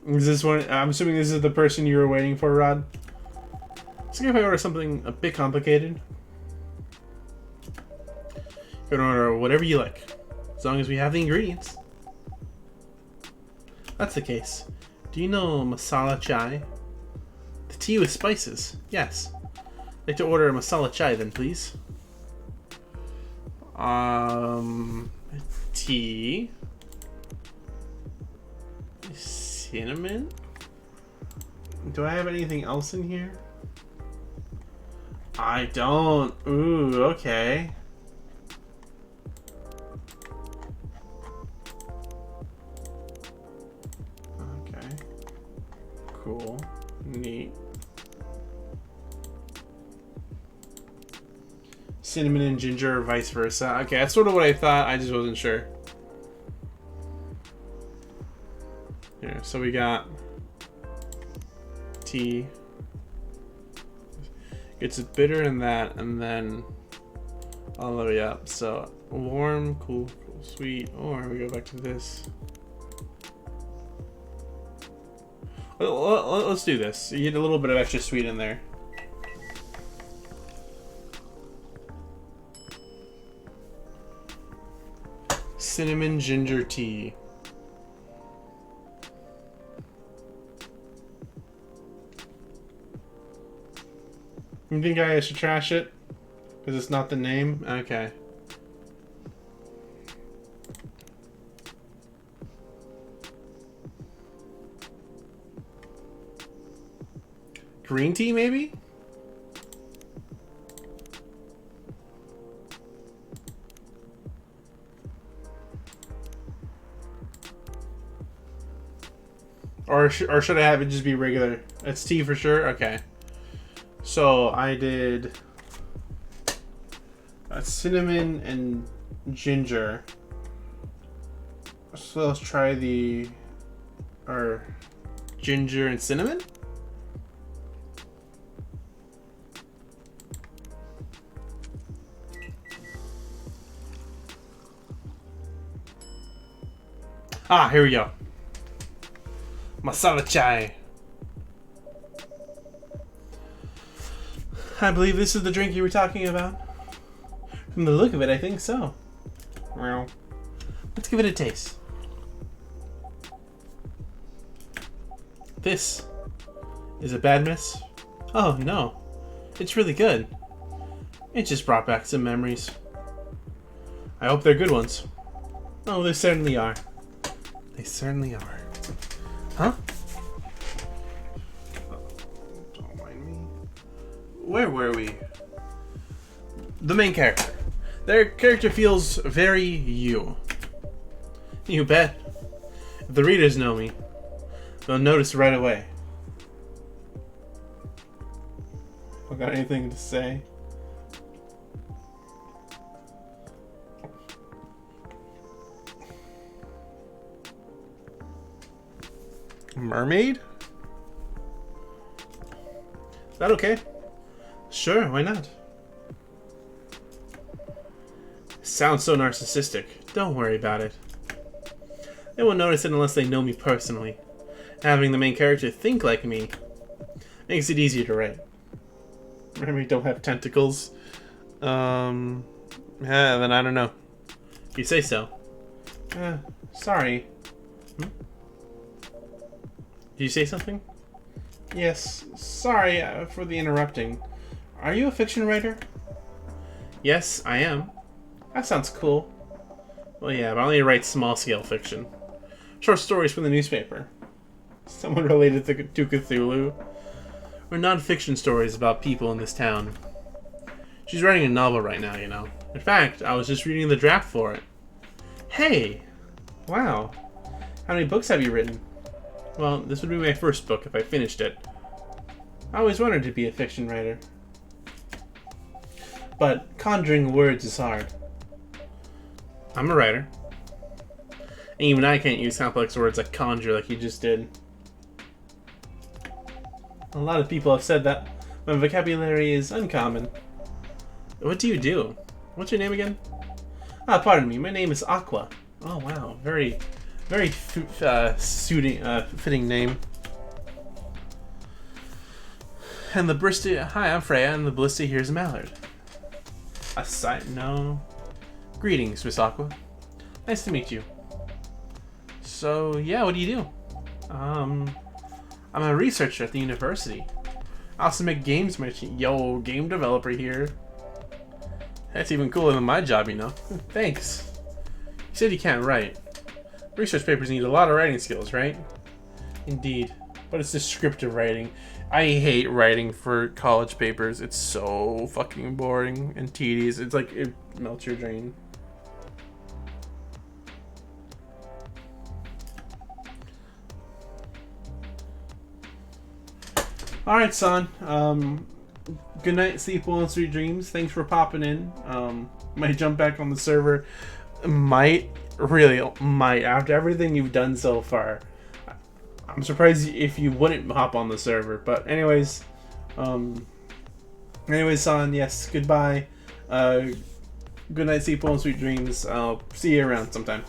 Is this one? I'm assuming this is the person you were waiting for, Rod. It's okay if I order something a bit complicated. You can order whatever you like, as long as we have the ingredients. That's the case. Do you know masala chai? The tea with spices. Yes. I'd like to order a masala chai then, please. Tea. Cinnamon? Do I have anything else in here? I don't. Ooh, okay. Okay. Cool. Neat. Cinnamon and ginger, or vice versa. Okay, that's sort of what I thought. I just wasn't sure. Here, so we got tea. It's bitter in that, and then all the way up. So warm, cool, sweet. Or we go back to this. Let's do this. You get a little bit of extra sweet in there. Cinnamon ginger tea. You think I should trash it? Because it's not the name? Okay. Green tea, maybe? Or should I have it just be regular? It's tea for sure? Okay. So I did cinnamon and ginger. So let's try the ginger and cinnamon. Ah, here we go. Masala chai. I believe this is the drink you were talking about. From the look of it, I think so. Well, let's give it a taste. This is a bad miss. Oh no, it's really good. It just brought back some memories. I hope they're good ones. Oh, they certainly are. They certainly are. Huh? Don't mind me. Where were we? The main character. Their character feels very you. You bet. If the readers know me, they'll notice right away. I got anything to say? Mermaid? Is that okay? Sure, why not? Sounds so narcissistic. Don't worry about it. They won't notice it unless they know me personally. Having the main character think like me makes it easier to write. Mermaid don't have tentacles. Yeah, then I don't know. If you say so. Sorry. Did you say something? Yes, sorry for the interrupting. Are you a fiction writer? Yes, I am. That sounds cool. Well, yeah, but I only write small-scale fiction. Short stories from the newspaper. Someone related to Cthulhu. Or non-fiction stories about people in this town. She's writing a novel right now, you know. In fact, I was just reading the draft for it. Hey! Wow. How many books have you written? Well, this would be my first book if I finished it. I always wanted to be a fiction writer. But conjuring words is hard. I'm a writer. And even I can't use complex words like conjure like you just did. A lot of people have said that my vocabulary is uncommon. What do you do? What's your name again? Ah, pardon me. My name is Aqua. Oh wow, very, very fitting name. And the ballista. Hi, I'm Freya, and the ballista here's Mallard. A sight? No. Greetings, Miss Aqua. Nice to meet you. So yeah, what do you do? I'm a researcher at the university. I also make games merchant. Yo, game developer here. That's even cooler than my job, you know. Thanks. You said you can't write. Research papers need a lot of writing skills, right? Indeed. But it's descriptive writing. I hate writing for college papers. It's so fucking boring and tedious. It's like it melts your brain. Alright, son. Good night, sleep well and sweet dreams. Thanks for popping in. Might jump back on the server. Might. After everything you've done so far. I'm surprised if you wouldn't hop on the server. But anyways, son, yes, goodbye. Good night, sleep well and sweet dreams. I'll see you around sometime.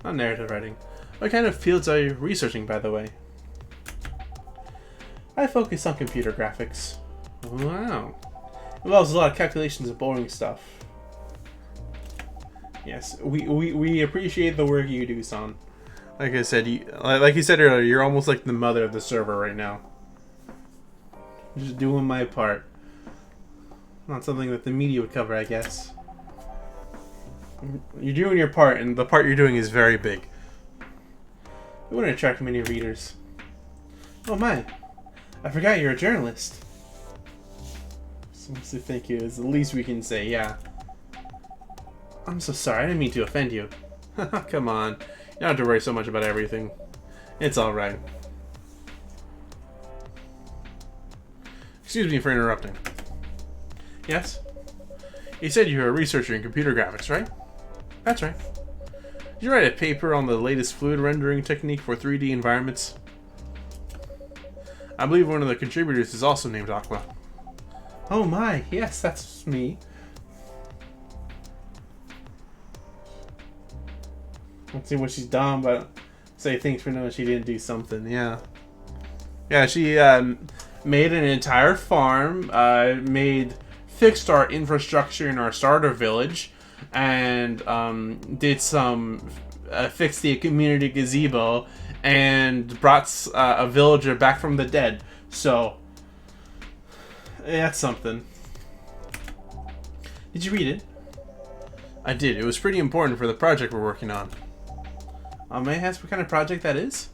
Not narrative writing. What kind of fields are you researching, by the way? I focus on computer graphics. Wow. It involves a lot of calculations and boring stuff. Yes, we appreciate the work you do, son. Like I said, like you said earlier, you're almost like the mother of the server right now. Just doing my part. Not something that the media would cover, I guess. You're doing your part, and the part you're doing is very big. It wouldn't attract many readers. Oh my. I forgot you're a journalist. So thank you is the least we can say, yeah. I'm so sorry, I didn't mean to offend you. Come on. You don't have to worry so much about everything. It's alright. Excuse me for interrupting. Yes? You said you were a researcher in computer graphics, right? That's right. Did you write a paper on the latest fluid rendering technique for 3D environments? I believe one of the contributors is also named Aqua. Oh my, yes, that's me. Let's see what she's done, but say thanks for knowing she didn't do something, yeah. Yeah, she made an entire farm, fixed our infrastructure in our starter village, and did some, fixed the community gazebo, and brought a villager back from the dead. So, that's something. Did you read it? I did. It was pretty important for the project we're working on. May I ask what kind of project that is?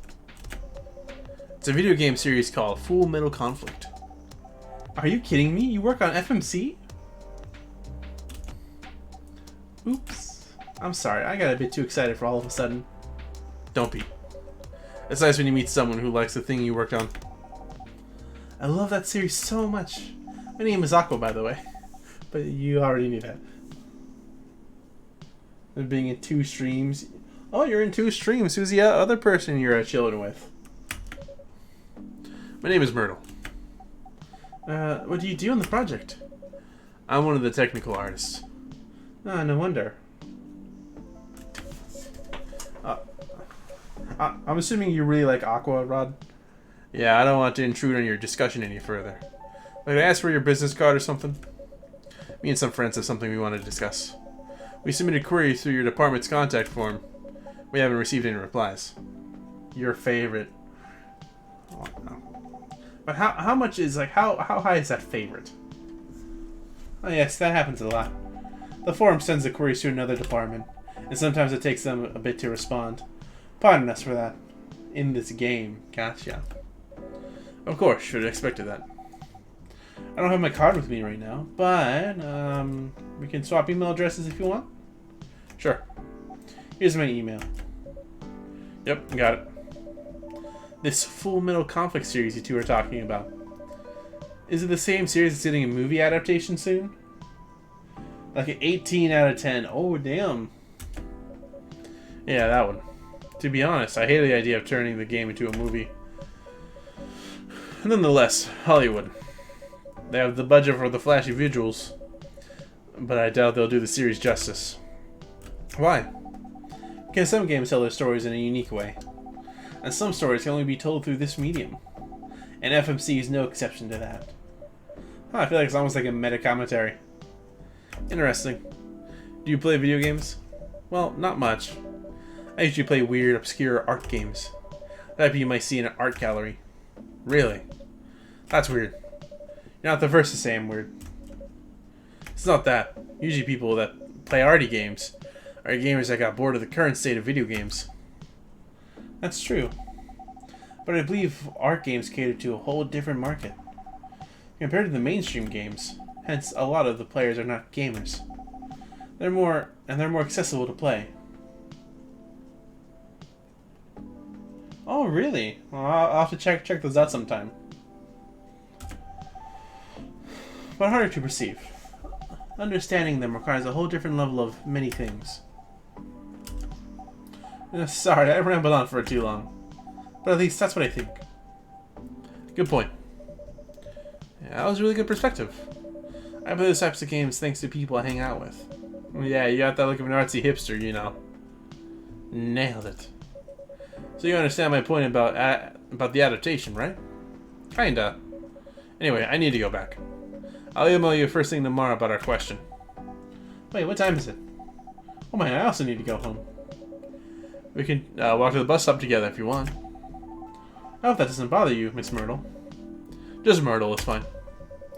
It's a video game series called Full Metal Conflict. Are you kidding me? You work on FMC? Oops. I'm sorry. I got a bit too excited for all of a sudden. Don't be. It's nice when you meet someone who likes the thing you worked on. I love that series so much. My name is Aqua, by the way. But you already knew that. And being in 2 streams. Oh, you're in 2 streams. Who's the other person you're chilling with? My name is Myrtle. What do you do on the project? I'm one of the technical artists. Ah, no wonder. I'm assuming you really like Aqua, Rod? Yeah, I don't want to intrude on your discussion any further. Like, I ask for your business card or something? Me and some friends have something we want to discuss. We submitted queries through your department's contact form. We haven't received any replies. Your favorite. Oh, no. But how much is, like, how high is that favorite? Oh yes, that happens a lot. The forum sends the queries to another department, and sometimes it takes them a bit to respond. Pardon us for that. In this game, gotcha. Of course, should have expected that. I don't have my card with me right now, but we can swap email addresses if you want. Sure. Here's my email. Yep, got it. This Full Metal Conflict series you two are talking about. Is it the same series that's getting a movie adaptation soon? Like an 18 out of 10. Oh, damn. Yeah, that one. To be honest, I hate the idea of turning the game into a movie. Nonetheless, Hollywood. They have the budget for the flashy visuals, but I doubt they'll do the series justice. Why? Because some games tell their stories in a unique way, and some stories can only be told through this medium, and FMC is no exception to that. I feel like it's almost like a meta commentary. Interesting. Do you play video games? Well, not much. I usually play weird, obscure art games. Type you might see in an art gallery. Really? That's weird. You're not the first to say I'm weird. It's not that. Usually people that play arty games are gamers that got bored of the current state of video games. That's true. But I believe art games cater to a whole different market. Compared to the mainstream games, hence a lot of the players are not gamers. They're more accessible to play. Oh, really? Well, I'll have to check those out sometime. But harder to perceive. Understanding them requires a whole different level of many things. Sorry, I rambled on for too long. But at least that's what I think. Good point. Yeah, that was a really good perspective. I play those types of games thanks to people I hang out with. Yeah, you got that look of an artsy hipster, you know. Nailed it. So you understand my point about the adaptation, right? Kinda. Anyway, I need to go back. I'll email you first thing tomorrow about our question. Wait, what time is it? Oh man, I also need to go home. We can walk to the bus stop together if you want. I hope that doesn't bother you, Miss Myrtle. Just Myrtle is fine.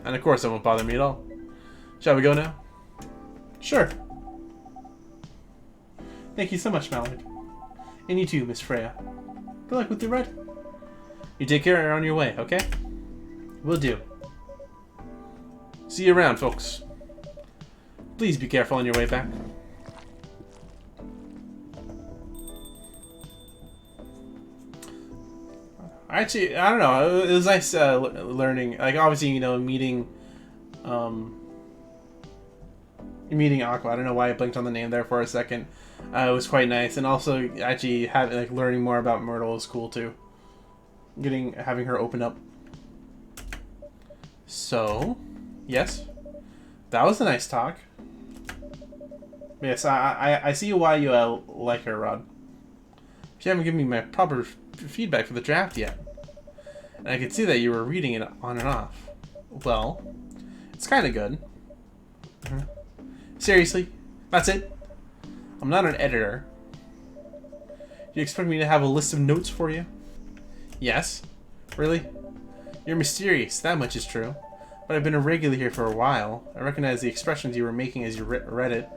And of course it won't bother me at all. Shall we go now? Sure. Thank you so much, Mallard. And you too, Miss Freya. Good luck with your ride. You take care on your way, okay? Will do. See you around, folks. Please be careful on your way back. Actually, I don't know. It was nice learning. Like, obviously, you know, meeting Aqua. I don't know why I blinked on the name there for a second. It was quite nice, and also actually learning more about Myrtle is cool too. Having her open up. So, yes, that was a nice talk. Yes, I see why you like her, Rod. But you haven't given me my proper feedback for the draft yet, and I could see that you were reading it on and off. Well, it's kind of good. Seriously, that's it? I'm not an editor. Do you expect me to have a list of notes for you? Yes. Really? You're mysterious, that much is true. But I've been a regular here for a while. I recognize the expressions you were making as you read it.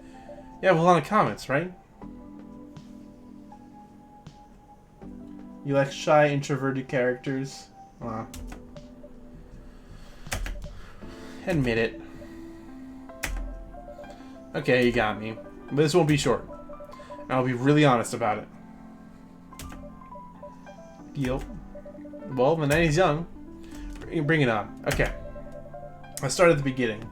You have a lot of comments, right? You like shy, introverted characters? Admit it. Okay, you got me. But this won't be short. I'll be really honest about it. Yup. Well, the night is young. Bring it on. Okay. Let's start at the beginning.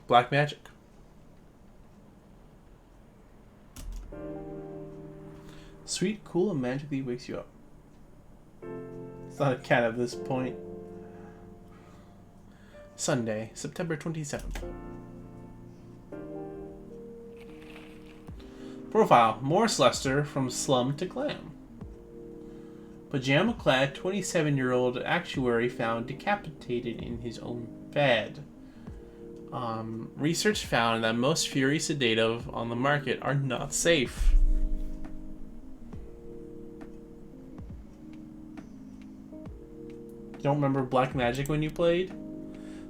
Black magic. Sweet, cool, and magically wakes you up. It's not a cat at this point. Sunday, September 27th. Profile: Morris Lester from slum to glam. Pajama-clad 27-year-old actuary found decapitated in his own bed. Research found that most Fury sedative on the market are not safe. You don't remember Black Magic when you played?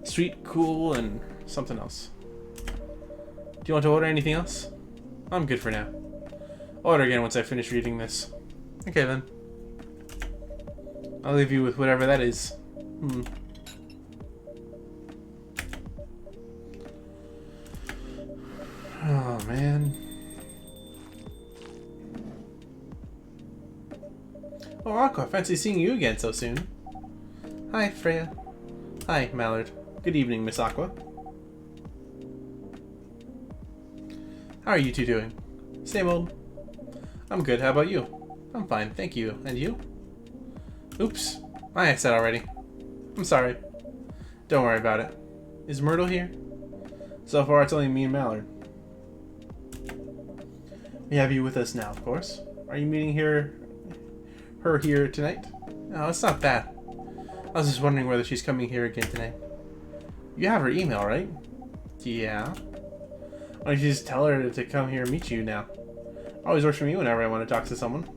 Sweet, cool, and something else. Do you want to order anything else? I'm good for now. I'll order again once I finish reading this. Okay then. I'll leave you with whatever that is. Oh man. Oh, Aqua, fancy seeing you again so soon. Hi, Freya. Hi, Mallard. Good evening, Miss Aqua. How are you two doing? Same old. I'm good. How about you? I'm fine, thank you. And you? Oops. I said already. I'm sorry. Don't worry about it. Is Myrtle here? So far, it's only me and Mallard. We have you with us now, of course. Are you meeting her here tonight? No, it's not that. I was just wondering whether she's coming here again today. You have her email, right? Yeah. Why don't you just tell her to come here and meet you now? Always works for me whenever I want to talk to someone.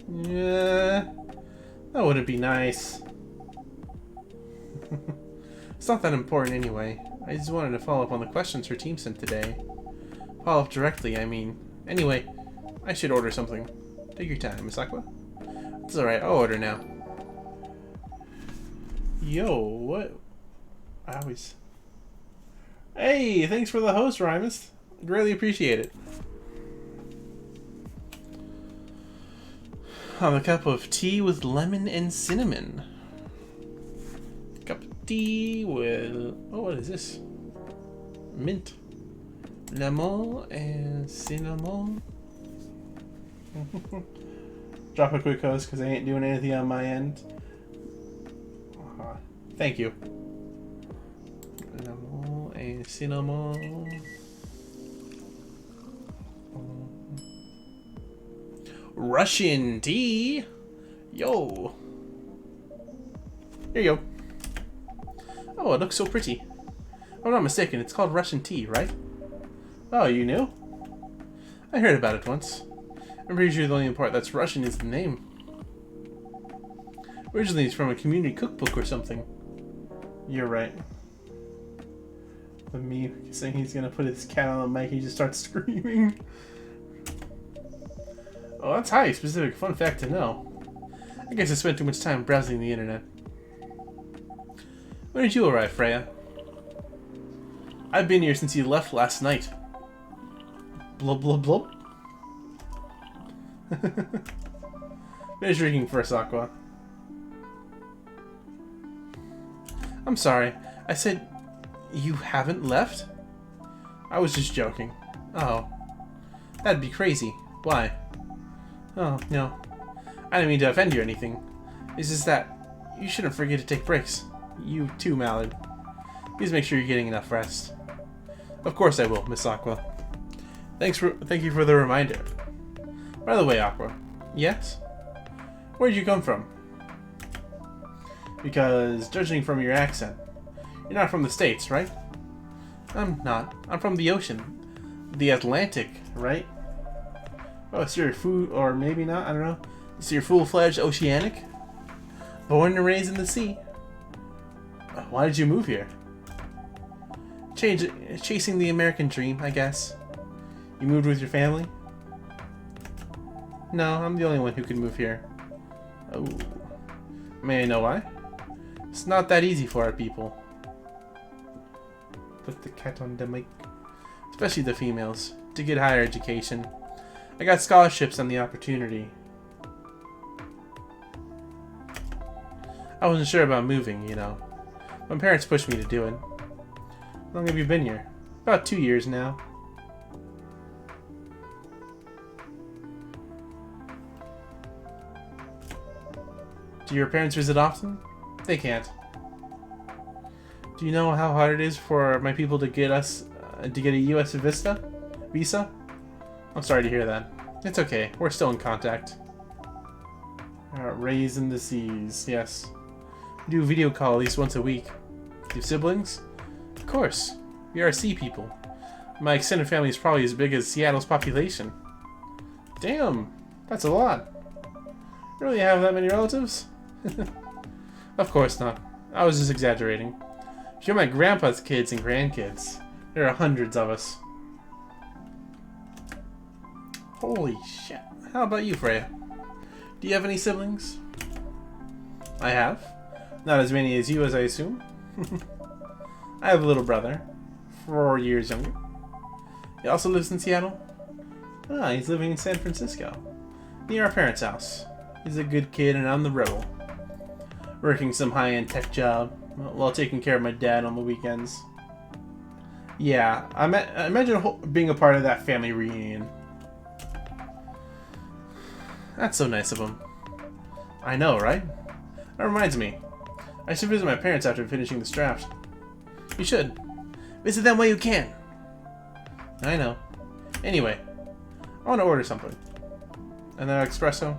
Yeah, that wouldn't be nice. It's not that important anyway. I just wanted to follow up on the questions her team sent today. Follow up directly, I mean. Anyway, I should order something. Take your time, Miss Aqua. It's alright, I'll order now. Yo, what? I always... Hey, thanks for the host, Rymus. Greatly appreciate it. Have a cup of tea with lemon and cinnamon. Cup of tea with... Oh, what is this? Mint. Lemon and cinnamon. Drop a quick host because I ain't doing anything on my end. Thank you. Lemon and cinnamon. Russian tea. Yo. Here you go. Oh, it looks so pretty. If I'm not mistaken, it's called Russian tea, right? Oh, you knew? I heard about it once. I'm pretty sure the only part that's Russian is the name. Originally, it's from a community cookbook or something. You're right. The meme saying he's gonna put his cat on the mic, he just starts screaming. Oh, that's highly specific. Fun fact to know. I guess I spent too much time browsing the internet. When did you arrive, Freya? I've been here since you left last night. Blub blub blub. Finish drinking first, Aqua. I'm sorry. I said you haven't left? I was just joking. Oh. That'd be crazy. Why? Oh, no. I didn't mean to offend you or anything. It's just that you shouldn't forget to take breaks. You too, Mallard. Please make sure you're getting enough rest. Of course I will, Miss Aqua. Thank you for the reminder. By the way, Aqua. Yes? Where'd you come from? Because, judging from your accent, you're not from the States, right? I'm not. I'm from the ocean. The Atlantic, right? Oh, so you're food, or maybe not, I don't know. So you're full-fledged oceanic? Born and raised in the sea. Why did you move here? Chasing the American dream, I guess. You moved with your family? No, I'm the only one who can move here. Oh. May I know why? It's not that easy for our people. Put the cat on the mic. Especially the females. To get higher education. I got scholarships and the opportunity. I wasn't sure about moving, you know. My parents pushed me to do it. How long have you been here? About 2 years now. Do your parents visit often? They can't. Do you know how hard it is for my people to get a U.S. visa? I'm sorry to hear that. It's okay. We're still in contact. Raised in the seas. Yes. We do video call at least once a week. Do siblings? Of course. We are sea people. My extended family is probably as big as Seattle's population. Damn. That's a lot. You really have that many relatives? Of course not. I was just exaggerating. If you're my grandpa's kids and grandkids, there are hundreds of us. Holy shit. How about you, Freya? Do you have any siblings? I have. Not as many as you, as I assume. I have a little brother. 4 years younger. He also lives in Seattle. Ah, he's living in San Francisco. Near our parents' house. He's a good kid and I'm the rebel. Working some high-end tech job while taking care of my dad on the weekends. Yeah, I imagine being a part of that family reunion. That's so nice of him. I know, right? That reminds me. I should visit my parents after finishing this draft. You should. Visit them while you can. I know. Anyway, I want to order something. Another espresso?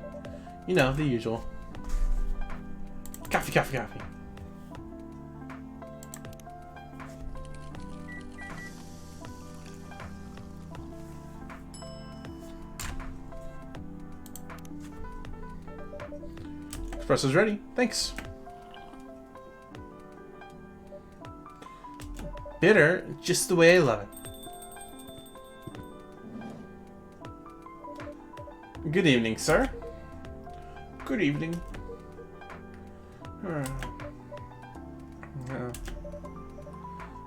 You know, the usual. Coffee, coffee, coffee. Espresso's ready. Thanks. Bitter, just the way I love it. Good evening, sir. Good evening.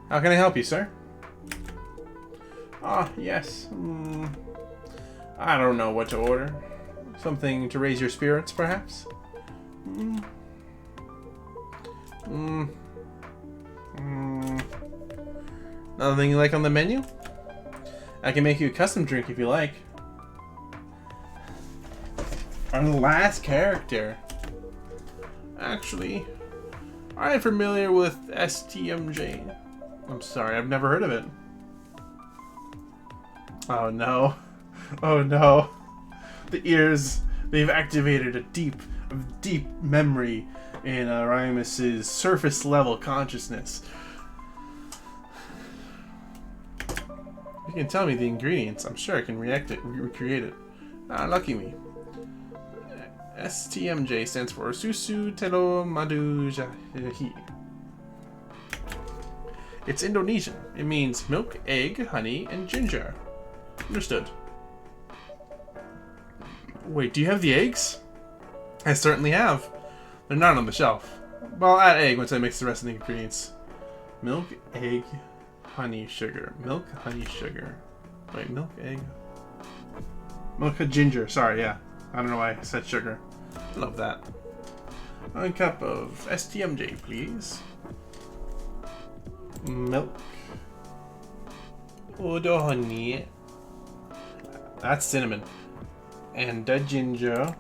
How can I help you, sir? Ah, yes. I don't know what to order. Something to raise your spirits, perhaps? Nothing you like on the menu? I can make you a custom drink if you like. Our last character. Actually, I'm familiar with STMJ. I'm sorry, I've never heard of it. Oh no. Oh no. The ears, they've activated a deep memory in Raimus's surface level consciousness. You can tell me the ingredients. I'm sure I can recreate it. Lucky me. STMJ stands for Susu Telo Madu Jahi. It's Indonesian. It means milk, egg, honey, and ginger. Understood. Wait, do you have the eggs? I certainly have. They're not on the shelf. Well, I'll add egg once I mix the rest of the ingredients. Milk, egg, honey, sugar. Milk, honey, sugar. Wait, milk, egg. Milk, ginger. Sorry, yeah. I don't know why I said sugar. Love that. 1 cup of STMJ, please. Milk. Odo honey. That's cinnamon. And the ginger.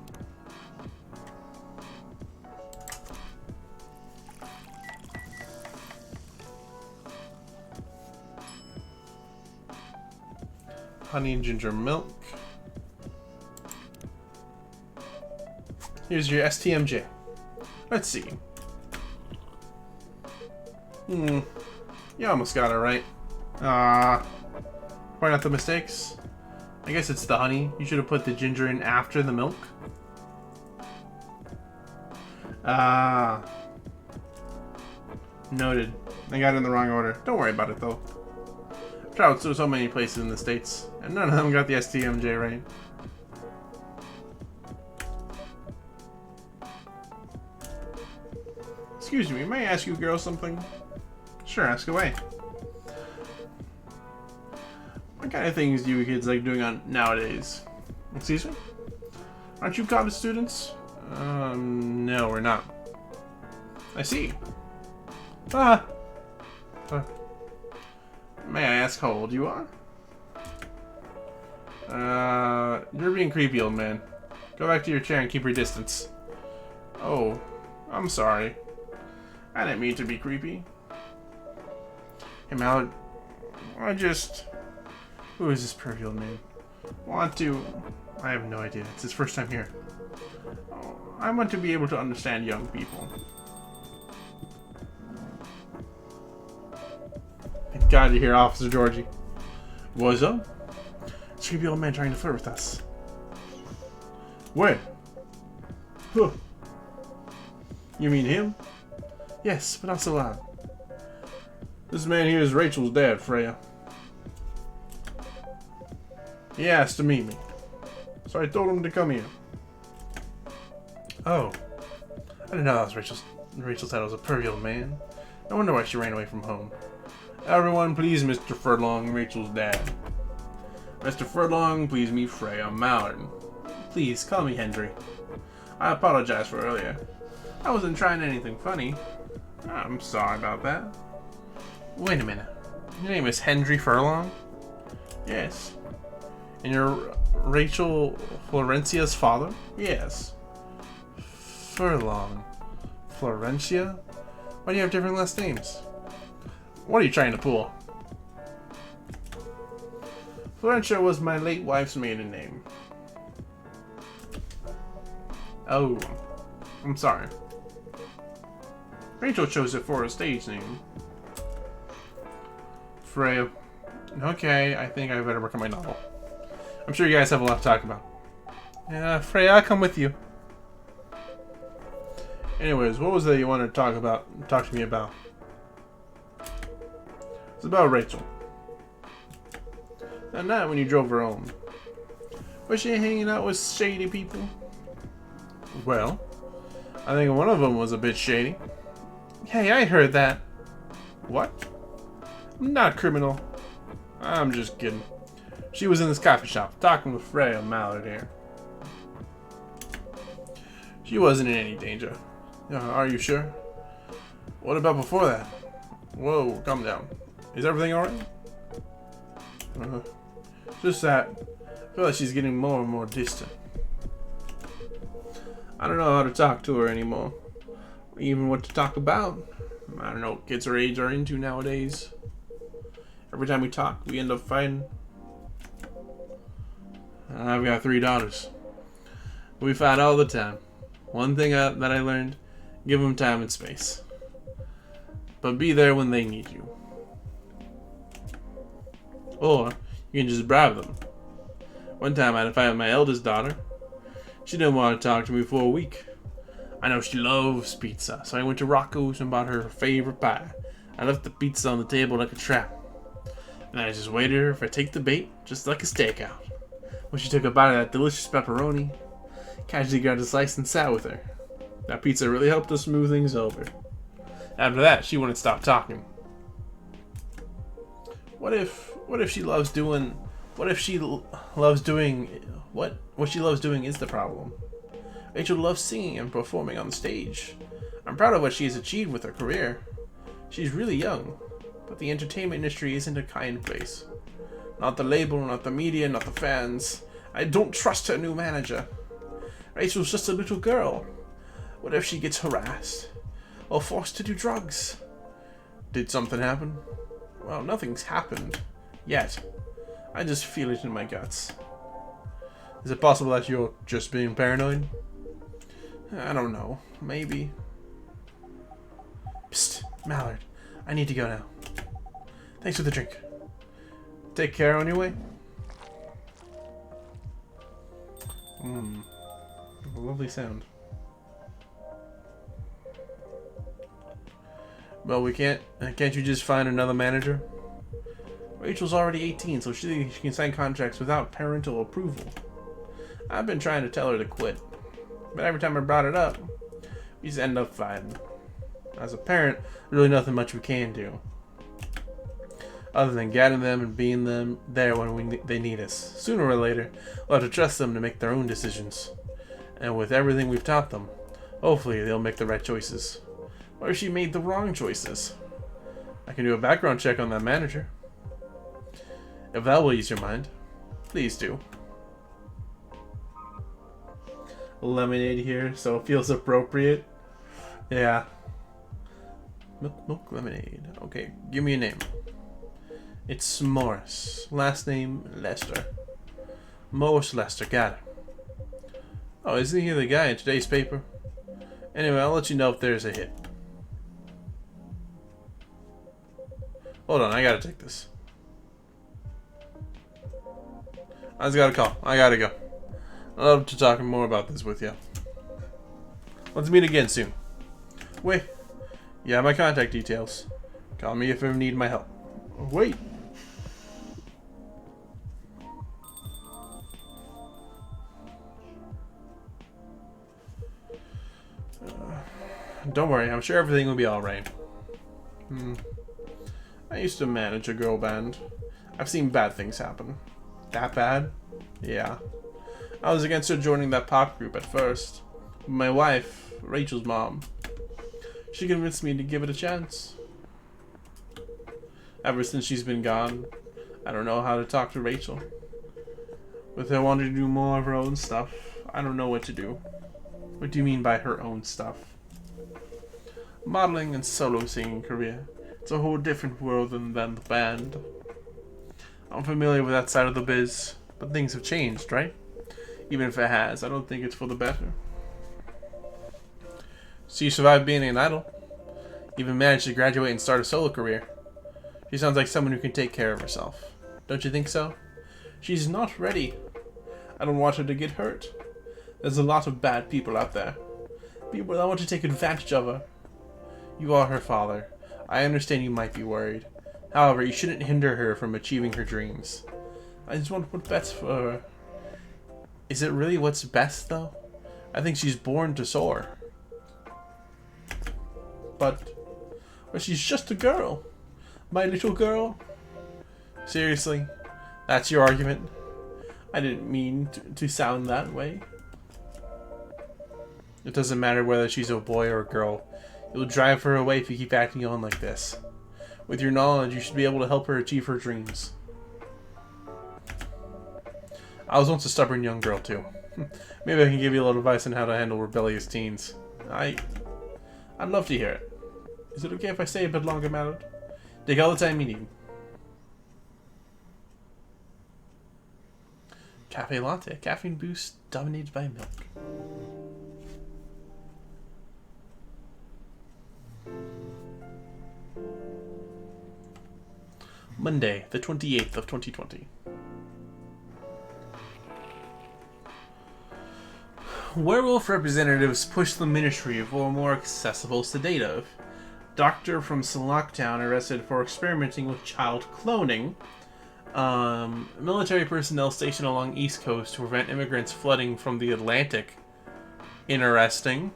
Honey and ginger milk. Here's your STMJ. Let's see. You almost got it right. Point out the mistakes. I guess it's the honey. You should have put the ginger in after the milk. Noted. I got it in the wrong order. Don't worry about it though. I've traveled to so many places in the States, and none of them got the STMJ right. Excuse me, may I ask you girls something? Sure, ask away. What kind of things do you kids like doing on nowadays? Excuse me? Aren't you college students? No, we're not. I see. May I ask how old you are? You're being creepy, old man. Go back to your chair and keep your distance. Oh, I'm sorry. I didn't mean to be creepy. Hey, Mallard. Who is this pervy old man? I have no idea. It's his first time here. Oh, I want to be able to understand young people. Thank God you're here, Officer Georgie. What's up? It's a creepy old man trying to flirt with us. Where? Huh. You mean him? Yes, but not so loud. This man here is Rachel's dad, Freya. He asked to meet me, so I told him to come here. Oh, I didn't know that was Rachel's dad was a pervy old man. No wonder why she ran away from home. Everyone, please, Mr. Furlong, Rachel's dad. Mr. Furlong, please meet Freya Mallard. Please, call me Hendry. I apologize for earlier. I wasn't trying anything funny. I'm sorry about that. Wait a minute. Your name is Hendry Furlong? Yes. And you're Rachel Florencia's father? Yes. Furlong. Florencia? Why do you have different last names? What are you trying to pull? Florencia was my late wife's maiden name. Oh, I'm sorry. Rachel chose it for a stage name. Freya. Okay, I think I better work on my novel. I'm sure you guys have a lot to talk about. Yeah, Freya, I'll come with you. Anyways, what was that you wanted to talk about? Talk to me about. It's about Rachel. That night when you drove her home, was she hanging out with shady people? Well, I think one of them was a bit shady. Hey, I heard that. What? I'm not a criminal. I'm just kidding. She was in this coffee shop talking with Freya Mallard here. She wasn't in any danger. Are you sure? What about before that? Whoa, calm down. Is everything alright? Just that. I feel like she's getting more and more distant. I don't know how to talk to her anymore. Even what to talk about. I don't know what kids her age are into nowadays. Every time we talk, we end up fighting. I've got 3 daughters. We fight all the time. One thing that I learned, give them time and space. But be there when they need you. Or, you can just bribe them. One time I had a fight with my eldest daughter. She didn't want to talk to me for a week. I know she loves pizza, so I went to Rocco's and bought her favorite pie. I left the pizza on the table like a trap. And I just waited for her to take the bait, just like a stakeout. When she took a bite of that delicious pepperoni, casually grabbed a slice and sat with her. That pizza really helped us smooth things over. After that, she wouldn't stop talking. What if she loves doing what she loves doing is the problem? Rachel loves singing and performing on the stage. I'm proud of what she has achieved with her career. She's really young, but the entertainment industry isn't a kind place. Not the label, not the media, not the fans. I don't trust her new manager. Rachel's just a little girl. What if she gets harassed? Or forced to do drugs? Did something happen? Well, nothing's happened. Yet. I just feel it in my guts. Is it possible that you're just being paranoid? I don't know. Maybe. Psst, Mallard. I need to go now. Thanks for the drink. Take care on your way. Lovely sound. Well, can't you just find another manager? Rachel's already 18, so she can sign contracts without parental approval. I've been trying to tell her to quit, but every time I brought it up, we just end up fighting. As a parent, there's really nothing much we can do, other than guiding them and being there when they need us. Sooner or later, we'll have to trust them to make their own decisions. And with everything we've taught them, hopefully they'll make the right choices. Or if she made the wrong choices, I can do a background check on that manager. If that will ease your mind, please do. Lemonade here, so it feels appropriate. Yeah. Milk lemonade. Okay, give me a name. It's Morris. Last name Lester. Morris Lester, got it. Oh, isn't he the guy in today's paper? Anyway, I'll let you know if there's a hit. Hold on, I gotta take this. I just got a call. I gotta go. I'd love to talk more about this with you. Let's meet again soon. Wait. You have my contact details. Call me if you need my help. Wait. Don't worry, I'm sure everything will be alright. I used to manage a girl band. I've seen bad things happen. That bad? Yeah. I was against her joining that pop group at first. My wife, Rachel's mom, she convinced me to give it a chance. Ever since she's been gone, I don't know how to talk to Rachel. With her wanting to do more of her own stuff, I don't know what to do. What do you mean by her own stuff? Modeling and solo singing career. It's a whole different world than the band. I'm familiar with that side of the biz, but things have changed, right? Even if it has, I don't think it's for the better. So you survived being an idol. Even managed to graduate and start a solo career. She sounds like someone who can take care of herself. Don't you think so? She's not ready. I don't want her to get hurt. There's a lot of bad people out there. People that want to take advantage of her. You are her father. I understand you might be worried. However, you shouldn't hinder her from achieving her dreams. I just want what's best for her. Is it really what's best, though? I think she's born to soar. But she's just a girl. My little girl. Seriously? That's your argument? I didn't mean to sound that way. It doesn't matter whether she's a boy or a girl. You'll drive her away if you keep acting on like this. With your knowledge, you should be able to help her achieve her dreams. I was once a stubborn young girl, too. Maybe I can give you a little advice on how to handle rebellious teens. I'd love to hear it. Is it okay if I stay a bit longer, Mallard? Take all the time you need. Cafe latte. Caffeine boost dominated by milk. Monday, the 28th of 2020. Werewolf representatives push the ministry for a more accessible sedative. Doctor from Slocktown arrested for experimenting with child cloning. Military personnel stationed along East Coast to prevent immigrants flooding from the Atlantic. Interesting.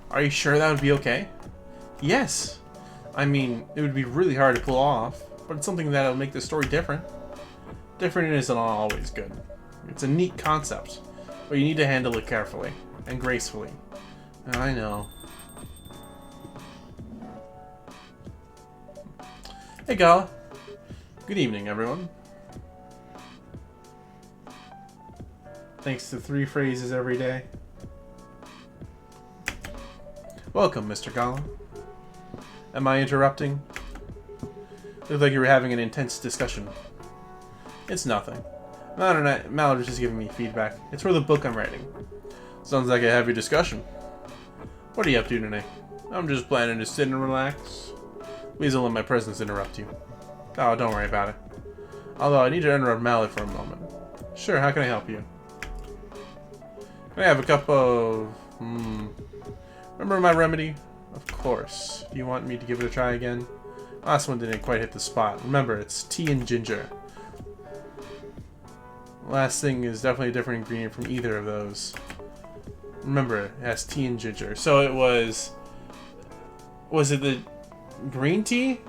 Are you sure that would be okay? Yes. I mean, it would be really hard to pull off, but it's something that'll make the story different. Different isn't always good. It's a neat concept, but you need to handle it carefully and gracefully. I know. Hey, Gala. Good evening, everyone. Thanks to 3 phrases every day. Welcome, Mr. Gala. Am I interrupting? Looked like you were having an intense discussion. It's nothing. Mallard was just giving me feedback. It's for the book I'm writing. Sounds like a heavy discussion. What are you up to today? I'm just planning to sit and relax. Please don't let my presence interrupt you. Oh, don't worry about it. Although I need to interrupt Mallard for a moment. Sure, how can I help you? Can I have a cup of... Remember my remedy? Of course. Do you want me to give it a try again? Last one didn't quite hit the spot. Remember, it's tea and ginger. Last thing is definitely a different ingredient from either of those. Remember, it has tea and ginger. So it was... Was it the green tea?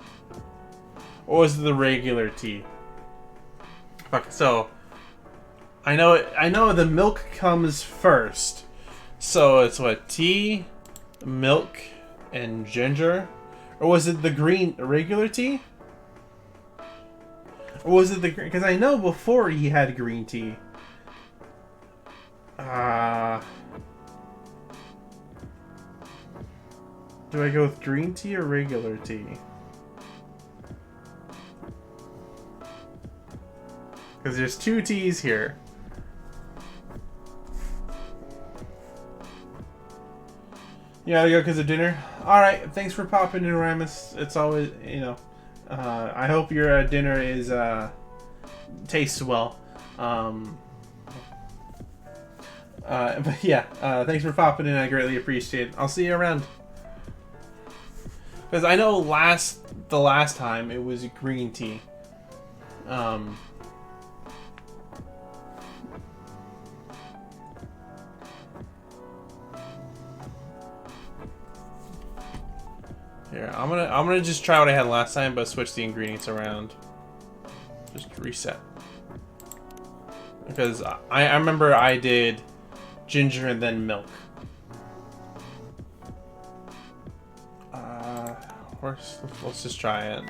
Or was it the regular tea? Fuck, so... I know the milk comes first. So it's what? Tea, milk, and ginger? Or was it the regular tea? Or was it the green? Because I know before he had green tea. Do I go with green tea or regular tea? Because there's 2 teas here. You gotta go because of dinner? Alright, thanks for popping in, Ramus. It's always, you know... I hope your dinner is tastes well. But yeah, thanks for popping in. I greatly appreciate it. I'll see you around. Because I know the last time it was green tea. Here, I'm gonna just try what I had last time, but switch the ingredients around. Just reset. Because I remember I did ginger and then milk. Let's just try it.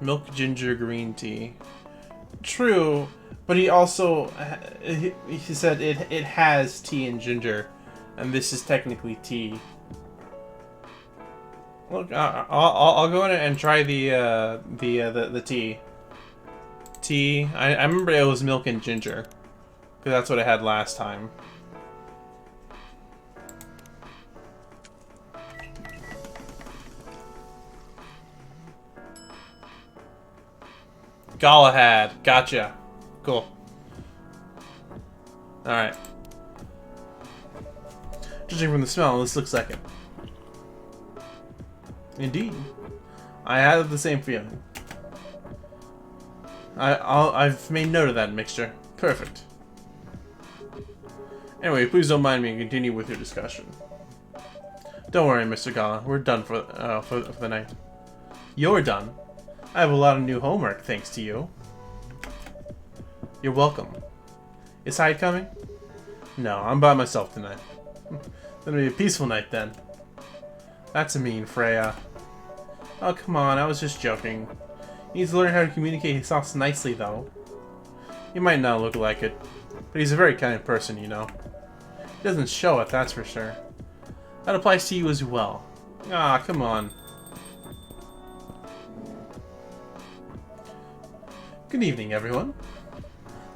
Milk ginger green tea. True, but he also he said it has tea and ginger, and this is technically tea. Look, I'll go in and try the tea. Tea. I remember it was milk and ginger, because that's what I had last time. Galahad. Gotcha. Cool. Alright. Judging from the smell, this looks like it. Indeed. I had the same feeling. I've made note of that mixture. Perfect. Anyway, please don't mind me and continue with your discussion. Don't worry, Mr. Gala. We're done for the night. You're done? I have a lot of new homework, thanks to you. You're welcome. Is Hyde coming? No, I'm by myself tonight. It'll be a peaceful night then. That's mean, Freya. Oh, come on, I was just joking. He needs to learn how to communicate his thoughts nicely, though. He might not look like it, but he's a very kind person, you know. He doesn't show it, that's for sure. That applies to you as well. Ah, come on. Good evening, everyone.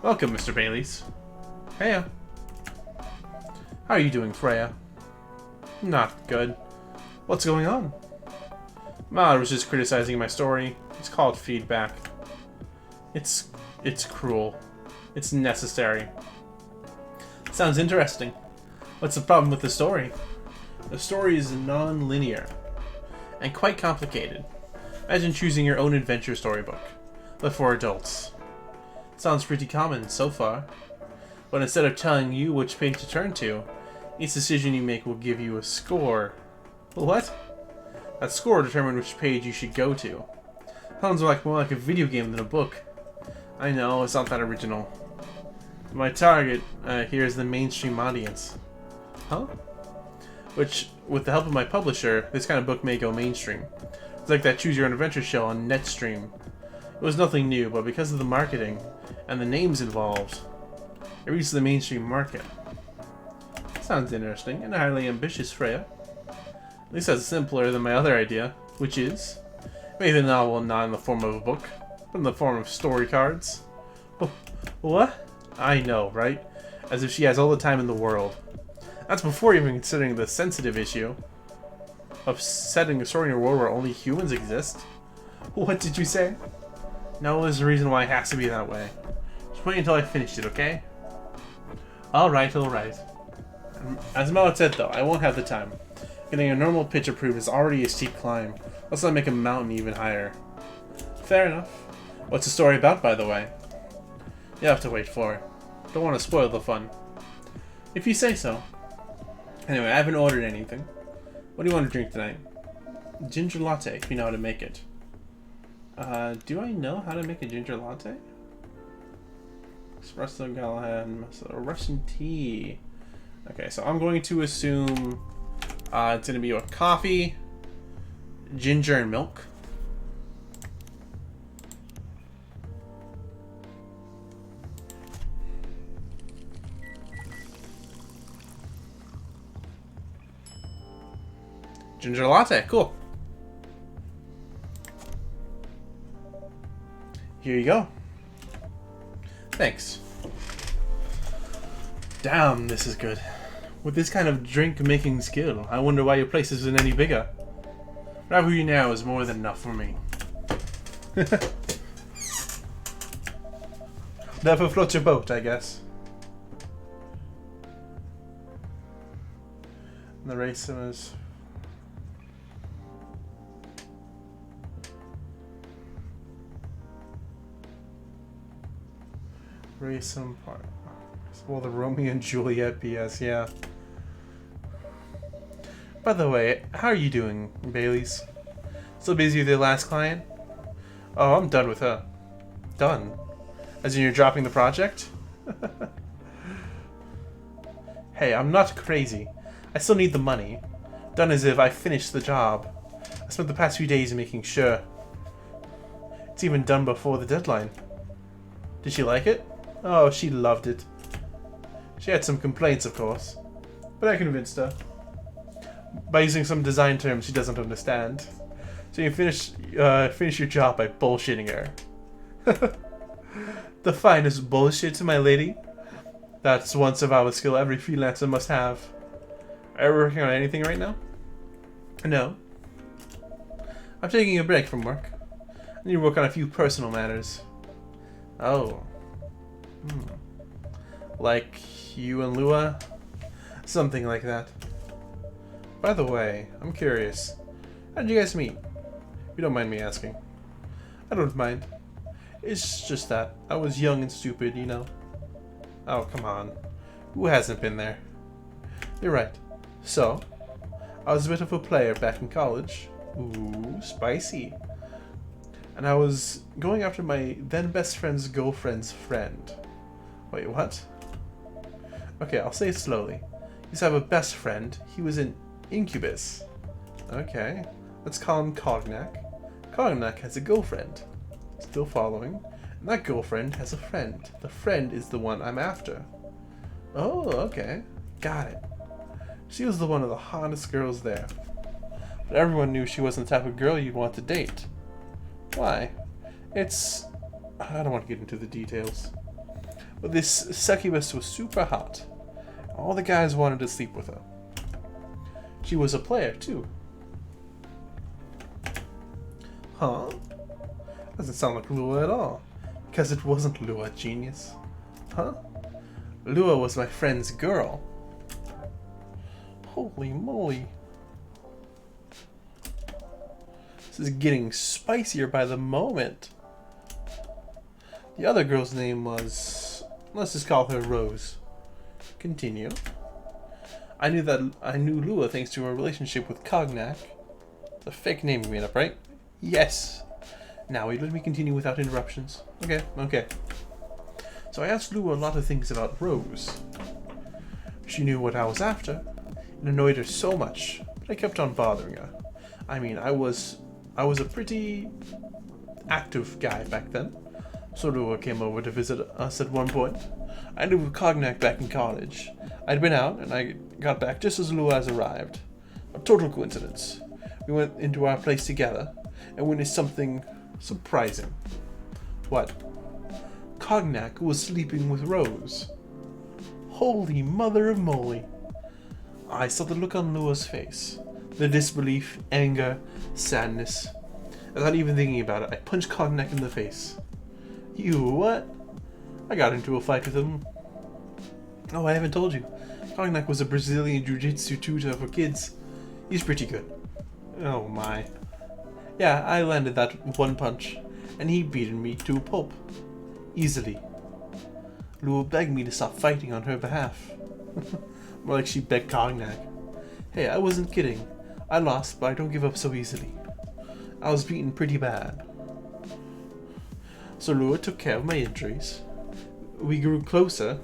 Welcome, Mr. Baileys. Heya. How are you doing, Freya? Not good. What's going on? Malad was just criticizing my story. It's called feedback. It's cruel. It's necessary. Sounds interesting. What's the problem with the story? The story is non-linear and quite complicated. Imagine choosing your own adventure storybook, but for adults. Sounds pretty common so far. But instead of telling you which page to turn to, each decision you make will give you a score. What? That score will determine which page you should go to. Sounds more like a video game than a book. I know, it's not that original. My target here is the mainstream audience. Huh? Which, with the help of my publisher, this kind of book may go mainstream. It's like that Choose Your Own Adventure show on Netstream. It was nothing new, but because of the marketing and the names involved, it reached the mainstream market. Sounds interesting and highly ambitious, Freya. At least that's simpler than my other idea, which is make the novel not in the form of a book, but in the form of story cards. Oh, what? I know, right? As if she has all the time in the world. That's before even considering the sensitive issue of setting a story in a world where only humans exist. What did you say? No, there's a reason why it has to be that way. Just wait until I finish it, okay? Alright, alright. As Malad said though, I won't have the time. Getting a normal pitch approved is already a steep climb. Let's not make a mountain even higher. Fair enough. What's the story about, by the way? You'll have to wait for it. Don't want to spoil the fun. If you say so. Anyway, I haven't ordered anything. What do you want to drink tonight? Ginger latte, if you know how to make it. Do I know how to make a ginger latte? Espresso, Galahad, Russian tea. Okay, so I'm going to assume it's going to be a coffee, ginger, and milk. Ginger latte, cool. Here you go. Thanks. Damn, this is good. With this kind of drink-making skill, I wonder why your place isn't any bigger. What I have you now is more than enough for me. Never float your boat, I guess. The race is... Some part. Well, the Romeo and Juliet BS, yeah. By the way, how are you doing, Baileys? Still busy with your last client? Oh, I'm done with her. Done? As in you're dropping the project? Hey, I'm not crazy. I still need the money. Done as if I finished the job. I spent the past few days making sure It's even done before the deadline. Did she like it? Oh, she loved it. She had some complaints, of course, but I convinced her by using some design terms she doesn't understand. So you finish your job by bullshitting her. The finest bullshit, my lady. That's one survival skill every freelancer must have. Are you working on anything right now? No. I'm taking a break from work. I need to work on a few personal matters. Oh. Like you and Lua? Something like that. By the way, I'm curious. How did you guys meet? If you don't mind me asking. I don't mind. It's just that I was young and stupid, you know. Oh, come on. Who hasn't been there? You're right. So, I was a bit of a player back in college. Ooh, spicy. And I was going after my then best friend's girlfriend's friend. Wait, what? Okay, I'll say it slowly. He used to have a best friend. He was in Incubus. Okay, let's call him Cognac. Cognac has a girlfriend. Still following. And that girlfriend has a friend. The friend is the one I'm after. Oh, okay. Got it. She was one of the hottest girls there. But everyone knew she wasn't the type of girl you'd want to date. Why? I don't want to get into the details. But this succubus was super hot. All the guys wanted to sleep with her. She was a player, too. Huh? Doesn't sound like Lua at all. Because it wasn't Lua, genius. Huh? Lua was my friend's girl. Holy moly. This is getting spicier by the moment. The other girl's name was... let's just call her Rose. Continue. I knew Lua thanks to her relationship with Cognac. It's a fake name you made up, right? Yes. Now, let me continue without interruptions. Okay. So I asked Lua a lot of things about Rose. She knew what I was after. It annoyed her so much, but I kept on bothering her. I mean, I was a pretty active guy back then. So Lua came over to visit us at one point. I knew Cognac back in college. I'd been out, and I got back just as Lua has arrived. A total coincidence. We went into our place together, and witnessed something surprising. What? Cognac was sleeping with Rose. Holy mother of moly. I saw the look on Lua's face. The disbelief, anger, sadness. Without even thinking about it, I punched Cognac in the face. You what? I got into a fight with him. Oh, I haven't told you. Cognac was a Brazilian jiu-jitsu tutor for kids. He's pretty good. Oh my. Yeah, I landed that one punch, and he beaten me to a pulp. Easily. Lua begged me to stop fighting on her behalf. More like she begged Cognac. Hey, I wasn't kidding. I lost, but I don't give up so easily. I was beaten pretty bad. So Lua took care of my injuries. We grew closer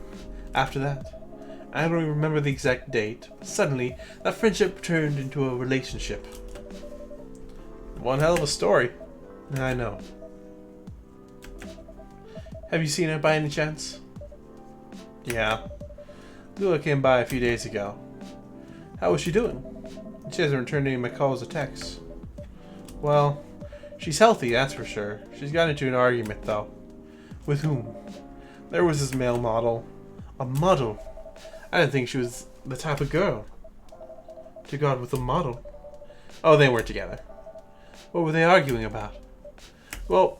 after that. I don't even remember the exact date, but suddenly that friendship turned into a relationship. One hell of a story. I know. Have you seen her by any chance? Yeah. Lua came by a few days ago. How was she doing? She hasn't returned any of my calls or texts. Well, she's healthy, that's for sure. She's got into an argument, though. With whom? There was this male model. A model? I didn't think she was the type of girl to go out with a model. Oh, they weren't together. What were they arguing about? Well,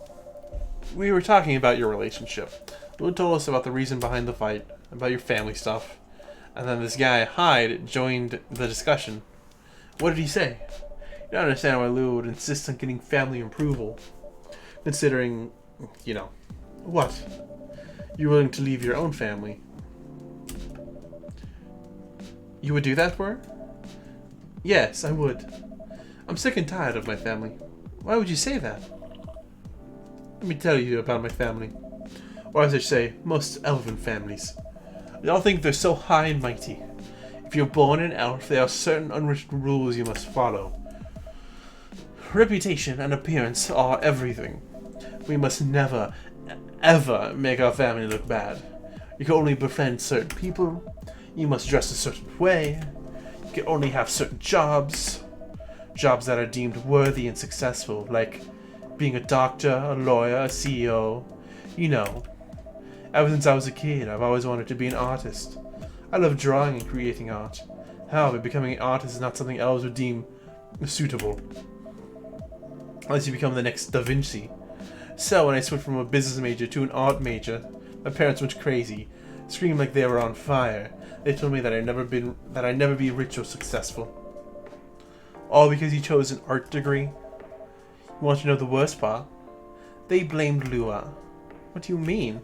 we were talking about your relationship. Lua told us about the reason behind the fight, about your family stuff. And then this guy, Hyde, joined the discussion. What did he say? You don't understand why Lua would insist on getting family approval. Considering, you know, what? You're willing to leave your own family. You would do that for her? Yes, I would. I'm sick and tired of my family. Why would you say that? Let me tell you about my family. Or as I say, most elven families. They all think they're so high and mighty. If you're born an elf, there are certain unwritten rules you must follow. Reputation and appearance are everything. We must never, ever make our family look bad. You can only befriend certain people. You must dress a certain way. You can only have certain jobs. Jobs that are deemed worthy and successful, like being a doctor, a lawyer, a CEO. You know, ever since I was a kid, I've always wanted to be an artist. I love drawing and creating art. However, becoming an artist is not something elves would deem suitable. Unless you become the next Da Vinci. So when I switched from a business major to an art major, my parents went crazy, screamed like they were on fire. They told me that I'd never be rich or successful. All because you chose an art degree? You want to know the worst part? They blamed Lua. What do you mean?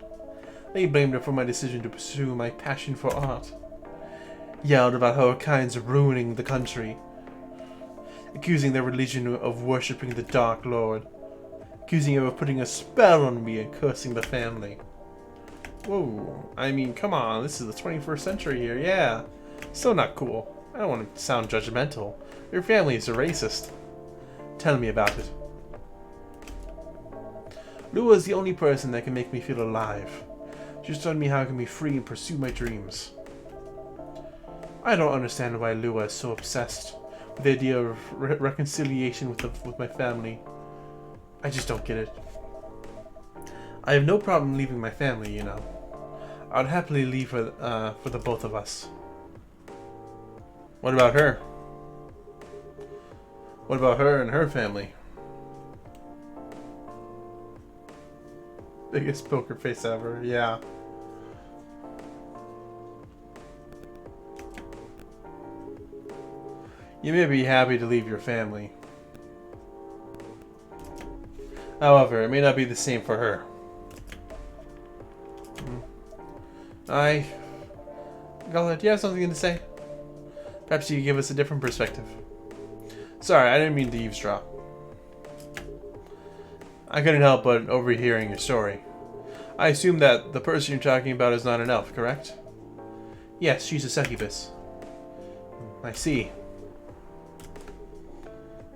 They blamed her for my decision to pursue my passion for art. Yelled about how her kinds are ruining the country. Accusing their religion of worshipping the Dark Lord. Accusing him of putting a spell on me and cursing the family. Whoa, I mean, come on, this is the 21st century here, yeah. Still not cool. I don't want to sound judgmental. Your family is a racist. Tell me about it. Lua is the only person that can make me feel alive. She's told me how I can be free and pursue my dreams. I don't understand why Lua is so obsessed with the idea of reconciliation with my family. I just don't get it. I have no problem leaving my family, you know. I'd happily leave for the both of us. What about her? What about her and her family? Biggest poker face ever, yeah. You may be happy to leave your family. However, it may not be the same for her. Gala, do you have something to say? Perhaps you could give us a different perspective. Sorry, I didn't mean to eavesdrop. I couldn't help but overhearing your story. I assume that the person you're talking about is not an elf, correct? Yes, she's a succubus. I see.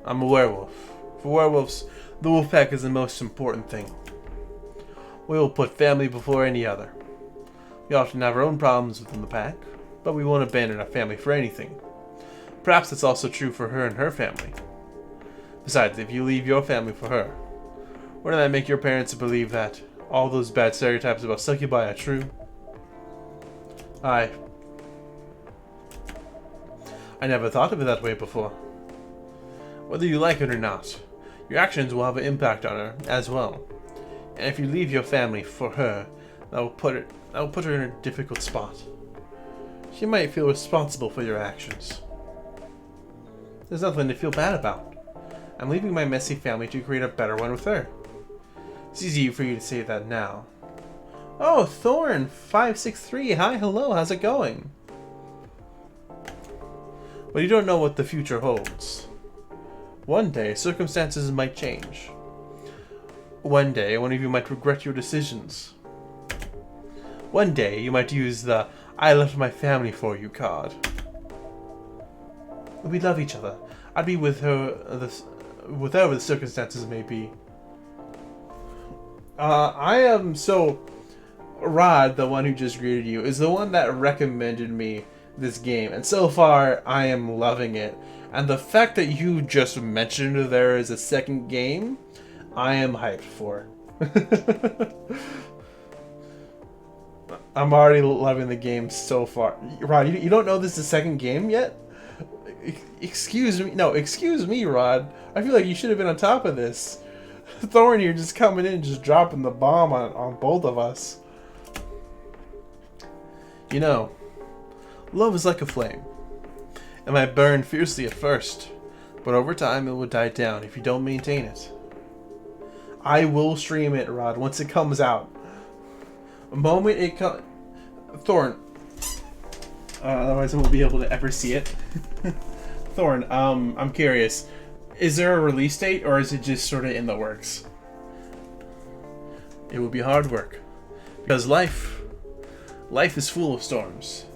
I'm a werewolf. For werewolves, the wolf pack is the most important thing. We will put family before any other. We often have our own problems within the pack, but we won't abandon our family for anything. Perhaps that's also true for her and her family. Besides, if you leave your family for her, wouldn't that make your parents believe that all those bad stereotypes about succubi are true? I never thought of it that way before. Whether you like it or not, your actions will have an impact on her as well. And if you leave your family for her, that will put her in a difficult spot. She might feel responsible for your actions. There's nothing to feel bad about. I'm leaving my messy family to create a better one with her. It's easy for you to say that now. Oh, Thorn563, hi, hello, how's it going? But you don't know what the future holds. One day, circumstances might change. One day, one of you might regret your decisions. One day, you might use the I left my family for you card. We love each other. I'd be with her, whatever the circumstances may be. I am so... Rod, the one who just greeted you, is the one that recommended me this game. And so far, I am loving it. And the fact that you just mentioned there is a second game, I am hyped for. I'm already loving the game so far. Rod, you don't know this is the second game yet? Excuse me. No, excuse me, Rod. I feel like you should have been on top of this. Thorn here just coming in and just dropping the bomb on both of us. You know, love is like a flame. It might burn fiercely at first, but over time it will die down if you don't maintain it. I will stream it, Rod, once it comes out. The moment it comes... Thorn. Otherwise I won't be able to ever see it. Thorn, I'm curious. Is there a release date, or is it just sort of in the works? It will be hard work. Because life is full of storms.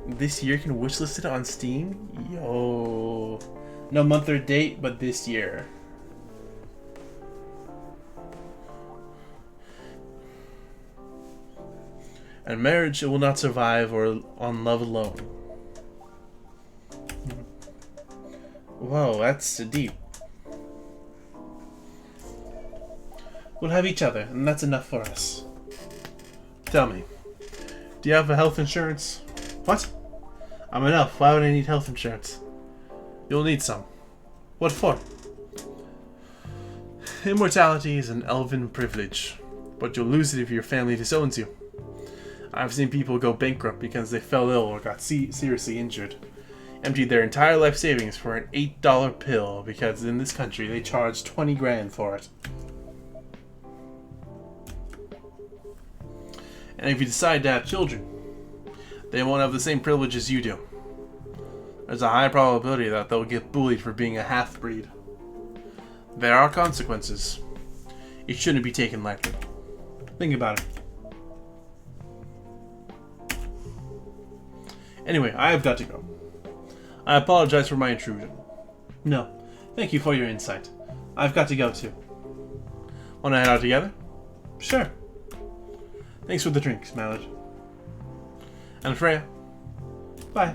This year can wishlist it on Steam? Yo. No month or date, but this year. And marriage will not survive or on love alone. Whoa, that's deep. We'll have each other, and that's enough for us. Tell me, do you have a health insurance? What? I'm an elf. Why would I need health insurance? You'll need some. What for? Immortality is an elven privilege, but you'll lose it if your family disowns you. I've seen people go bankrupt because they fell ill or got seriously injured. Emptied their entire life savings for an $8 pill because in this country they charge 20 grand for it. And if you decide to have children, they won't have the same privileges you do. There's a high probability that they'll get bullied for being a half-breed. There are consequences. It shouldn't be taken lightly. Think about it. Anyway, I have got to go. I apologize for my intrusion. No, thank you for your insight. I've got to go too. Want to head out together? Sure. Thanks for the drinks, Mallard. And Freya. Bye.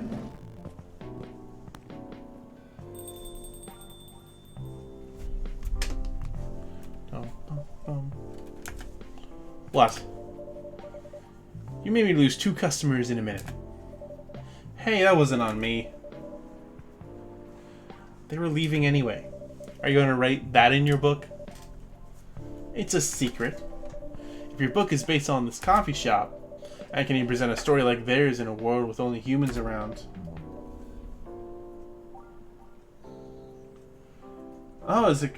What? You made me lose 2 customers in a minute. Hey, that wasn't on me. They were leaving anyway. Are you going to write that in your book? It's a secret. If your book is based on this coffee shop, how can you present a story like theirs in a world with only humans around? Oh, is it...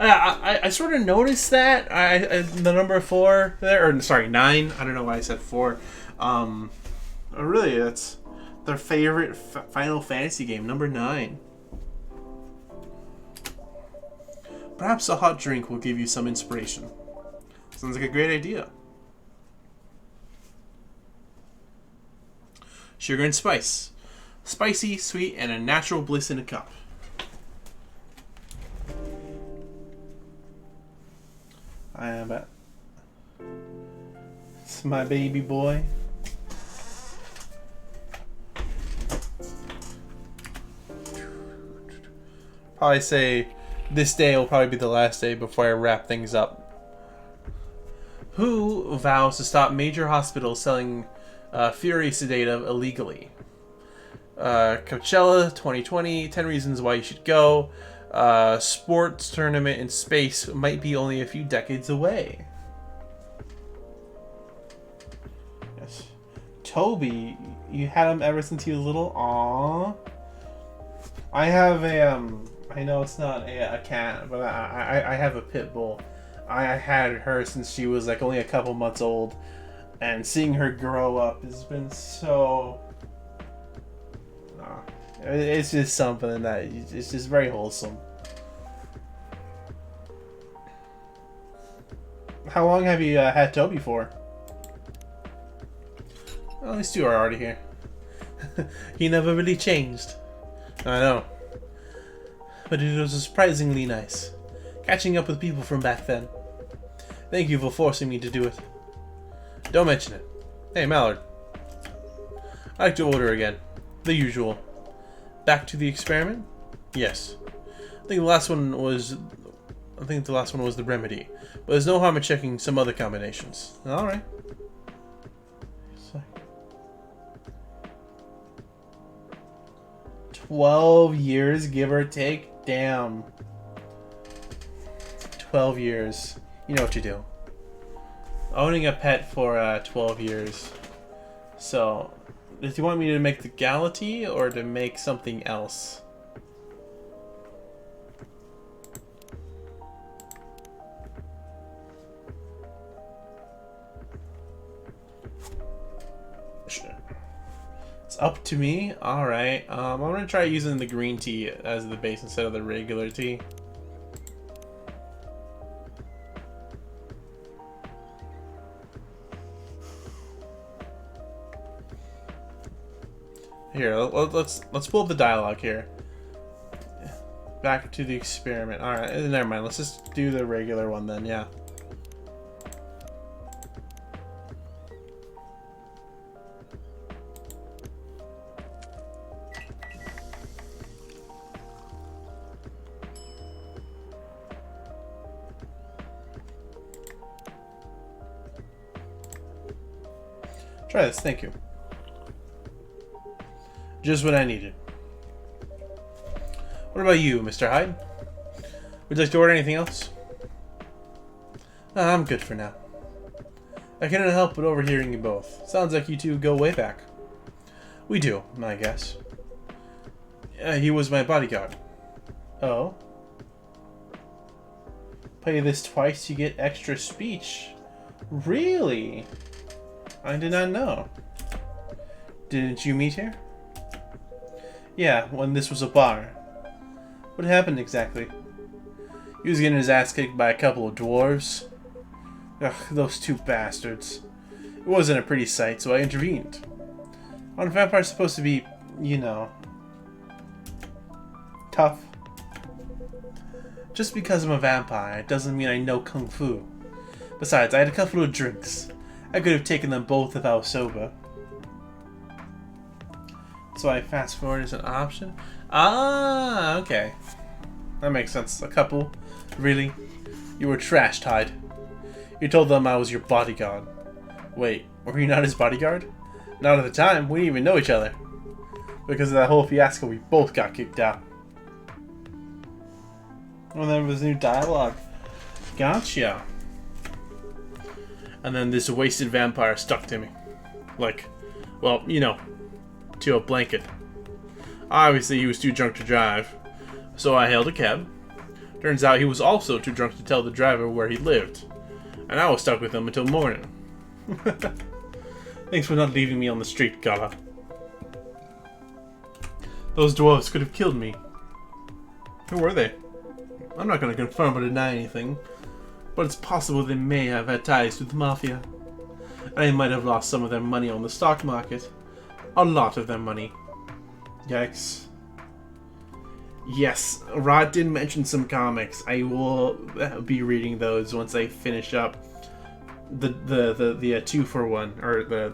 I sort of noticed that. The number 4 there, or sorry, 9. I don't know why I said 4. Really, that's their favorite Final Fantasy game, number 9. Perhaps a hot drink will give you some inspiration. Sounds like a great idea. Sugar and spice. Spicy, sweet, and a natural bliss in a cup. I am at. It's my baby boy. Probably say this day will probably be the last day before I wrap things up. Who vows to stop major hospitals selling Fury sedative illegally? Coachella 2020, 10 reasons why you should go. Sports tournament in space might be only a few decades away. Yes. Toby, you had him ever since he was little? Aww. I have a, I know it's not a cat, but I have a pit bull. I had her since she was like only a couple months old, and seeing her grow up has been so... It's just something that it's just very wholesome. How long have you had Toby for? Well, these 2 are already here. He never really changed. I know. But it was surprisingly nice. Catching up with people from back then. Thank you for forcing me to do it. Don't mention it. Hey, Mallard. I'd like to order again. The usual. Back to the experiment? Yes. I think the last one was the remedy. But there's no harm in checking some other combinations. Alright. 12 years, give or take? Damn. 12 years. You know what you do. Owning a pet for 12 years. So, do you want me to make the Galatea or to make something else? It's up to me. Alright. I'm going to try using the green tea as the base instead of the regular tea. Here, let's pull up the dialogue here. Back to the experiment. Alright, never mind. Let's just do the regular one then, yeah. Try this, thank you. Just what I needed. What about you, Mr. Hyde? Would you like to order anything else? I'm good for now. I couldn't help but overhearing you both. Sounds like you two go way back. We do, I guess. He was my bodyguard. Oh? Play this twice, you get extra speech. Really? I did not know. Didn't you meet here? Yeah, when this was a bar. What happened exactly? He was getting his ass kicked by a couple of dwarves. Ugh, those two bastards. It wasn't a pretty sight, so I intervened. Aren't vampires supposed to be, you know, tough? Just because I'm a vampire doesn't mean I know kung fu. Besides, I had a couple of drinks. I could have taken them both if I was sober. So I fast forward as an option? Ah, okay. That makes sense. A couple? Really? You were trashed, Hyde. You told them I was your bodyguard. Wait, were you not his bodyguard? Not at the time. We didn't even know each other. Because of that whole fiasco, we both got kicked out. Well, there was new dialogue. Gotcha. And then this wasted vampire stuck to me. Like, well, you know, to a blanket. Obviously, he was too drunk to drive, so I hailed a cab. Turns out he was also too drunk to tell the driver where he lived, and I was stuck with him until morning. Thanks for not leaving me on the street, Gala. Those dwarves could have killed me. Who were they? I'm not going to confirm or deny anything, but it's possible they may have had ties to the Mafia. And they might have lost some of their money on the stock market. A lot of their money. Yikes. Yes, Rod did mention some comics. I will be reading those once I finish up the 2-for-1, or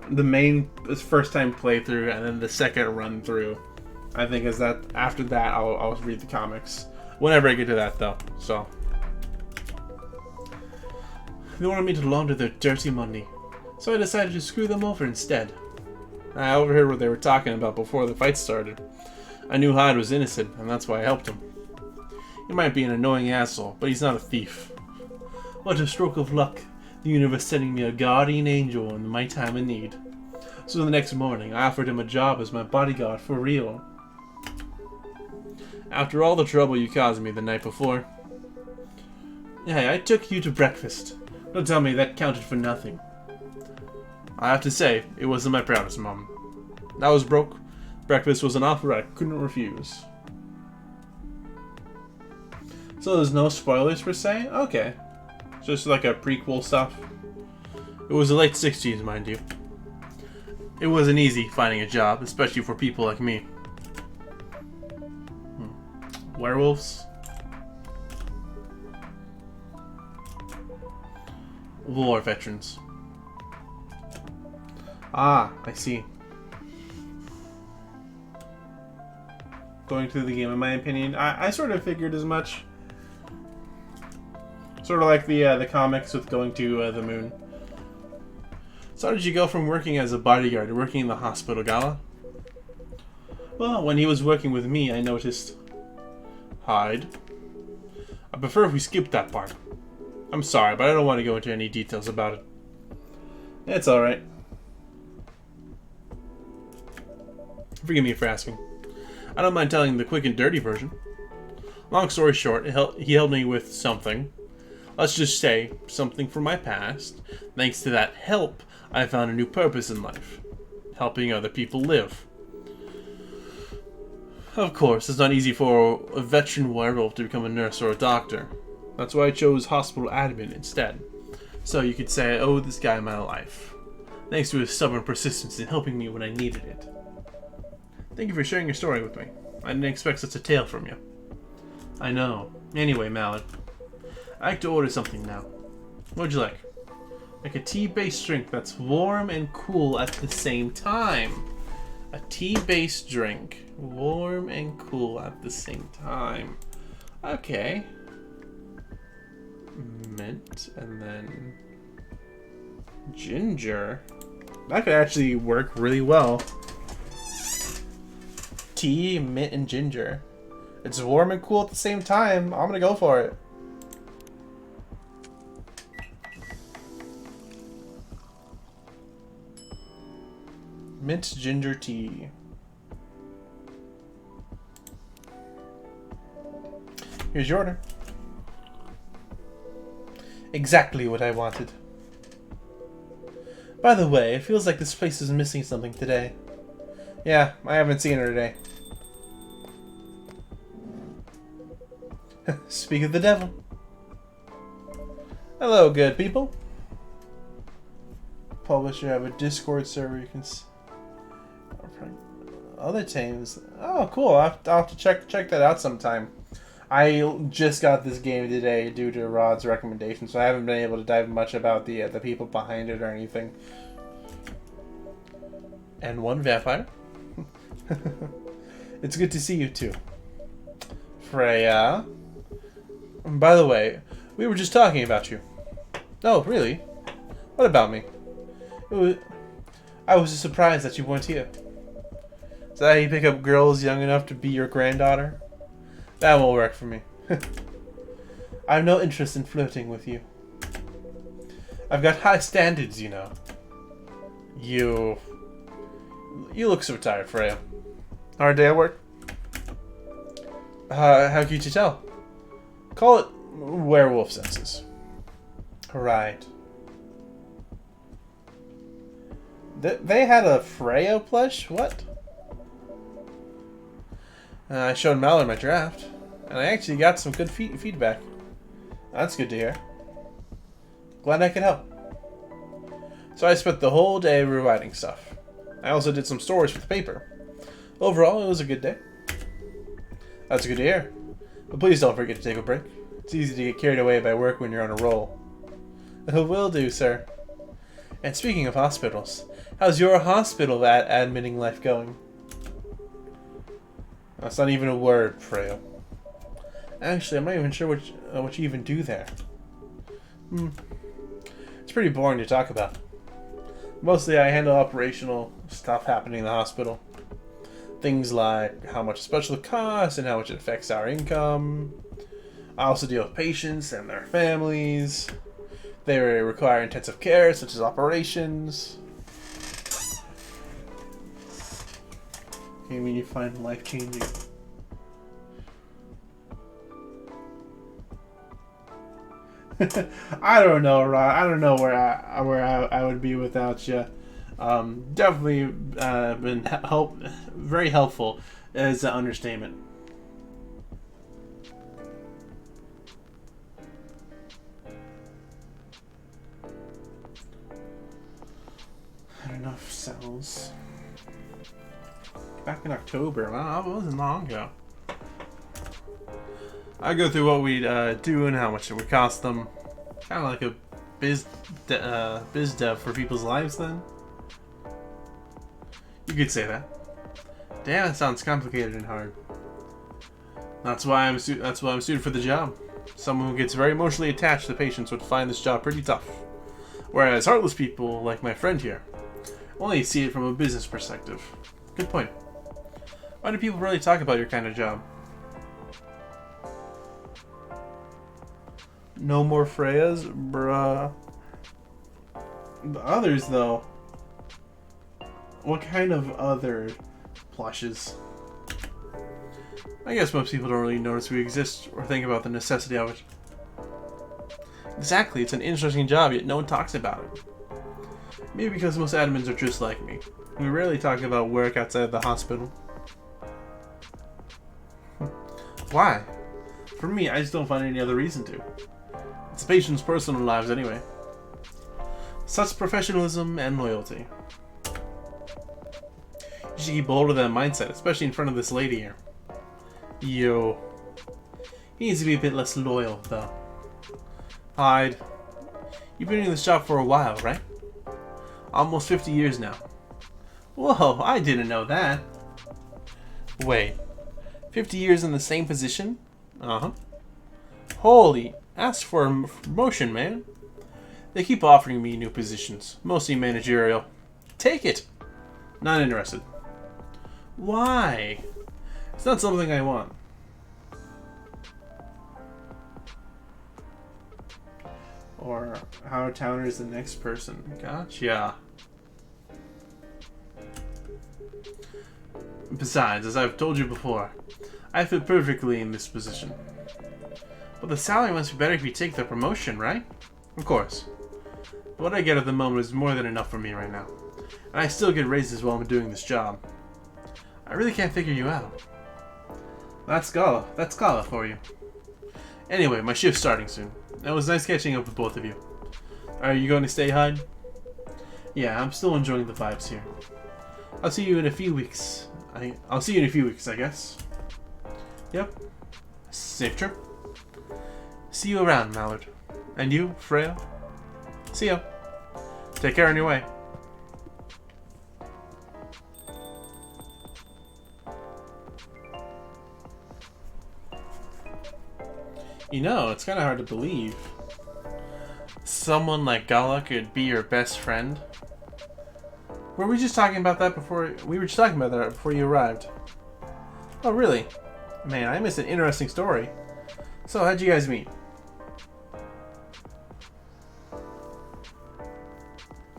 the main first time playthrough and then the second run through. I think is that after that I'll read the comics whenever I get to that though. So they wanted me to launder their dirty money, so I decided to screw them over instead. I overheard what they were talking about before the fight started. I knew Hyde was innocent, and that's why I helped him. He might be an annoying asshole, but he's not a thief. What a stroke of luck, the universe sending me a guardian angel in my time of need. So the next morning, I offered him a job as my bodyguard for real. After all the trouble you caused me the night before. Hey, I took you to breakfast. Don't tell me that counted for nothing. I have to say, it wasn't my proudest moment. I was broke. Breakfast was an offer I couldn't refuse. So there's no spoilers per se? Okay. Just like a prequel stuff. It was the late 60s, mind you. It wasn't easy finding a job, especially for people like me. Werewolves? War veterans. Ah, I see. Going through the game, in my opinion, I sort of figured as much. Sort of like the comics with going to the moon. So how did you go from working as a bodyguard to working in the hospital, Gala? Well, when he was working with me, I noticed... Hyde. I prefer if we skip that part. I'm sorry, but I don't want to go into any details about it. It's alright. Forgive me for asking. I don't mind telling the quick and dirty version. Long story short, he helped me with something. Let's just say, something from my past. Thanks to that help, I found a new purpose in life. Helping other people live. Of course, it's not easy for a veteran werewolf to become a nurse or a doctor. That's why I chose hospital admin instead. So you could say I owe this guy my life. Thanks to his stubborn persistence in helping me when I needed it. Thank you for sharing your story with me. I didn't expect such a tale from you. I know. Anyway, Mallet, I'd like to order something now. What'd you like? Like a tea-based drink that's warm and cool at the same time. A tea-based drink. Warm and cool at the same time. Okay. Mint, and then... Ginger. That could actually work really well. Tea, mint, and ginger. It's warm and cool at the same time. I'm gonna go for it. Mint ginger tea. Here's your order. Exactly what I wanted. By the way, it feels like this place is missing something today. Yeah, I haven't seen her today. Speak of the devil. Hello, good people. Publisher have a Discord server you can other teams. Oh, cool. I'll have to check that out sometime. I just got this game today due to Rod's recommendation, so I haven't been able to dive much about the people behind it or anything. And one vampire. It's good to see you too, Freya. By the way, we were just talking about you. Oh, really? What about me? I was just surprised that you weren't here. Is that how you pick up girls young enough to be your granddaughter? That won't work for me. I have no interest in flirting with you. I've got high standards, you know. You look so tired, Freya. Hard day at work? How could you tell? Call it werewolf senses. Right. They had a Freya plush? What? I showed Mallory my draft, and I actually got some good feedback. That's good to hear. Glad I could help. So I spent the whole day rewriting stuff. I also did some stories for the paper. Overall, it was a good day. That's good to hear. But please don't forget to take a break. It's easy to get carried away by work when you're on a roll. Will do, sir. And speaking of hospitals, how's your hospital admitting life going? That's not even a word, Freya. Actually, I'm not even sure what you even do there. It's pretty boring to talk about. Mostly I handle operational stuff happening in the hospital. Things like how much a specialist costs and how much it affects our income. I also deal with patients and their families. They require intensive care, such as operations. I mean, you find life-changing. I don't know, Rod. I don't know where I would be without you. Definitely been very helpful as an understatement. Enough cells. Back in October. Wow, that wasn't long ago. I go through what we do and how much it would cost them. Kind of like a biz dev for people's lives. Then you could say that. Damn, it sounds complicated and hard. That's why I'm suited for the job. Someone who gets very emotionally attached to patients would find this job pretty tough. Whereas heartless people, like my friend here, only see it from a business perspective. Good point. Why do people really talk about your kind of job? No more Freyas? Bruh. The others, though. What kind of other plushes? I guess most people don't really notice we exist or think about the necessity of it. Exactly, it's an interesting job, yet no one talks about it. Maybe because most admins are just like me. We rarely talk about work outside the hospital. Why? For me, I just don't find any other reason to. It's patients' personal lives anyway. Such professionalism and loyalty. You should keep hold of that mindset, especially in front of this lady here. Yo. He needs to be a bit less loyal, though. Hyde. You've been in this job for a while, right? Almost 50 years now. Whoa, I didn't know that. Wait. 50 years in the same position? Uh-huh. Holy, ask for a promotion, man. They keep offering me new positions, mostly managerial. Take it. Not interested. Why? It's not something I want. Or how Towner is the next person. Gotcha. Besides, as I've told you before, I fit perfectly in this position. But the salary must be better if you take the promotion, right? Of course. What I get at the moment is more than enough for me right now. And I still get raises while I'm doing this job. I really can't figure you out. That's Gala. That's Gala for you. Anyway, my shift's starting soon. It was nice catching up with both of you. Are you going to stay, Hyde? Yeah, I'm still enjoying the vibes here. I'll see you in a few weeks. I'll see you in a few weeks, I guess. Yep. Safe trip. See you around, Mallard. And you, Freya? See ya. Take care on your way. You know, it's kind of hard to believe someone like Gala could be your best friend. Were we just talking about that before? We were just talking about that before you arrived. Oh, really? Man, I missed an interesting story. So, how'd you guys meet?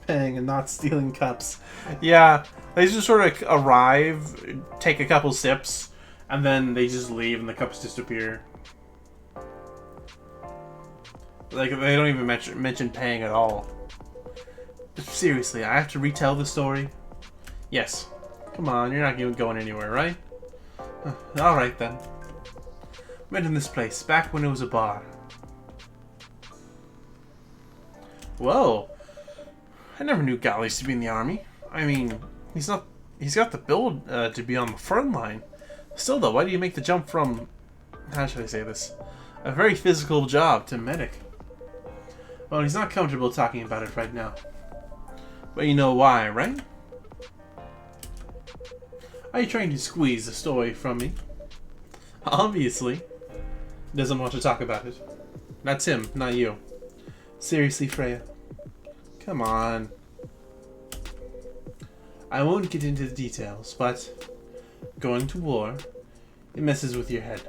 Paying and not stealing cups. Yeah, they just sort of arrive, take a couple sips, and then they just leave and the cups disappear. Like, they don't even mention paying at all. Seriously, I have to retell the story? Yes. Come on, you're not going anywhere, right? Alright then. Met in this place, back when it was a bar. Whoa. I never knew Gala used to be in the army. I mean, he's got the build to be on the front line. Still though, why do you make the jump from, how should I say this, a very physical job to medic? Well, he's not comfortable talking about it right now. But you know why, right? Are you trying to squeeze the story from me? Obviously. He doesn't want to talk about it. That's him, not you. Seriously, Freya. Come on. I won't get into the details, but going to war, it messes with your head.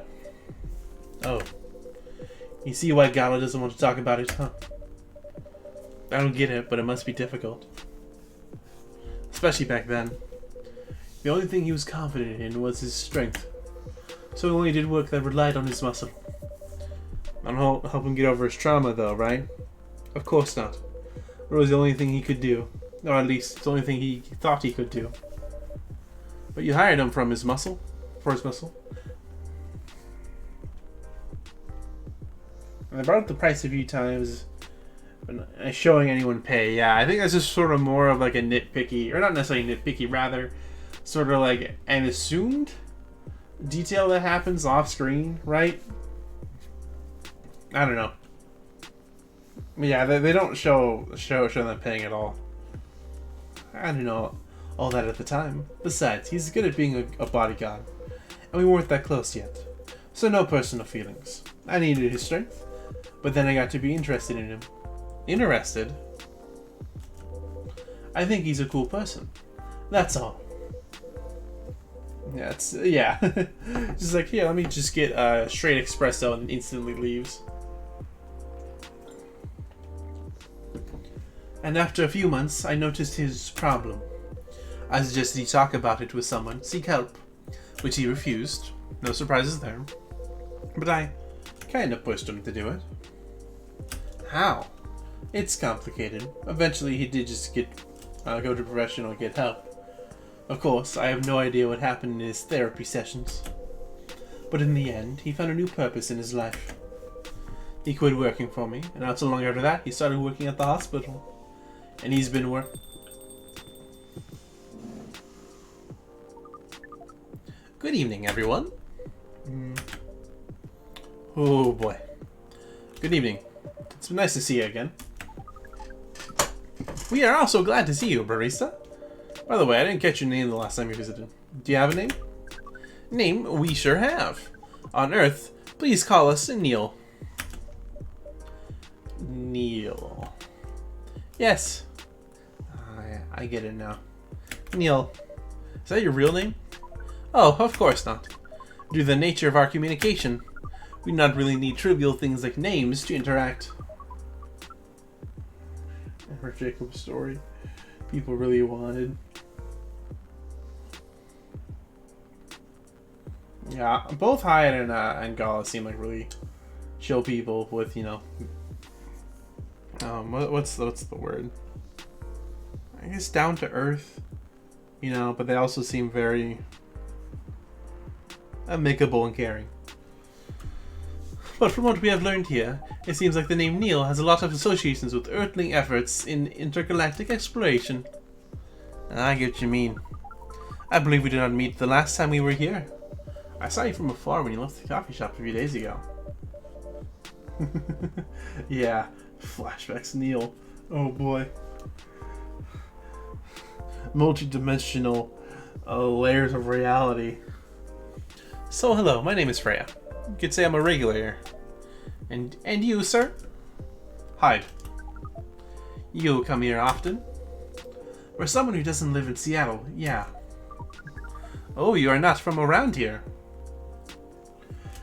Oh. You see why Gala doesn't want to talk about it, huh? I don't get it, but it must be difficult. Especially back then. The only thing he was confident in was his strength. So he only did work that relied on his muscle. Not help him get over his trauma though, right? Of course not. It was the only thing he could do. Or at least, the only thing he thought he could do. But you hired him from his muscle? For his muscle? And I brought up the price a few times. But showing anyone pay, yeah, I think that's just sort of more of like a nitpicky, or not necessarily nitpicky, rather sort of like an assumed detail that happens off screen, right? I don't know. But yeah, they don't show them paying at all. I don't know all that at the time. Besides, he's good at being a bodyguard, and we weren't that close yet, so no personal feelings. I needed his strength, but then I got to be interested in him. Interested? I think he's a cool person. That's all. Yeah, just like, here, let me just get a straight espresso, and instantly leaves. And after a few months, I noticed his problem. I suggested he talk about it with someone, seek help, which he refused. No surprises there. But I kind of pushed him to do it. How? It's complicated. Eventually, he did just go to professional and get help. Of course, I have no idea what happened in his therapy sessions. But in the end, he found a new purpose in his life. He quit working for me, and not so long after that, he started working at the hospital. And he's been Good evening, everyone. Oh boy. Good evening. It's been nice to see you again. We are also glad to see you, barista. By the way, I didn't catch your name the last time you visited. Do you have a name? Name? We sure have. On Earth, please call us Neil. Neil. Yes. I get it now. Neil. Is that your real name? Oh, of course not. Due to the nature of our communication, we do not really need trivial things like names to interact. Ever Jacob's story. People really wanted. Yeah, both Hyatt and Gala seem like really chill people with, you know, what's the word? I guess down to earth, you know, but they also seem very amicable and caring. But from what we have learned here, it seems like the name Neil has a lot of associations with Earthling efforts in intergalactic exploration. I get what you mean. I believe we did not meet the last time we were here. I saw you from afar when you left the coffee shop a few days ago. Yeah, flashbacks, Neil. Oh boy. Multi-dimensional layers of reality. So hello, my name is Freya. You could say I'm a regular here. And you, sir? Hyde. You come here often? For someone who doesn't live in Seattle, yeah. Oh, you are not from around here.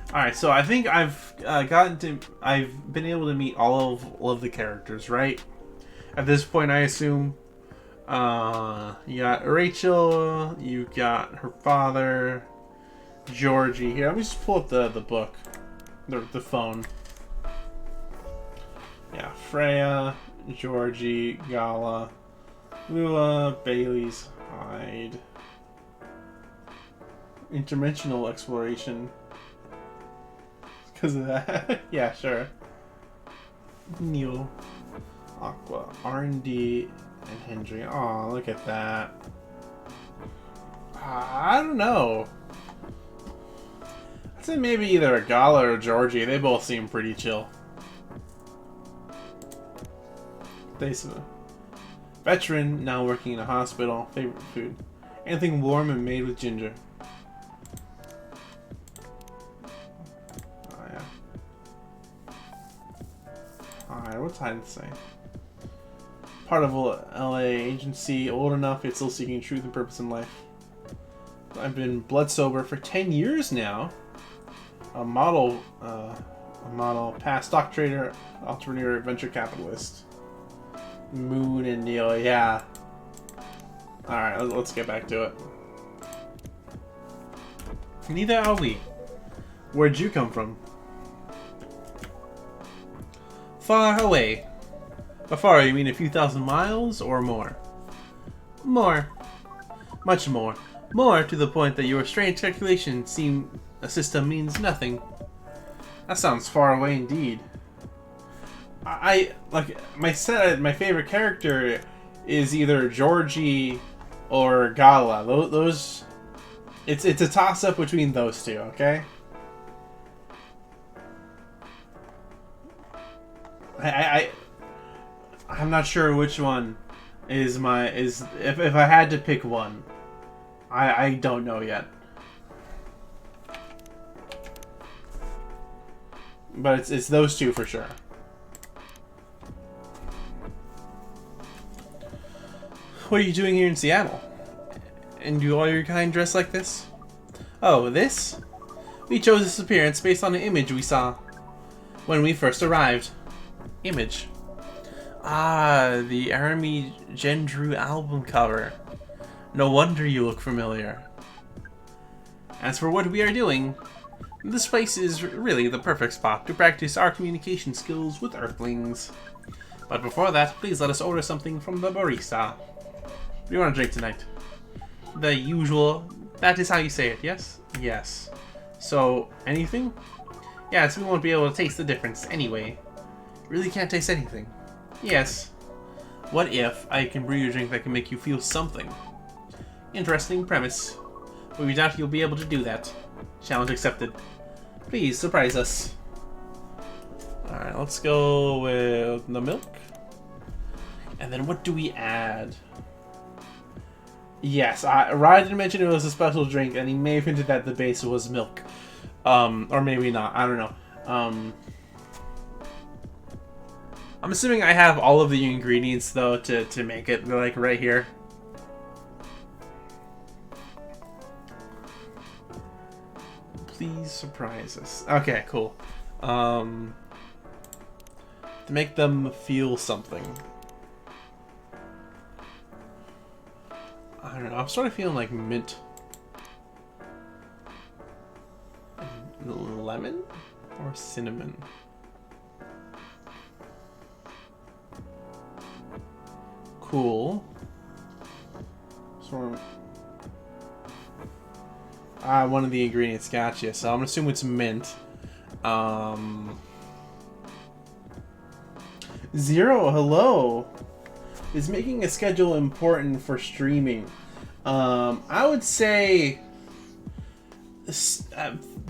Alright, so I think I've been able to meet all of the characters, right? At this point, I assume you got Rachel, you got her father, Georgie. Here, let me just pull up the book, the phone. Yeah, Freya, Georgie, Gala, Lula, Bailey's, Hyde. Interdimensional exploration. Because of that. Yeah, sure. Neil, Aqua, R&D, and Hendry. Aw, look at that. I don't know. I'd say maybe either a Gala or Georgie. They both seem pretty chill. Veteran, now working in a hospital. Favorite food? Anything warm and made with ginger. Oh, yeah. Alright, what's Hyde to say? Part of a LA agency, old enough, yet still seeking truth and purpose in life. I've been blood sober for 10 years now. A model, past stock trader, entrepreneur, venture capitalist. Moon and Neil, yeah. Alright, let's get back to it. Neither are we. Where'd you come from? Far away. By far, you mean a few thousand miles or more? More. Much more. More to the point that your strange calculation a system means nothing. That sounds far away indeed. I like my favorite character is either Georgie or Gala. Those it's a toss up between those two, okay? I'm not sure which one is if I had to pick one. I don't know yet. But it's those two for sure. What are you doing here in Seattle? And do all your kind dress like this? Oh, this? We chose this appearance based on an image we saw when we first arrived. Image? Ah, the Army Gendru album cover. No wonder you look familiar. As for what we are doing, this place is really the perfect spot to practice our communication skills with Earthlings. But before that, please let us order something from the barista. What do you want to drink tonight? The usual. That is how you say it, yes? Yes. So, anything? Yes, we won't be able to taste the difference anyway. Really can't taste anything. Yes. What if I can brew you a drink that can make you feel something? Interesting premise. But we doubt you'll be able to do that. Challenge accepted. Please surprise us. Alright, let's go with the milk. And then what do we add? Yes, Ryan didn't mention it was a special drink, and he may have hinted that the base was milk. Or maybe not, I don't know. I'm assuming I have all of the ingredients though to make it like right here. Please surprise us. Okay, cool. To make them feel something. I don't know. I'm sort of feeling like mint. Lemon or cinnamon? Cool. So one of the ingredients, gotcha. So I'm gonna assume it's mint. Zero, hello. Is making a schedule important for streaming? I would say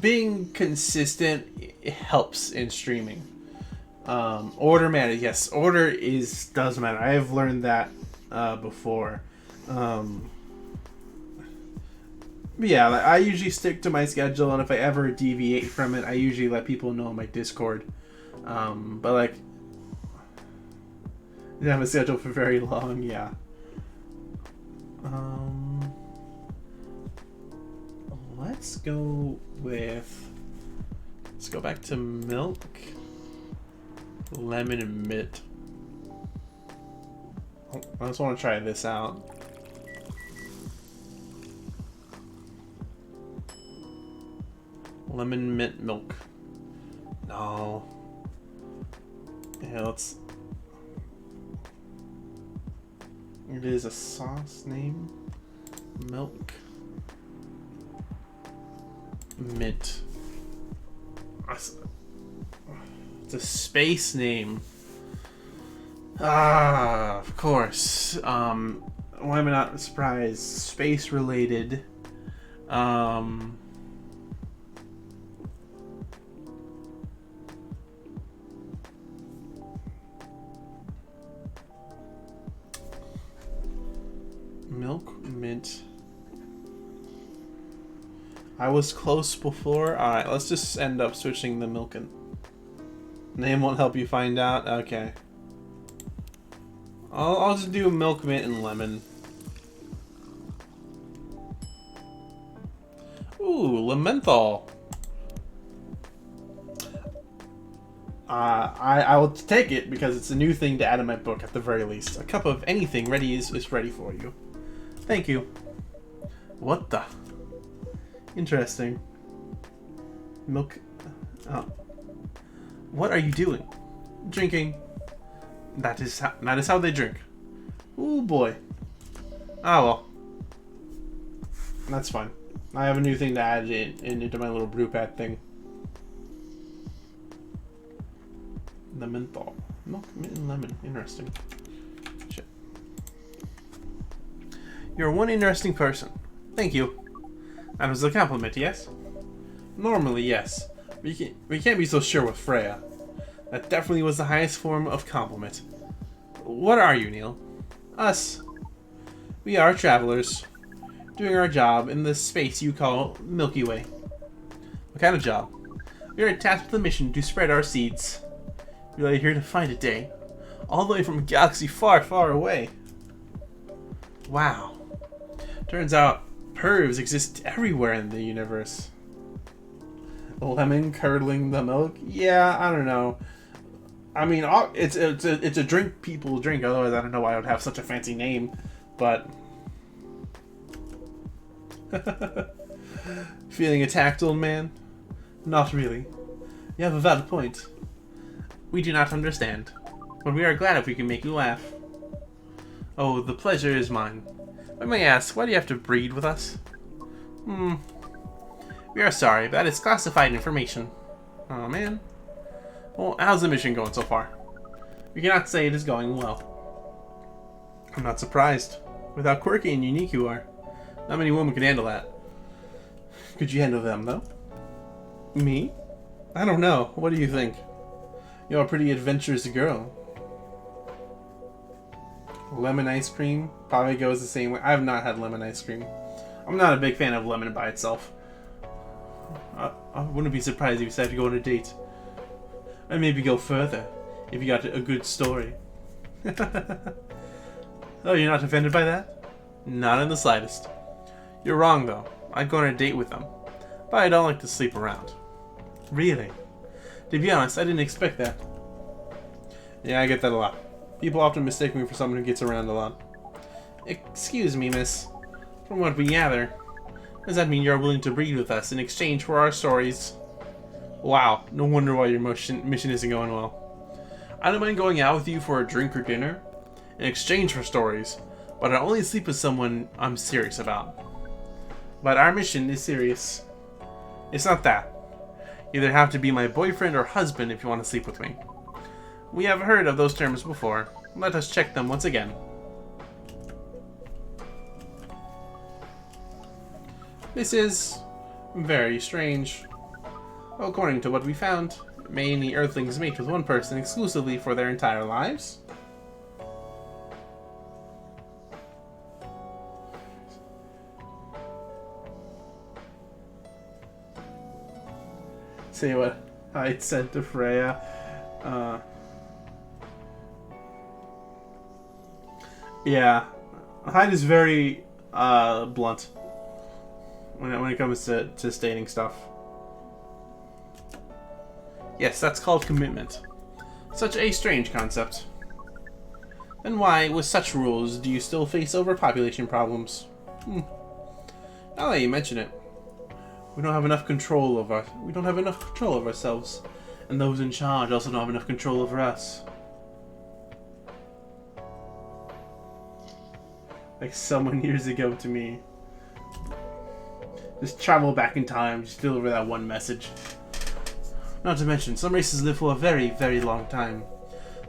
being consistent helps in streaming. Order matters. Yes, order does matter. I have learned that before. But yeah, like, I usually stick to my schedule, and if I ever deviate from it, I usually let people know on my Discord. But like, I have a schedule for very long. Yeah. Let's go back to milk, lemon, and mint. I just want to try this out. Lemon mint milk. No. Yeah, let's. It is a sauce name. Milk. Mint. It's a space name. Ah, of course. Why am I not surprised? Space related. Milk, mint. I was close before. Alright, let's just end up switching the milk and... Name won't help you find out? Okay. I'll just do milk, mint, and lemon. Ooh, Lementhol. I will take it because it's a new thing to add in my book at the very least. A cup of anything ready is ready for you. Thank you. What the? Interesting. Milk. Oh. What are you doing? Drinking. That is how they drink. Ooh boy. Ah well. That's fine. I have a new thing to add into my little brew pad thing. The menthol. Milk, mint, and lemon. Interesting. Shit. You're one interesting person. Thank you. That was a compliment, yes? Normally, yes. We can't be so sure with Freya. That definitely was the highest form of compliment. What are you, Neil? Us. We are travelers, doing our job in the space you call Milky Way. What kind of job? We are tasked with a mission to spread our seeds. We are here to find a day, all the way from a galaxy far, far away. Wow. Turns out, pervs exist everywhere in the universe. Lemon curdling the milk? Yeah, I don't know. I mean, it's a drink people drink. Otherwise, I don't know why I would have such a fancy name. But feeling attacked, old man? Not really. You have a valid point. We do not understand, but we are glad if we can make you laugh. Oh, the pleasure is mine. I may ask, why do you have to breed with us? We are sorry, but that is classified information. Oh man. Well, how's the mission going so far? We cannot say it is going well. I'm not surprised. With how quirky and unique you are. Not many women can handle that. Could you handle them, though? Me? I don't know. What do you think? You're a pretty adventurous girl. Lemon ice cream probably goes the same way. I have not had lemon ice cream. I'm not a big fan of lemon by itself. I wouldn't be surprised if you decided to go on a date. And maybe go further. if you got a good story. Oh, you're not offended by that? Not in the slightest. You're wrong, though. I'd go on a date with them, but I don't like to sleep around. Really? To be honest, I didn't expect that. Yeah, I get that a lot. People often mistake me for someone who gets around a lot. Excuse me, miss. From what we gather, does that mean you're willing to breed with us in exchange for our stories? Wow, no wonder why your mission isn't going well. I don't mind going out with you for a drink or dinner in exchange for stories, but I only sleep with someone I'm serious about. But our mission is serious. It's not that. You either have to be my boyfriend or husband if you want to sleep with me. We have heard of those terms before. Let us check them once again. This is very strange. According to what we found, many Earthlings mate with one person exclusively for their entire lives. See what Hyde said to Freya. Yeah, Hyde is very blunt when it comes to stating stuff. Yes, that's called commitment. Such a strange concept. Then why, with such rules, do you still face overpopulation problems? Now that you mention it, we don't have enough control of ourselves, and those in charge also don't have enough control over us. Like someone years ago to me. Just travel back in time, just deliver that one message. Not to mention, some races live for a very, very long time.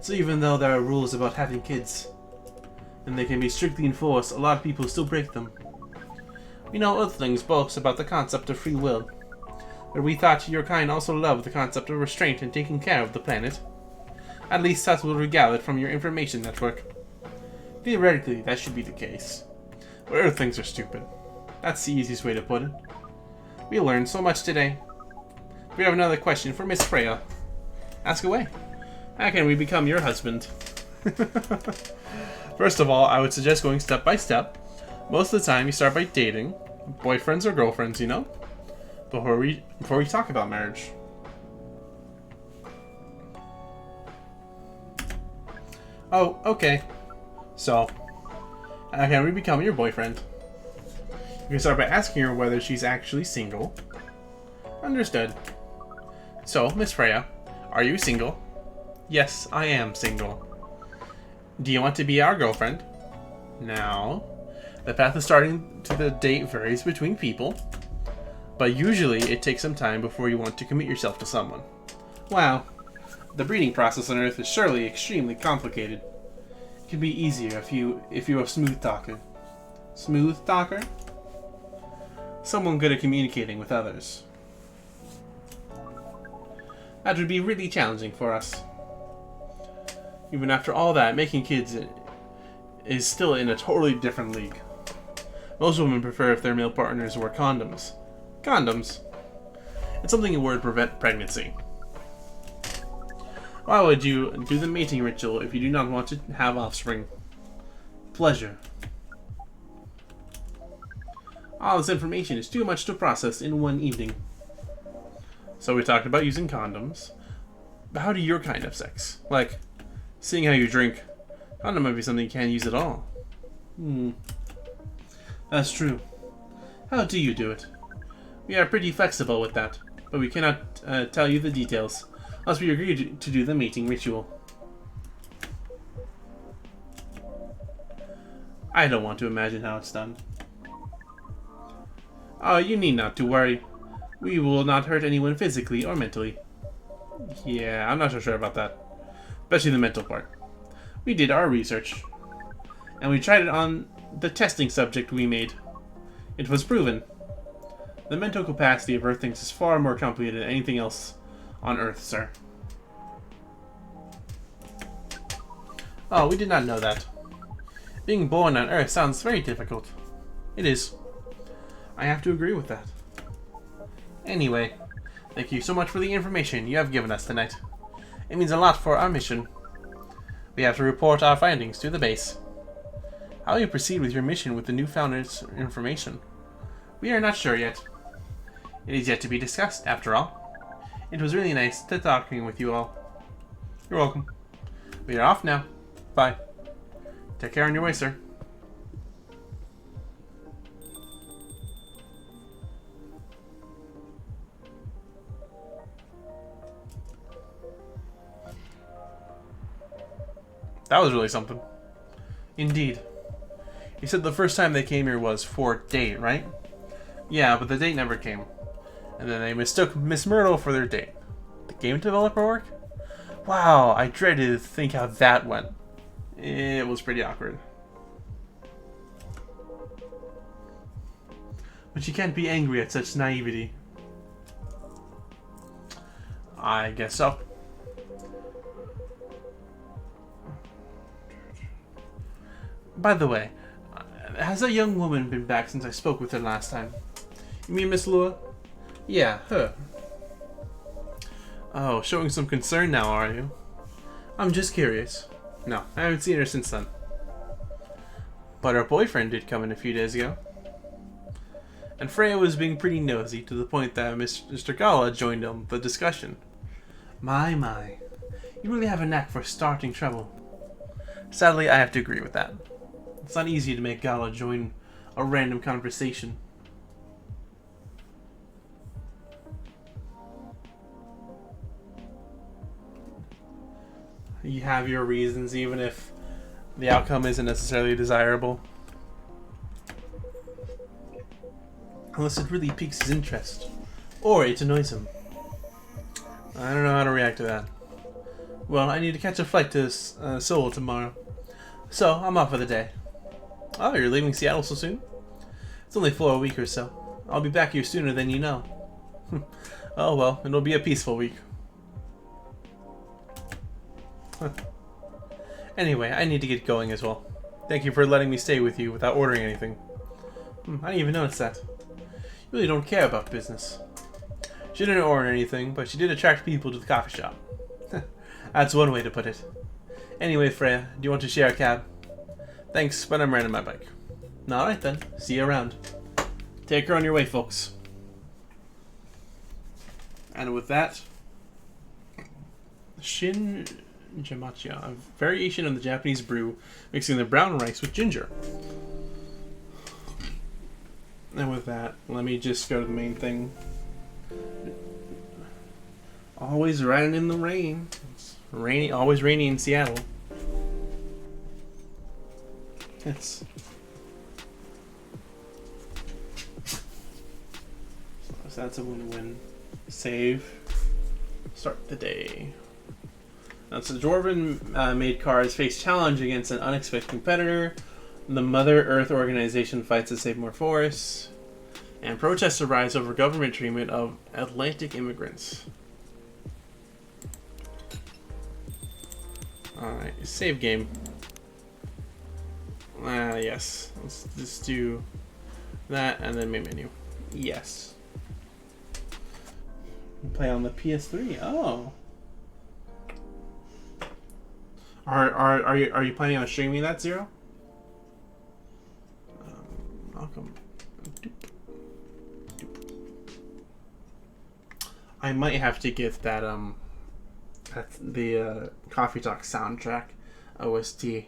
So even though there are rules about having kids, and they can be strictly enforced, a lot of people still break them. We know Earthlings boast about the concept of free will, but we thought your kind also loved the concept of restraint and taking care of the planet. At least that's what we gathered from your information network. Theoretically, that should be the case. But Earthlings are stupid. That's the easiest way to put it. We learned so much today. We have another question for Miss Freya. Ask away. How can we become your husband? First of all, I would suggest going step by step. Most of the time, you start by dating, boyfriends or girlfriends, you know, before we talk about marriage. Oh, okay. So, how can we become your boyfriend? You can start by asking her whether she's actually single. Understood. So, Miss Freya, are you single? Yes, I am single. Do you want to be our girlfriend? Now, the path of starting to the date varies between people, but usually it takes some time before you want to commit yourself to someone. Wow, the breeding process on Earth is surely extremely complicated. It can be easier if you're a smooth talker. Smooth talker? Someone good at communicating with others. That would be really challenging for us. Even after all that, making kids is still in a totally different league. Most women prefer if their male partners wear condoms. Condoms? It's something in word prevent pregnancy. Why would you do the mating ritual if you do not want to have offspring? Pleasure. All this information is too much to process in one evening. So we talked about using condoms. But how do your kind have sex? Like, seeing how you drink, condom might be something you can't use at all. That's true. How do you do it? We are pretty flexible with that, but we cannot tell you the details, unless we agree to do the mating ritual. I don't want to imagine how it's done. Oh, you need not to worry. We will not hurt anyone physically or mentally. Yeah, I'm not so sure about that. Especially the mental part. We did our research. And we tried it on the testing subject we made. It was proven. The mental capacity of Earthlings is far more complicated than anything else on Earth, sir. Oh, we did not know that. Being born on Earth sounds very difficult. It is. I have to agree with that. Anyway, thank you so much for the information you have given us tonight. It means a lot for our mission. We have to report our findings to the base. How will you proceed with your mission with the newfound information? We are not sure yet. It is yet to be discussed, after all. It was really nice talking with you all. You're welcome. We are off now. Bye. Take care on your way, sir. That was really something. Indeed. You said the first time they came here was for date, right? Yeah, but the date never came. And then they mistook Miss Myrtle for their date. The game developer work? Wow, I dreaded to think how that went. It was pretty awkward. But you can't be angry at such naivety. I guess so. By the way, has that young woman been back since I spoke with her last time? You mean Miss Lua? Yeah, her. Oh, showing some concern now, are you? I'm just curious. No, I haven't seen her since then. But her boyfriend did come in a few days ago. And Freya was being pretty nosy to the point that Mr. Gala joined the discussion. My. You really have a knack for starting trouble. Sadly, I have to agree with that. It's not easy to make Gala join a random conversation. You have your reasons, even if the outcome isn't necessarily desirable. Unless it really piques his interest. Or it annoys him. I don't know how to react to that. Well, I need to catch a flight to Seoul tomorrow. So, I'm off for the day. Oh, you're leaving Seattle so soon? It's only for a week or so. I'll be back here sooner than you know. Oh well, it'll be a peaceful week. Anyway, I need to get going as well. Thank you for letting me stay with you without ordering anything. I didn't even notice that. You really don't care about business. She didn't order anything, but she did attract people to the coffee shop. That's one way to put it. Anyway, Freya, do you want to share a cab? Thanks, but I'm riding my bike. Alright then, see you around. Take her on your way, folks. And with that, Shin Jamacha, a variation of the Japanese brew, mixing the brown rice with ginger. And with that, let me just go to the main thing. Always riding in the rain. It's rainy, always rainy in Seattle. So that's a win-win. Save. Start the day. Now, so Dwarven made cars face challenge against an unexpected competitor. The Mother Earth organization fights to save more forests. And protests arise over government treatment of Atlantic immigrants. Alright, save game. Yes. Let's just do that and then main menu. Yes. Play on the PS3. Oh. Are you planning on streaming that, Zero? Welcome. I might have to get that that's the Coffee Talk soundtrack OST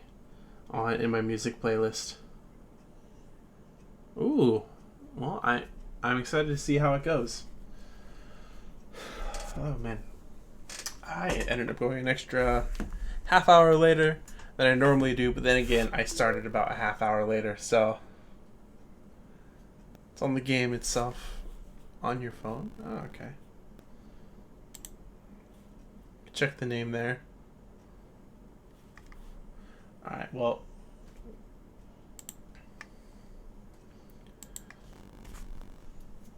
on in my music playlist. Ooh, well I'm excited to see how it goes. Oh man, I ended up going an extra half hour later than I normally do, but then again I started about a half hour later, so it's on the game itself on your phone. Oh, okay. Check the name there. Alright, well.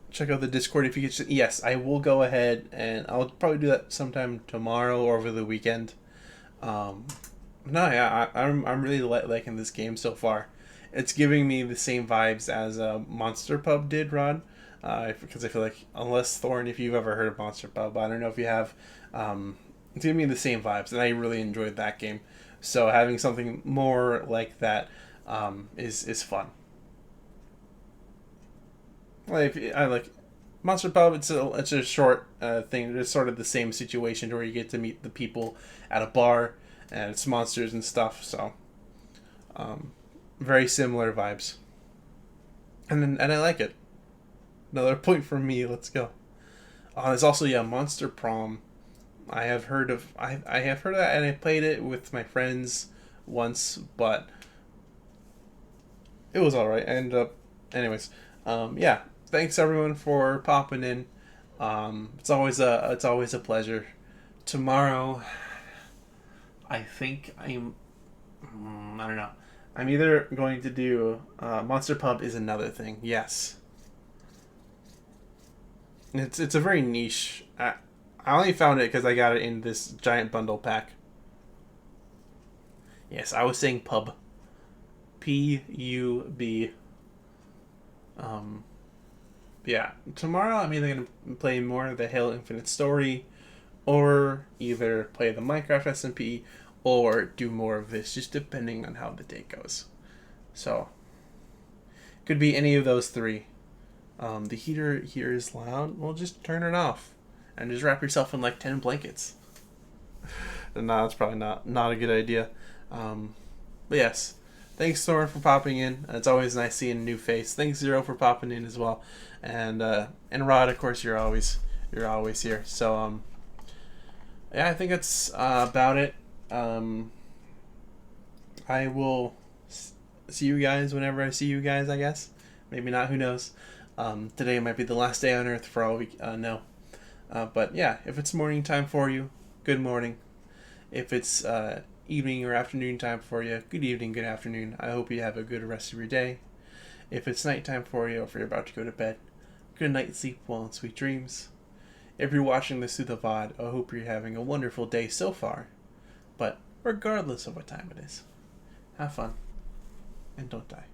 Check out the Discord if you get. Yes, I will go ahead and I'll probably do that sometime tomorrow or over the weekend. No, yeah, I'm really liking this game so far. It's giving me the same vibes as Monster Pub did, Rod. Because I feel like, unless Thorn, if you've ever heard of Monster Pub, I don't know if you have. It's giving me the same vibes, and I really enjoyed that game. So having something more like that is fun. I like Monster Pub. It's a short thing. It's sort of the same situation where you get to meet the people at a bar, and it's monsters and stuff. So very similar vibes, and I like it. Another point for me. Let's go. There's also Monster Prom. I have heard of that, and I played it with my friends once, but it was all right. I ended up, anyways. Yeah. Thanks everyone for popping in. It's always a pleasure. Tomorrow, I think I don't know. I'm either going to do Monster Pub is another thing. Yes. It's a very niche. I only found it because I got it in this giant bundle pack. Yes, I was saying pub. Pub. Yeah. Tomorrow I'm either going to play more of the Halo Infinite story, or either play the Minecraft SMP, or do more of this, just depending on how the day goes. So, could be any of those three. The heater here is loud. Well, just turn it off, and just wrap yourself in like 10 blankets. No, that's probably not a good idea. But yes, thanks Thor for popping in. It's always nice seeing a new face. Thanks Zero for popping in as well, and Rod, of course, you're always here. So yeah, I think that's about it. I will see you guys whenever I see you guys, I guess. Maybe not, who knows. Today might be the last day on Earth for all we know. But yeah, if it's morning time for you, good morning. If it's evening or afternoon time for you, good evening, good afternoon. I hope you have a good rest of your day. If it's nighttime for you, or if you're about to go to bed, good night, sleep well, and sweet dreams. If you're watching this through the VOD, I hope you're having a wonderful day so far. But regardless of what time it is, have fun and don't die.